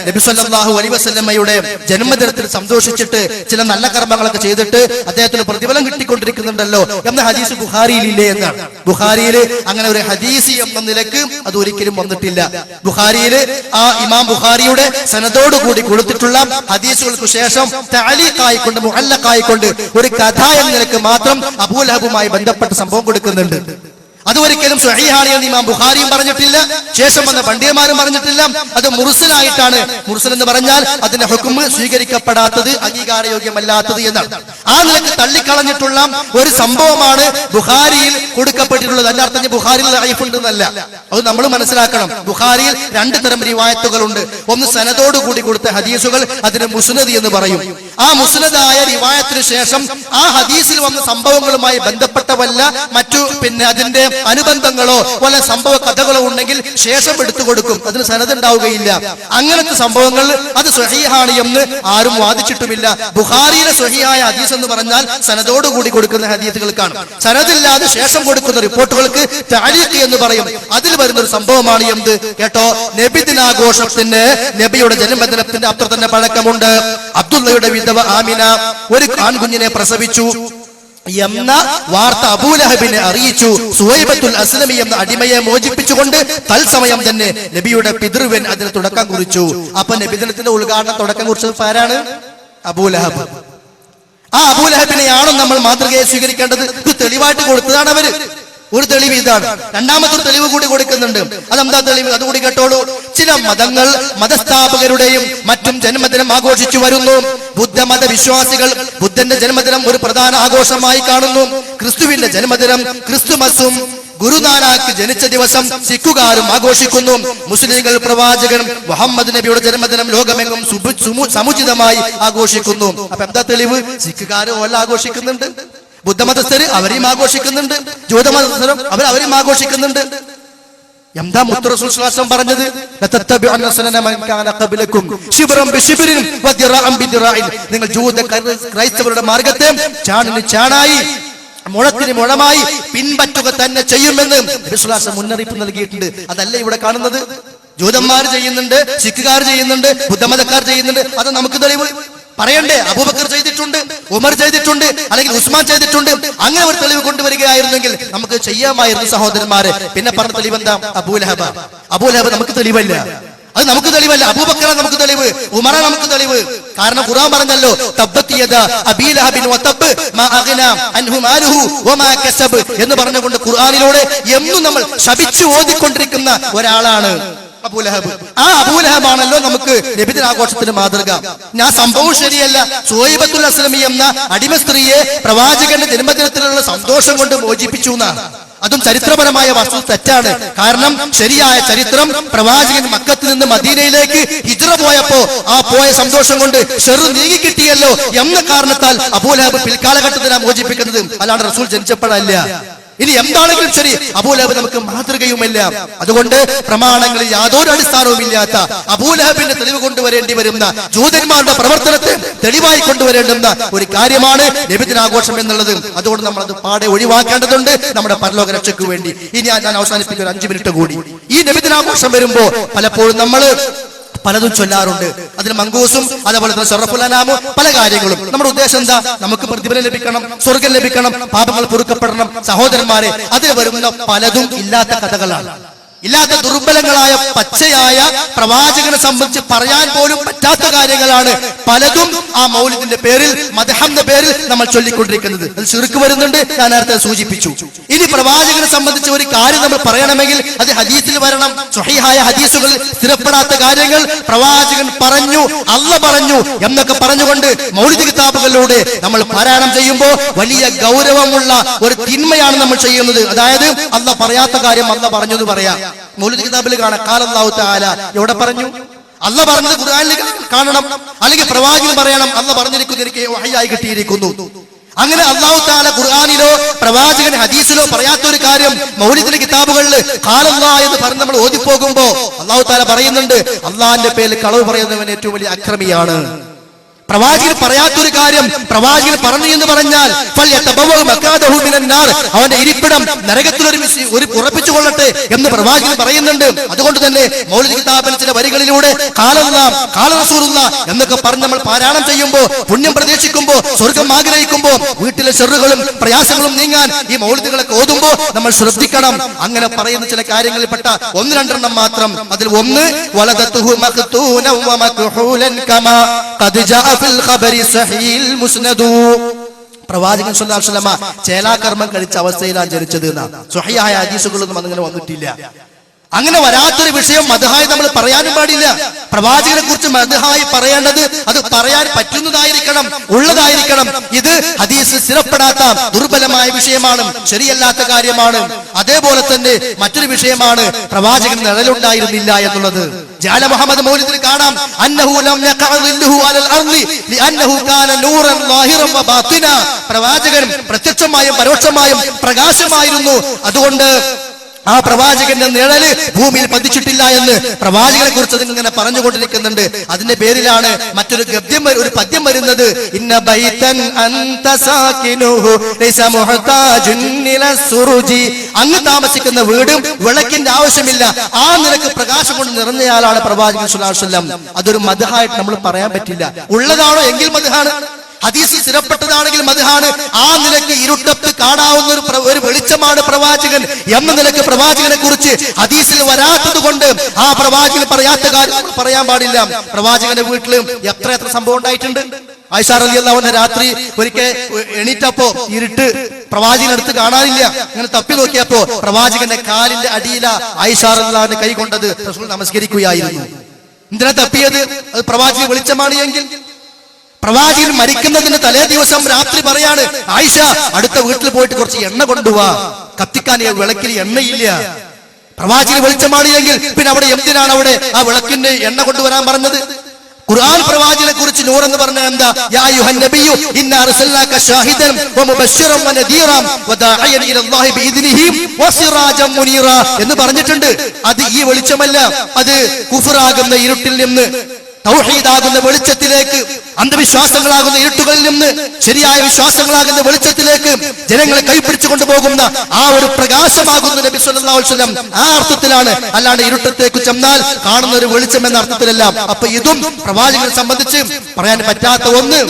നബി സല്ലല്ലാഹു അലൈഹി വസല്ലമയുടെ ജന്മദിനത്തിൽ സന്തോഷിച്ചിട്ട് ചില നല്ല കർമ്മങ്ങളൊക്കെ ചെയ്തിട്ട് അദ്ദേഹത്തിന് പ്രതിഫലം കിട്ടിക്കൊണ്ടിരിക്കുന്നുണ്ടല്ലോ എന്ന ഹദീസ് ബുഖാരിയിലില്ലേ എന്നാണ്. ബുഖാരിയിൽ അങ്ങനെ ഒരു ഹദീസ് എന്ന നിലക്ക് അത് ഒരിക്കലും വന്നിട്ടില്ല. ബുഖാരിയിൽ ആ ഇമാം ബുഖാരിയുടെ സനദോട് കൂടി കൊടുത്തിട്ടുള്ള ഹദീസുകൾക്ക് ശേഷം തഅലീഖായിക്കൊണ്ട്, മുഅല്ലഖായിക്കൊണ്ട് ഒരു കഥ എന്ന നിലക്ക് മാത്രം അബൂലഹബുമായി ബന്ധപ്പെട്ട സംഭവം കൊടുക്കുന്നുണ്ട്. അതൊരിക്കലും സ്വഹീഹാണ് എന്ന് ഇമാം ബുഖാരിയും പറഞ്ഞിട്ടില്ല, ശേഷം വന്ന പണ്ഡിതന്മാരും പറഞ്ഞിട്ടില്ല. അത് മുർസലായിട്ടാണ്. മുർസൽ എന്ന് പറഞ്ഞാൽ അതിന്റെ ഹുക്മ് സ്വീകരിക്കപ്പെടാത്തത്, അംഗീകാരയോഗ്യമല്ലാത്തത് എന്നാണ്. ആ നിലക്ക് തള്ളിക്കളഞ്ഞിട്ടുള്ള ഒരു സംഭവമാണ് ബുഖാരിയിൽ കൊടുക്കപ്പെട്ടിട്ടുള്ളത്. അതിന്റെ അർത്ഥം ബുഖാരിയിൽ ദഈഫ് ഉണ്ടെന്നല്ല, അത് നമ്മൾ മനസ്സിലാക്കണം. ബുഖാരിയിൽ രണ്ട് തരം റിവായത്തുകളുണ്ട്. ഒന്ന് സനദോട് കൂടി കൊടുത്ത ഹദീസുകൾ, അതിന് മുസ്നദ് എന്ന് പറയും. ആ മുസ്നദായ റിവായത്തിന് ശേഷം ആ ഹദീസിൽ വന്ന സംഭവങ്ങളുമായി ബന്ധപ്പെട്ട വല്ല മറ്റു അതിന്റെ അനുബന്ധങ്ങളോ വല്ല സംഭവ കഥകളോ ഉണ്ടെങ്കിൽ ശേഷം എടുത്തു കൊടുക്കും. അതിന് സനദ് ഉണ്ടാവുകയില്ല. അങ്ങനത്തെ സംഭവങ്ങൾ അത് സ്വഹീഹാണ് എന്ന് ആരും വാദിച്ചിട്ടുമില്ല. ബുഖാരിയിലെ സ്വഹീഹായ ഹദീസ് എന്ന് പറഞ്ഞാൽ സനദോട് കൂടി കൊടുക്കുന്ന ഹദീസുകൾക്കാണ്. സനദില്ലാതെ ശേഷം കൊടുക്കുന്ന റിപ്പോർട്ടുകൾക്ക് തഅലീഖ് എന്ന് പറയും. അതിൽ വരുന്ന ഒരു സംഭവമാണ് എന്ത് കേട്ടോ? നബിദിനാഘോഷത്തിന്, നബിയുടെ ജന്മദിനത്തിന്റെ അത്ര തന്നെ പഴക്കമുണ്ട്. അബ്ദുള്ളയുടെ വിധവ ആമിന ഒരു ആൺകുഞ്ഞിനെ പ്രസവിച്ചു എന്ന വാർത്ത അബൂലഹബിനെ അറിയിച്ചു. സുഹൈബത്തുൽ അസ്ലമി എന്ന അടിമയെ മോചിപ്പിച്ചുകൊണ്ട് തത്സമയം തന്നെ നബിയുടെ പിതൃവൻ അതിന് തുടക്കം കുറിച്ചു. അപ്പൊ നബിദിനത്തിന്റെ ഉദ്ഘാടനം തുടക്കം കുറിച്ചത് ആരാണ്? അബൂലഹബ്. ആ അബൂലഹബിനെയാണോ നമ്മൾ മാതൃകയെ സ്വീകരിക്കേണ്ടത്? ഇത് തെളിവായിട്ട് കൊടുത്തതാണ് അവര്. ഒരു തെളിവ് ഇതാണ്. രണ്ടാമത്തെ തെളിവ് കൂടി കൊടുക്കുന്നുണ്ട്. അതെന്താ തെളിവ്? അതുകൂടി കേട്ടോളൂ. ചില മതങ്ങൾ, മതസ്ഥാപകരുടെയും മറ്റും ജന്മദിനം ആഘോഷിച്ചു വരുന്നു. ബുദ്ധമത വിശ്വാസികൾ ബുദ്ധന്റെ ജന്മദിനം ഒരു പ്രധാന ആഘോഷമായി കാണുന്നു. ക്രിസ്തുവിന്റെ ജന്മദിനം, ക്രിസ്തുമസും ഗുരുനാനാക്ക് ജനിച്ച ദിവസം സിഖുകാരും ആഘോഷിക്കുന്നു. മുസ്ലിങ്ങൾ പ്രവാചകൻ മുഹമ്മദ് നബിയുടെ ജന്മദിനം ലോകമെങ്ങും സമുചിതമായി ആഘോഷിക്കുന്നു. അപ്പൊ എന്താ തെളിവ്? സിഖുകാര് ഓല ആഘോഷിക്കുന്നുണ്ട്, ബുദ്ധമതസ്ഥര് അവരെയും ആഘോഷിക്കുന്നുണ്ട്, ജൂതമതസ്ഥരും അവരെയും ആഘോഷിക്കുന്നുണ്ട്. എന്താ മുത്ത് റസൂൽ സ്വല്ലല്ലാഹു അലൈഹി വസല്ലം പറഞ്ഞത്? ലതത്തബിഉന്ന സനന മൻ കാന ഖബ്ലകും ശിബ്റൻ ബിശിബ്രിൻ വദിറാഅൻ ബിദിറാഇൻ. നിങ്ങൾ ജൂത ക്രൈസ്തവരുടെ മാർഗ്ഗത്തെ ചാണിന് ചാണായി മുഴത്തിന് മുഴമായി പിൻപറ്റുക തന്നെ ചെയ്യുമെന്ന് നബി സ്വല്ലല്ലാഹു അലൈഹി വസല്ലം മുന്നറിയിപ്പ് നൽകിയിട്ടുണ്ട്. അതല്ല ഇവിടെ കാണുന്നത്. ജൂതന്മാർ ചെയ്യുന്നുണ്ട്, സിഖുകാർ ചെയ്യുന്നുണ്ട്, ബുദ്ധമതക്കാർ ചെയ്യുന്നുണ്ട്. അത് നമുക്ക് തെളിവ് പറയണ്ടേ? അബൂബക്കർ ചെയ്തിട്ടുണ്ട്, ഉമർ ചെയ്തിട്ടുണ്ട്, അല്ലെങ്കിൽ ഉസ്മാൻ ചെയ്തിട്ടുണ്ട്. അങ്ങനെ ഒരു തെളിവ് കൊണ്ടുവരികയായിരുന്നെങ്കിൽ നമുക്ക് ചെയ്യാമായിരുന്നു സഹോദരന്മാരെ. പിന്നെ പറഞ്ഞ തെളിവ് എന്താ? അബൂലഹബ്. അബൂലഹബ് നമുക്ക് തെളിവല്ല, അത് നമുക്ക് തെളിവല്ല. അബൂബക്കർ നമുക്ക് തെളിവ്, ഉമറ നമുക്ക് തെളിവ്. കാരണം ഖുർആൻ പറഞ്ഞല്ലോ, തബ്ബത് യദാ അബീ ലഹബിൻ വതബ് മാ അഗ്നാ അൻഹു മാലുഹു വമാ കസബ് എന്ന് പറഞ്ഞുകൊണ്ട് ഖുർആനിലൂടെ എന്നും നമ്മൾ ശപിച്ചു ഓതിക്കൊണ്ടിരിക്കുന്ന ഒരാളാണ് അബൂലഹബ്. ആ അബൂലഹബാണല്ലോ നമുക്ക് നബിദിനാഘോഷത്തിന് മാതൃക. ഞാൻ സംഭവം ശരിയല്ല. സുഹൈബത്തുൽ അസ്ലമി എന്ന അടിമ സ്ത്രീയെ പ്രവാചകന്റെ ജന്മദിനത്തിലുള്ള സന്തോഷം കൊണ്ട് മോചിപ്പിച്ചു എന്നാണ്. അതും ചരിത്രപരമായ വസ്തു തെറ്റാണ്. കാരണം ശരിയായ ചരിത്രം, പ്രവാചകൻ മക്കത്തിൽ നിന്ന് മദീനയിലേക്ക് ഹിജ്റ പോയപ്പോ ആ പോയ സന്തോഷം കൊണ്ട് ഷെറ് നീങ്ങി കിട്ടിയല്ലോ എന്ന കാരണത്താൽ അബൂലഹബ് പിൽക്കാലഘട്ടത്തിലാണ് മോചിപ്പിക്കുന്നത്, അല്ലാണ്ട് റസൂൽ ജനിച്ചപ്പോഴല്ല. ഇനി എന്താണെങ്കിലും ശരി, അബൂലഹബ് നമുക്ക് മാതൃകയുമില്ല. അതുകൊണ്ട് പ്രമാണങ്ങളിൽ യാതൊരു അടിസ്ഥാനവും ഇല്ലാത്ത അബൂലഹബിന്റെ തെളിവ് കൊണ്ടുവരേണ്ടി വരുന്ന ജൂതന്മാരുടെ പ്രവർത്തനത്തെ തെളിവായി കൊണ്ടുവരേണ്ടുന്ന ഒരു കാര്യമാണ് നബിദിനാഘോഷം എന്നുള്ളത്. അതുകൊണ്ട് നമ്മൾ അത് പാടെ ഒഴിവാക്കേണ്ടതുണ്ട് നമ്മുടെ പരലോക രക്ഷയ്ക്ക് വേണ്ടി. ഇനി ഞാൻ അവസാനിപ്പിക്കുന്ന 5 മിനിറ്റ് കൂടി. ഈ നബിദിനാഘോഷം വരുമ്പോ പലപ്പോഴും നമ്മൾ പലതും ചൊല്ലാറുണ്ട്. അതിന് മങ്കൂസും അതേപോലെ തന്നെ ശറഫുലനാമും പല കാര്യങ്ങളും. നമ്മുടെ ഉദ്ദേശം എന്താ? നമുക്ക് പ്രതിഫലം ലഭിക്കണം, സ്വർഗം ലഭിക്കണം, പാപങ്ങൾ പൊറുക്കപ്പെടണം. സഹോദരന്മാരെ, അതിൽ വരുന്ന പലതും ഇല്ലാത്ത കഥകളാണ്, ഇല്ലാത്ത ദുർബലങ്ങളായ പച്ചയായ പ്രവാചകനെ സംബന്ധിച്ച് പറയാൻ പോലും പറ്റാത്ത കാര്യങ്ങളാണ് പലതും ആ മൗലിദിന്റെ പേരിൽ, മദ്ഹന്റെ പേരിൽ നമ്മൾ ചൊല്ലിക്കൊണ്ടിരിക്കുന്നത്. അത് ശിർക്ക് വരുന്നുണ്ട്, ഞാൻ നേരത്തെ സൂചിപ്പിച്ചു. ഇനി പ്രവാചകനെ സംബന്ധിച്ച് ഒരു കാര്യം നമ്മൾ പറയണമെങ്കിൽ അത് ഹദീസിൽ വരണം. സ്വഹീഹായ ഹദീസുകളിൽ സ്ഥിരപ്പെടാത്ത കാര്യങ്ങൾ പ്രവാചകൻ പറഞ്ഞു, അല്ലാഹ് പറഞ്ഞു എന്നൊക്കെ പറഞ്ഞുകൊണ്ട് മൗലിദ് കിതാബുകളിലൂടെ നമ്മൾ പാരായണം ചെയ്യുമ്പോൾ വലിയ ഗൗരവമുള്ള ഒരു തിന്മയാണ് നമ്മൾ ചെയ്യുന്നത്. അതായത് അല്ലാഹ് പറയാത്ത കാര്യം അല്ലാഹ് പറഞ്ഞു എന്ന് പറയാം. മൗലിദ് കിതാബിൽ കാണാം, ഖാല അല്ലാഹു തആല. എവിടെ പറഞ്ഞു? അല്ലാഹ് പറഞ്ഞത് ഖുർആനിൽ കാണണം, അല്ലെങ്കിൽ പ്രവാചകൻ പറയണം അല്ലാഹ് പറഞ്ഞിരിക്കുന്നു, എനിക്ക് വഹയ്യായി കിട്ടിയിരിക്കുന്നു. അങ്ങനെ അല്ലാഹു തആല ഖുർആനിലോ പ്രവാചകൻ ഹദീസിലോ പറയാത്ത ഒരു കാര്യം മൗലിദിന്റെ കിതാബുകളിൽ ഖാല അല്ലാഹ് എന്ന് പറഞ്ഞ് നമ്മൾ ഓതിപ്പോകുമ്പോ അല്ലാഹു തആല പറയുന്നുണ്ട്, അല്ലാഹുവിന്റെ പേരിൽ കളവ് പറയുന്നവൻ ഏറ്റവും വലിയ അക്രമിയാണ്. പ്രവാചകൻ പറയാത്തൊരു കാര്യം പ്രവാചകൻ പറഞ്ഞു എന്ന് പറഞ്ഞാൽ അവന്റെ ഇരിപ്പിടം നരകത്തിൽ ഒരു ഉറപ്പിച്ചു കൊള്ളട്ടെ എന്ന് പ്രവാചകൻ പറയുന്നുണ്ട്. അതുകൊണ്ട് തന്നെ മൗലിദ് കിതാബിൽ ചില വരികളിലൂടെ ഖാല റസൂലുള്ളാഹ് എന്നൊക്കെ പറഞ്ഞ് നമ്മൾ പാരായണം ചെയ്യുമ്പോൾ, പുണ്യം പ്രതീക്ഷിക്കുമ്പോൾ, സ്വർഗം ആഗ്രഹിക്കുമ്പോൾ, വീട്ടിലെ ഷെറുകളും പ്രയാസങ്ങളും നീങ്ങാൻ ഈ മൗലിദുകളൊക്കെ ഓതുമ്പോൾ നമ്മൾ ശ്രദ്ധിക്കണം. അങ്ങനെ പറയുന്ന ചില കാര്യങ്ങളിൽപ്പെട്ട 1-2 മാത്രം. അതിൽ ഒന്ന്, വലദതുഹു മഖ്തൂനൻ വമക്ഹൂലൻ കമാ ഖദ് ജാഅ ഫിൽ ഖബരി സഹീൽ മുസ്നദു. പ്രവാചകൻ സ്വല്ലല്ലാഹു അലൈഹി വസല്ലമ ചേലാകർമ്മം കഴിച്ച അവസ്ഥയിലാണ് ജനിച്ചത് എന്നാണ്. സ്വഹീഹായ ഹദീസുകളൊന്നും അങ്ങനെ വന്നിട്ടില്ല. അങ്ങനെ വരാത്തൊരു വിഷയം മദ്ഹായി നമ്മൾ പറയാനും പാടില്ല. പ്രവാചകനെ കുറിച്ച് മദ്ഹായി പറയേണ്ടത് അത് പറയാൻ പറ്റുന്നതായിരിക്കണം, ഉള്ളതായിരിക്കണം. ഇത് ഹദീസ് സ്ഥിരപ്പെടാത്ത ദുർബലമായ വിഷയമാണ്, ശരിയല്ലാത്ത കാര്യമാണ്. അതേപോലെ തന്നെ മറ്റൊരു വിഷയമാണ് പ്രവാചകൻ നിഴലുണ്ടായിരുന്നില്ല എന്നുള്ളത്. ജാല മുഹമ്മദ് മൗലിദിൽ കാണാം, അന്നഹു ലം യഖഅദില്ലഹു അലൽ അർളി ലിഅന്നഹു കാന നൂറൻ ളാഹിറൻ വബാതിന. പ്രവാചകൻ പ്രത്യക്ഷമായും പരോക്ഷമായും പ്രകാശമായിരുന്നു. അതുകൊണ്ട് ആ പ്രവാചകന്റെ നിഴല് ഭൂമിയിൽ പതിച്ചിട്ടില്ല എന്ന് പ്രവാചകനെ കുറിച്ച് ഇങ്ങനെ പറഞ്ഞുകൊണ്ടിരിക്കുന്നുണ്ട്. അതിന്റെ പേരിലാണ് മറ്റൊരു ഗദ്യം, ഒരു പദ്യം വരുന്നത്. ഇന്ന ബൈതൻ അൻത സാകിനുഹു ലൈസ മുഹ്താജുൻ ഇല സുറുജി. അങ്ങ് താമസിക്കുന്ന വീടും വിളക്കിന്റെ ആവശ്യമില്ല, ആ നിലക്ക് പ്രകാശം കൊണ്ട് നിറഞ്ഞയാളാണ് പ്രവാചകൻ സ്വല്ലല്ലാഹു അലൈഹി വസല്ലം. അതൊരു മദ്ഹായിട്ട് നമ്മൾ പറയാൻ പറ്റില്ല. ഉള്ളതാണോ എങ്കിൽ മദ്ഹാണ്, ഹദീസിൽ സ്ഥിരപ്പെട്ടതാണെങ്കിൽ മദ്ഹാണ്. ആ നിലയ്ക്ക് ഇരുട്ടത്ത് കാണാവുന്ന ഒരു വെളിച്ചമാണ് പ്രവാചകൻ എന്ന നിലയ്ക്ക് പ്രവാചകനെ കുറിച്ച് ഹദീസിൽ വരാത്തത് കൊണ്ട് ആ പ്രവാചകൻ പറയാത്ത കാര്യം പറയാൻ പാടില്ല. പ്രവാചകന്റെ വീട്ടിൽ എത്ര സംഭവം ഉണ്ടായിട്ടുണ്ട്. ആയിഷ റളിയല്ലാഹു അൻഹ രാത്രി ഒരിക്കൽ എണീറ്റപ്പോ ഇരുട്ട്, പ്രവാചകൻ അടുത്ത് കാണാനില്ല. അങ്ങനെ തപ്പി നോക്കിയപ്പോ പ്രവാചകന്റെ കാലിന്റെ അടിയില ആയിഷ റളിയല്ലാഹു അൻഹ കൈ കൊണ്ടത് റസൂൽ നമസ്കരിക്കുകയായിരുന്നു. എന്തിനാ തപ്പിയത്? അത് പ്രവാചകൻ വെളിച്ചമാണ് എങ്കിൽ. പ്രവാചകൻ മരിക്കുന്നതിന് തലേ ദിവസം രാത്രി പറയാണ്, ആയിഷ അടുത്ത വീട്ടിൽ പോയിട്ട് കുറച്ച് എണ്ണ കൊണ്ടുപോവാ, കത്തിക്കാൻ വിളക്കിൽ എണ്ണയില്ല. പ്രവാചകൻ വെളിച്ചമാണ് എങ്കിൽ പിന്നെ അവിടെ എന്തിനാണ് അവിടെ ആ വിളക്കിന്റെ എണ്ണ കൊണ്ടുവരാൻ പറഞ്ഞത്? ഖുർആൻ പ്രവാചകനെ കുറിച്ച് നൂർ എന്ന് പറഞ്ഞാൽ എന്താ? യാ അയ്യുഹൻ നബിയ്യു ഇന്നാ അർസൽനാക ഷാഹിദൻ വമുബശ്ശിറൻ വനദീറൻ വദാഇയൻ ഇലല്ലാഹി ബിഇദ്നിഹി വസിറാജൻ മുനീറ എന്ന് പറഞ്ഞിട്ടുണ്ട്. അത് ഈ വെളിച്ചമല്ല, അത് കുഫറാകുന്ന ഇരുട്ടിൽ നിന്ന് തൗഹീദാകുന്ന വെളിച്ചത്തിലേക്ക്, അന്ധവിശ്വാസങ്ങളാകുന്ന ഇരുട്ടുകളിൽ നിന്ന് ശരിയായ വിശ്വാസങ്ങളാകുന്ന വെളിച്ചത്തിലേക്ക് ജനങ്ങളെ കൈപിടിച്ചു കൊണ്ടുപോകുന്ന ആ ഒരു പ്രകാശമാകുന്ന നബി സല്ലല്ലാഹു അലൈഹി വസല്ലം. ആ അർത്ഥത്തിലാണ്, അല്ലാണ്ട് ഇരുട്ടത്തേക്ക് ചെന്നാൽ കാണുന്ന ഒരു വെളിച്ചം എന്ന അർത്ഥത്തിലല്ല. അപ്പൊ ഇതും പ്രവാചകനെ സംബന്ധിച്ച് പറയാൻ പറ്റാത്ത ഒന്ന്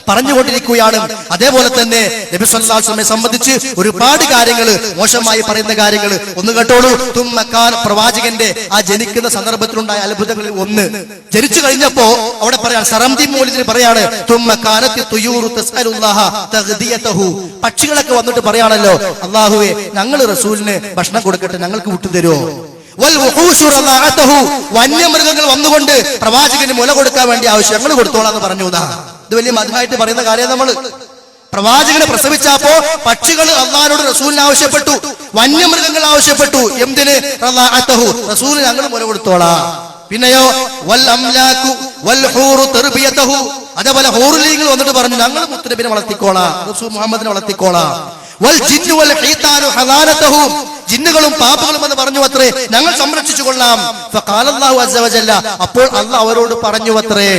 പറഞ്ഞുകൊണ്ടിരിക്കുകയാണ്. അതേപോലെ തന്നെ നബി സല്ലല്ലാഹു അലൈഹി വസല്ലമയെ സംബന്ധിച്ച് ഒരുപാട് കാര്യങ്ങൾ, മോശമായി പറയുന്ന കാര്യങ്ങൾ ഒന്ന് കേട്ടോളൂ. തുമ്മക്കാൻ പ്രവാചകന്റെ ആ ജനിക്കുന്ന സന്ദർഭത്തിലുണ്ടായ അത്ഭുതങ്ങളിൽ ഒന്ന്, ജനിച്ചു കഴിഞ്ഞപ്പോ അവിടെ പറയാൻ സറംദി മൗലിദിന് പറയാണ് തുമ്മക്കാനത്തി തുയൂറു തസ്അലുല്ലാഹ തഗ്ദിയതഹു. പക്ഷികളൊക്കെ വന്നിട്ട് പറയാണല്ലോ, അല്ലാഹുവേ ഞങ്ങൾ റസൂലിന് ഭക്ഷണം കൊടുക്കട്ടെ, ഞങ്ങൾക്ക് വിട്ടുതരുമോ? വന്യമൃഗങ്ങൾ വന്നുകൊണ്ട് പ്രവാചകന് മുല കൊടുക്കാൻ വേണ്ടി ആവശ്യം, ഞങ്ങൾ കൊടുത്തോളാന്ന് പറഞ്ഞു. ഇത് വലിയ മധുരമായിട്ട് പറയുന്ന കാര്യം. നമ്മൾ പ്രവാചകനെ പ്രസവിച്ചപ്പോ പക്ഷികൾ അള്ളാഹുവിനോട് റസൂലിന് ആവശ്യപ്പെട്ടു, വന്യമൃഗങ്ങൾ ആവശ്യപ്പെട്ടു. എന്തിന്? റസൂലിന് ഞങ്ങൾ മുല കൊടുത്തോളാം. പിന്നെയോ വൽ അംലാകു വൽ ഹൂറു തർബിയതഹു, അതേപോലെ ഹൂറുലീങ്ങൾ വന്നിട്ട് പറഞ്ഞു ഞങ്ങൾ മുത്തുനബിനെ വളർത്തിക്കോളാം, റസൂൽ മുഹമ്മദിനെ വളർത്തിക്കോളാം. വൽ ജിന്നു വൽ ഹീതാനു ഹദാനതഹു, ജിന്നുകളും പാപകളും എന്ന് പറഞ്ഞു അത്രേ, ഞങ്ങൾ സംരക്ഷിച്ചു കൊള്ളാം. ഫഖാലല്ലാഹു അസ്സ വജല്ല, അപ്പോൾ അല്ലാഹു അവരോട് പറഞ്ഞു അത്രേ.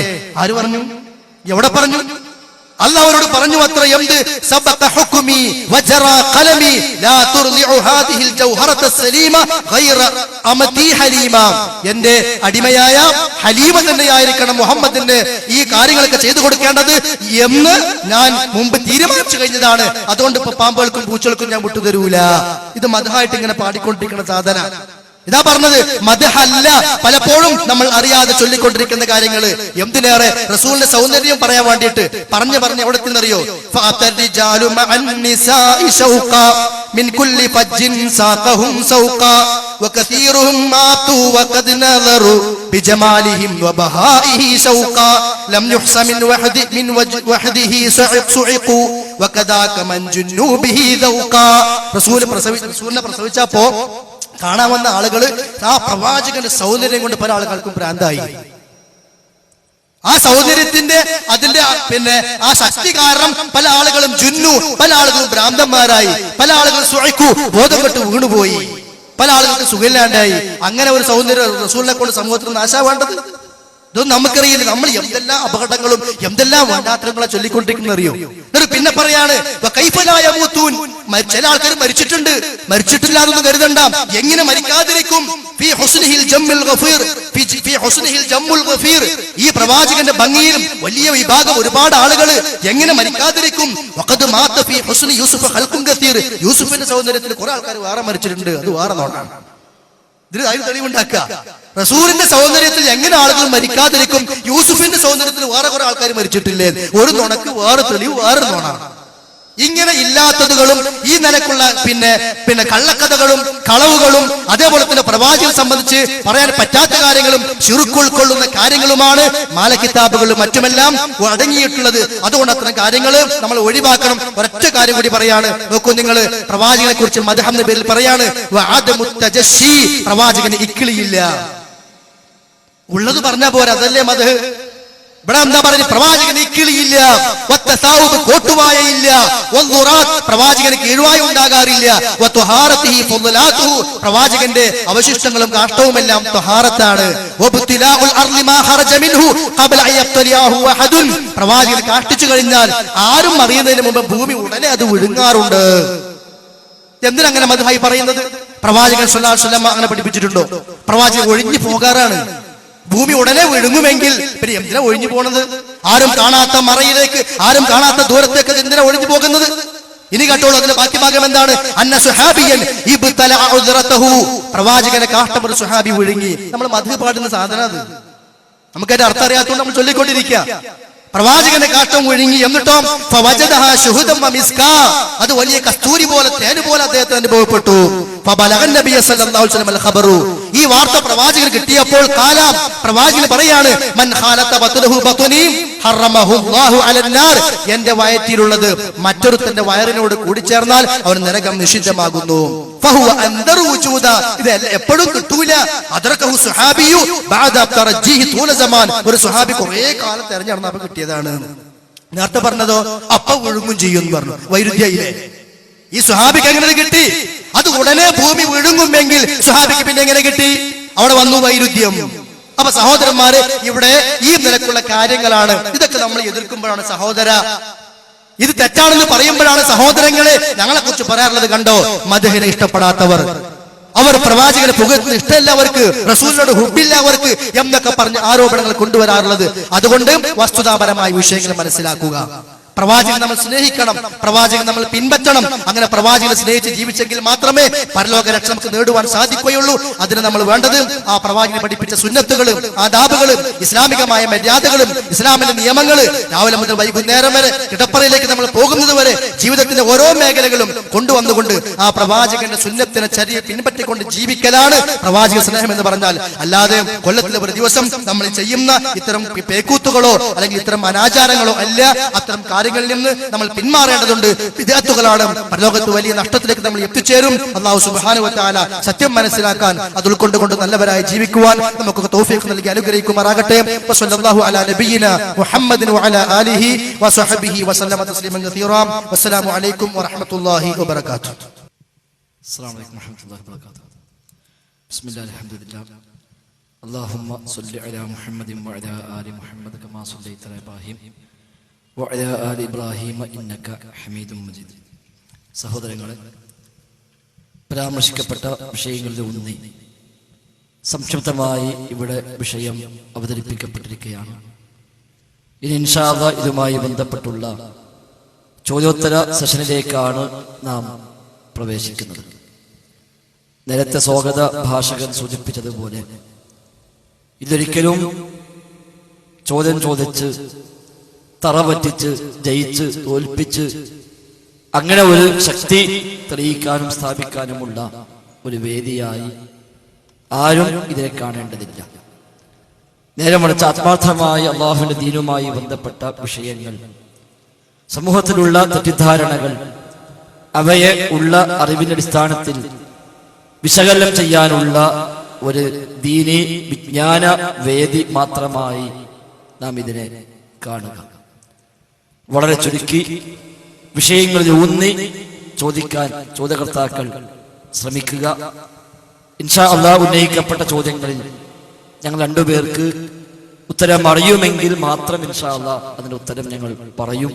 ആര് പറഞ്ഞു? എവിടെ പറഞ്ഞു? അല്ലാഹു അവരോട് പറഞ്ഞു അത്രേ. എന്ത്? സബഖ ഹുക്മി വജറ ഖലമി ലാ തുർദിഉ ഹാദിഹിൽ ജൗഹറത സലീമ ഗൈറ അമതി ഹലീമ. എന്റെ അടിമയായ ഹലീമ തന്നെയായിരിക്കണം മുഹമ്മദിന് ഈ കാര്യങ്ങളൊക്കെ ചെയ്തു കൊടുക്കേണ്ടത് എന്ന് ഞാൻ മുമ്പ് തീരുമാനിച്ചു കഴിഞ്ഞതാണ്. അതുകൊണ്ട് ഇപ്പൊ പാമ്പുകൾക്കും പൂച്ചകൾക്കും ഞാൻ വിട്ടുതരൂല. ഇത് മദ്ഹായിട്ട് ഇങ്ങനെ പാടിക്കൊണ്ടിരിക്കുന്ന സാധന. ഇതാ പറഞ്ഞത്, മദ്ഹല്ല. പലപ്പോഴും നമ്മൾ അറിയാതെ ചൊല്ലിക്കൊണ്ടിരിക്കുന്ന കാര്യങ്ങൾ. എന്തിനേറെ റസൂലിന്റെ സൗന്ദര്യം പറയാൻ വേണ്ടിയിട്ട് പറഞ്ഞു എവിടെ തിന്നറിയോ? من كل فج ساقهم سوقا وكثيرهم ماتوا وقد نظروا بجمالهم وبهائه شوقا لم يحص من وحده صعقوا وكذاك من جنوا به ذوقا. റസൂലിനെ പ്രസവിച്ചപ്പോ കാണാൻ വന്ന ആളുകള് ആ പ്രവാചകന്റെ സൗന്ദര്യം കൊണ്ട് പല ആളുകൾക്കും ഭ്രാന്തായി. ആ സൗന്ദര്യത്തിന്റെ അതിന്റെ ആ ശക്തി കാരണം പല ആളുകളും ജുന്നു, പല ആളുകളും ഭ്രാന്തന്മാരായി, പല ആളുകളും സുഅഖു ബോധം കെട്ട് വീണുപോയി, പല ആളുകൾക്ക് സുഖമില്ലാണ്ടായി. അങ്ങനെ ഒരു സൗന്ദര്യം റസൂലിനെ കൊണ്ട് സമൂഹത്തിൽ നാശാവേണ്ടത്? ഇതൊന്നും നമുക്കറിയില്ല. നമ്മൾ എന്തെല്ലാം അപകടങ്ങളും എന്തെല്ലാം വേണ്ടാത്തരങ്ങളെ ചൊല്ലിക്കൊണ്ടിരിക്കുന്ന അറിയോ? എന്നിട്ട് പിന്നെ പറയാണ് ചില ആൾക്കാർ മരിച്ചിട്ടുണ്ട്, മരിച്ചിട്ടില്ലാതൊന്നും കരുതണ്ട. എങ്ങനെ മരിക്കാതിരിക്കും? ഈ പ്രവാചകന്റെ ഭംഗിയിലും വലിയ വിഭാഗം ഒരുപാട് ആളുകൾ എങ്ങനെ മരിക്കാതിരിക്കും? യൂസുഫിന്റെ സൗന്ദര്യത്തിൽ കുറെ ആൾക്കാർ വേറെ മരിച്ചിട്ടുണ്ട്. അത് വേറെ നോട്ടാണ്. ഇതിന് തെളിവുണ്ടാക്കുക. റസൂലിന്റെ സൗന്ദര്യത്തിൽ എങ്ങനെ ആളുകൾ മരിക്കാതിരിക്കും? യൂസുഫിന്റെ സൗന്ദര്യത്തിൽ വേറെ കുറെ ആൾക്കാർ മരിച്ചിട്ടില്ലേ? ഒരു നുണക്ക് വേറെ തെളിവ്, വേറെ നുണ. ഇങ്ങനെ ഇല്ലാത്തതുകളും ഈ നിലക്കുള്ള പിന്നെ കള്ളക്കഥകളും കളവുകളും അതേപോലെ തന്നെ പ്രവാചകനെ സംബന്ധിച്ച് പറയാൻ പറ്റാത്ത കാര്യങ്ങളും ശിർക്കുൾക്കൊള്ളുന്ന കാര്യങ്ങളുമാണ് മാലക്കിതാബുകളും മറ്റുമെല്ലാം അടങ്ങിയിട്ടുള്ളത്. അതുകൊണ്ട് അത്തരം കാര്യങ്ങൾ നമ്മൾ ഒഴിവാക്കണം. ഒരൊറ്റ കാര്യം കൂടി പറയാണ്. നോക്കൂ നിങ്ങൾ, പ്രവാചകനെ കുറിച്ച് മദ്ഹ് എന്ന പേരിൽ പറയാണ് പ്രവാചകന് ഇക്കിളിയില്ല. ഉള്ളത് പറഞ്ഞാ പോരാ, അതല്ലേ മദ്ഹ്. ഇവിടെ എന്താ പറയുന്നത്? പ്രവാചകന് ഇക്കിളിയില്ല, കോട്ടുവായയില്ല, പ്രവാചകന് കീഴ്വായ ഉണ്ടാകാറില്ല, പ്രവാചകന്റെ അവശിഷ്ടങ്ങളും കാഷ്ടവുമെല്ലാം ത്വഹാറത്താണ്. പ്രവാചകൻ കാഷ്ടിച്ചു കഴിഞ്ഞാൽ ആരും അറിയുന്നതിന് മുമ്പ് ഭൂമി ഉടനെ അത് വിഴുങ്ങാറുണ്ട്. എന്തിനങ്ങനെ മദ്ഹായി പറയുന്നത്? പ്രവാചകൻ സ്വല്ലല്ലാഹു അലൈഹി വസല്ലം അങ്ങനെ പഠിപ്പിച്ചിട്ടുണ്ടോ? പ്രവാചകൻ ഒഴിഞ്ഞു പോകാറാണ്. ഭൂമി ഉടനെ വിഴുങ്ങുമെങ്കിൽ പിന്നെ എന്തിനാ ഒഴിഞ്ഞു പോണത്? ആരും കാണാത്ത മറയിലേക്ക്, ആരും കാണാത്ത ദൂരത്തേക്ക് എന്തിനാ ഒഴിഞ്ഞു പോകുന്നത്? ഇനി കേട്ടോളൂ, അതിന്റെ ബാക്കി ഭാഗം എന്താണ്? അന്ന സുഹാബിയൻ ഇബ്തലഅ ഉദ്റതഹു, പ്രവാചകനെ കാഷ്ടം ഒരു സുഹാബി വിഴുങ്ങി. നമ്മൾ മദ്ഹ് പാടുന്ന സാധന അത്. നമുക്കതിന്റെ അർത്ഥം അറിയാത്തതുകൊണ്ട് നമ്മൾ ചൊല്ലിക്കൊണ്ടിരിക്കുക. പ്രവാചകന്റെ കാഷ്ടം വിഴുങ്ങി. എന്നിട്ടോ അത് വലിയ കസ്തൂരി പോലെ, തേന് പോലെ അദ്ദേഹത്തിന് അനുഭവപ്പെട്ടു. ഈ വാർത്ത പ്രവാചകന് കിട്ടിയപ്പോൾ പ്രവാചകൻ പറയാണ്, ഹറമഹുല്ലാഹു അലന്നാർ, എന്റെ വയറ്റിലുള്ളത് മറ്റൊരുത്തന്റെ വയറിനോട് കൂടിച്ചേർന്നാൽ അവൻ നരകം നിഷിദ്ധമാകുന്നു. ഫഹുവ അൻദറു വജൂദ, ഇത് എപ്പോഴും കിട്ടൂല. അദ്റകഹു സുഹാബിയു ബഅദ തറജ്ജീഹി തൂല സമാൻ, ഒരു സുഹാബി കുറേ കാലം തെരഞ്ഞെടുന്നപ്പോൾ കിട്ടിയതാണ്. നേരത്തെ പറഞ്ഞതോ അപ്പ വിഴുങ്ങും ചെയ്യുമെന്ന് പറഞ്ഞു. വൈരുദ്ധ്യയില്ലേ? ഈ സുഹാബിക്ക് എങ്ങനെ കിട്ടി? അത് ഉടനെ ഭൂമി വിഴുങ്ങുമെങ്കിൽ സുഹാബിക്ക് പിന്നെ എങ്ങനെ കിട്ടി? അവിടെ വന്നു വൈരുദ്ധ്യം. അപ്പൊ സഹോദരന്മാരെ, ഇവിടെ ഈ നിലക്കുള്ള കാര്യങ്ങളാണ്. ഇതൊക്കെ നമ്മൾ എതിർക്കുമ്പോഴാണ് സഹോദര, ഇത് തെറ്റാണെന്ന് പറയുമ്പോഴാണ് സഹോദരങ്ങളെ ഞങ്ങളെ കുറിച്ച് പറയാറുള്ളത്. കണ്ടോ, മദ്ഹിനെ ഇഷ്ടപ്പെടാത്തവർ, അവർ പ്രവാചകനെ പുകഴ്ത്തുന്ന ഇഷ്ടമല്ല അവർക്ക്, റസൂലിനോട് ഹുബില്ല അവർക്ക് എന്നൊക്കെ പറഞ്ഞ് ആരോപണങ്ങൾ കൊണ്ടുവരാറുള്ളത്. അതുകൊണ്ട് വസ്തുതാപരമായ വിഷയങ്ങൾ മനസ്സിലാക്കുക. പ്രവാചകൻ നമ്മൾ സ്നേഹിക്കണം, പ്രവാചകൻ നമ്മൾ പിൻപറ്റണം. അങ്ങനെ പ്രവാചകനെ സ്നേഹിച്ച് ജീവിച്ചെങ്കിൽ മാത്രമേ പരലോക രക്ഷ നമുക്ക് നേടുവാൻ സാധിക്കുകയുള്ളൂ. അതിന് നമ്മൾ വേണ്ടത് ആ പ്രവാചകനെ പഠിപ്പിച്ച സുന്നത്തുകളും ആദാബുകളും ഇസ്ലാമികമായ മര്യാദകളും ഇസ്ലാമിന്റെ നിയമങ്ങൾ, രാവിലെ മുതൽ വൈകുന്നേരം വരെ കിടപ്പറയിലേക്ക് നമ്മൾ പോകുന്നത് വരെ ജീവിതത്തിന്റെ ഓരോ മേഖലകളും കൊണ്ടുവന്നുകൊണ്ട് ആ പ്രവാചകന്റെ സുന്നത്തിനെ ചര്യ പിൻപറ്റിക്കൊണ്ട് ജീവിക്കലാണ് പ്രവാചക സ്നേഹം എന്ന് പറഞ്ഞാൽ. അല്ലാതെ കൊല്ലത്തിലെ ഒരു ദിവസം നമ്മൾ ചെയ്യുന്ന ഇത്തരം പേക്കൂത്തുകളോ അല്ലെങ്കിൽ ഇത്തരം അനാചാരങ്ങളോ അല്ല. അത്തരം കാര്യങ്ങളിൽ നിന്ന് നമ്മൾ പിന്മാറേണ്ടതുണ്ട്. വിദ്യാർത്ഥികളാണ് പരലോകത്ത് വലിയ നഷ്ടത്തിലേക്ക് നമ്മൾ എത്തിച്ചേരും. അല്ലാഹു സുബ്ഹാനഹു വ തആല സത്യം മനസ്സിലാക്കാൻ അത് ഉൾക്കൊണ്ടുകൊണ്ട് നല്ലവരായി ജീവിക്കുവാൻ നമുക്ക് തൗഫീഖ് നൽകി അനുഗ്രഹിക്കുമാറാകട്ടെ. വസല്ലല്ലാഹു അലാ നബിയിന മുഹമ്മദിൻ വഅലാ ആലിഹി വസഹബിഹി വസല്ലമ തസ്ലീമൻ കസീറാ. വസ്സലാമു അലൈക്കും വറഹ്മത്തുള്ളാഹി വബറകാതുഹു. അസ്സലാമു അലൈക്കും വറഹ്മത്തുള്ളാഹി വബറകാതുഹു. ബിസ്മില്ലാഹിർ റഹ്മാനിർ റഹീം. اللهم صل على محمد وعلى آل محمد كما صليت على إبراهيم وعلى آل إبراهيم إنك حميد مجيد. സഹോദരങ്ങളെ, പരാമർശിക്കപ്പെട്ട വിഷയങ്ങളിൽ ഊന്നി സംക്ഷിപ്തമായി ഇവിടെ വിഷയം അവതരിപ്പിക്കപ്പെട്ടിരിക്കുകയാണ്. ഇനി ഇൻഷാ അല്ലാഹ് ഇതുമായി ബന്ധപ്പെട്ടുള്ള ചോദ്യോത്തര സെഷനിലേക്കാണ് നാം പ്രവേശിക്കുന്നത്. നേരത്തെ സ്വാഗത ഭാഷകൻ സൂചിപ്പിച്ചതുപോലെ ഇതൊരിക്കലും ചോദ്യം ചോദിച്ച് തറ പറ്റിച്ച് ജയിച്ച് തോൽപ്പിച്ച് അങ്ങനെ ഒരു ശക്തി തെളിയിക്കാനും സ്ഥാപിക്കാനുമുള്ള ഒരു വേദിയായി ആരും ഇതിനെ കാണേണ്ടതില്ല. നേരെ മറിച്ച് ആത്മാർത്ഥമായി അള്ളാഹുവിന്റെ ദീനുമായി ബന്ധപ്പെട്ട വിഷയങ്ങൾ, സമൂഹത്തിലുള്ള തെറ്റിദ്ധാരണകൾ, അവയെ ഉള്ള അറിവിന്റെ അടിസ്ഥാനത്തിൽ വിശകലനം ചെയ്യാനുള്ള ഒരു ദീനി വിജ്ഞാന വേദി മാത്രമായി നാം ഇതിനെ കാണുക. വളരെ ചുരുക്കി വിഷയങ്ങളിൽ ഊന്നി ചോദിക്കാൻ ചോദ്യകർത്താക്കൾ ശ്രമിക്കുക. ഇൻഷാ അല്ലാഹ് ഉന്നയിക്കപ്പെട്ട ചോദ്യങ്ങളിൽ ഞങ്ങൾ രണ്ടുപേർക്ക് ഉത്തരം അറിയുമെങ്കിൽ മാത്രം ഇൻഷാ അല്ലാഹ് അതിന്റെ ഉത്തരം ഞങ്ങൾ പറയും.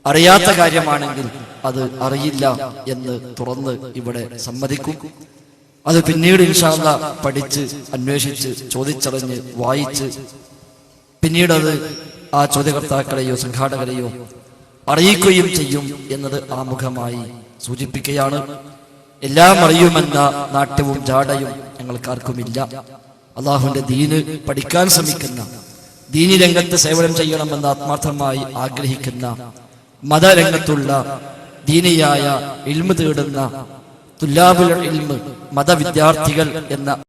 അറിയാത്ത കാര്യമാണെങ്കിൽ അത് അറിയില്ല എന്ന് തുറന്ന് ഇവിടെ സമ്മതിക്കും. അത് പിന്നീട് ഇൻഷാ അല്ലാഹ് പഠിച്ച് അന്വേഷിച്ച് ചോദിച്ചറിഞ്ഞ് വായിച്ച് പിന്നീട് അത് ആ ചോദ്യകർത്താക്കളെയോ സംഘാടകരെയോ അറിയിക്കുകയും ചെയ്യും എന്നത് ആമുഖമായി സൂചിപ്പിക്കുകയാണ്. എല്ലാം അറിയുമെന്ന നാട്യവും ജാടയും ഞങ്ങൾക്കാർക്കുമില്ല. അള്ളാഹുവിന്റെ ദീന് പഠിക്കാൻ ശ്രമിക്കുന്ന, ദീനി രംഗത്ത് സേവനം ചെയ്യണമെന്ന് ആത്മാർത്ഥമായി ആഗ്രഹിക്കുന്ന, മതരംഗത്തുള്ള ദീനിയായ ഇൽമ് തേടുന്ന തുല്ലാബുൽ ഇൽമ് മതവിദ്യാർത്ഥികൾ എന്ന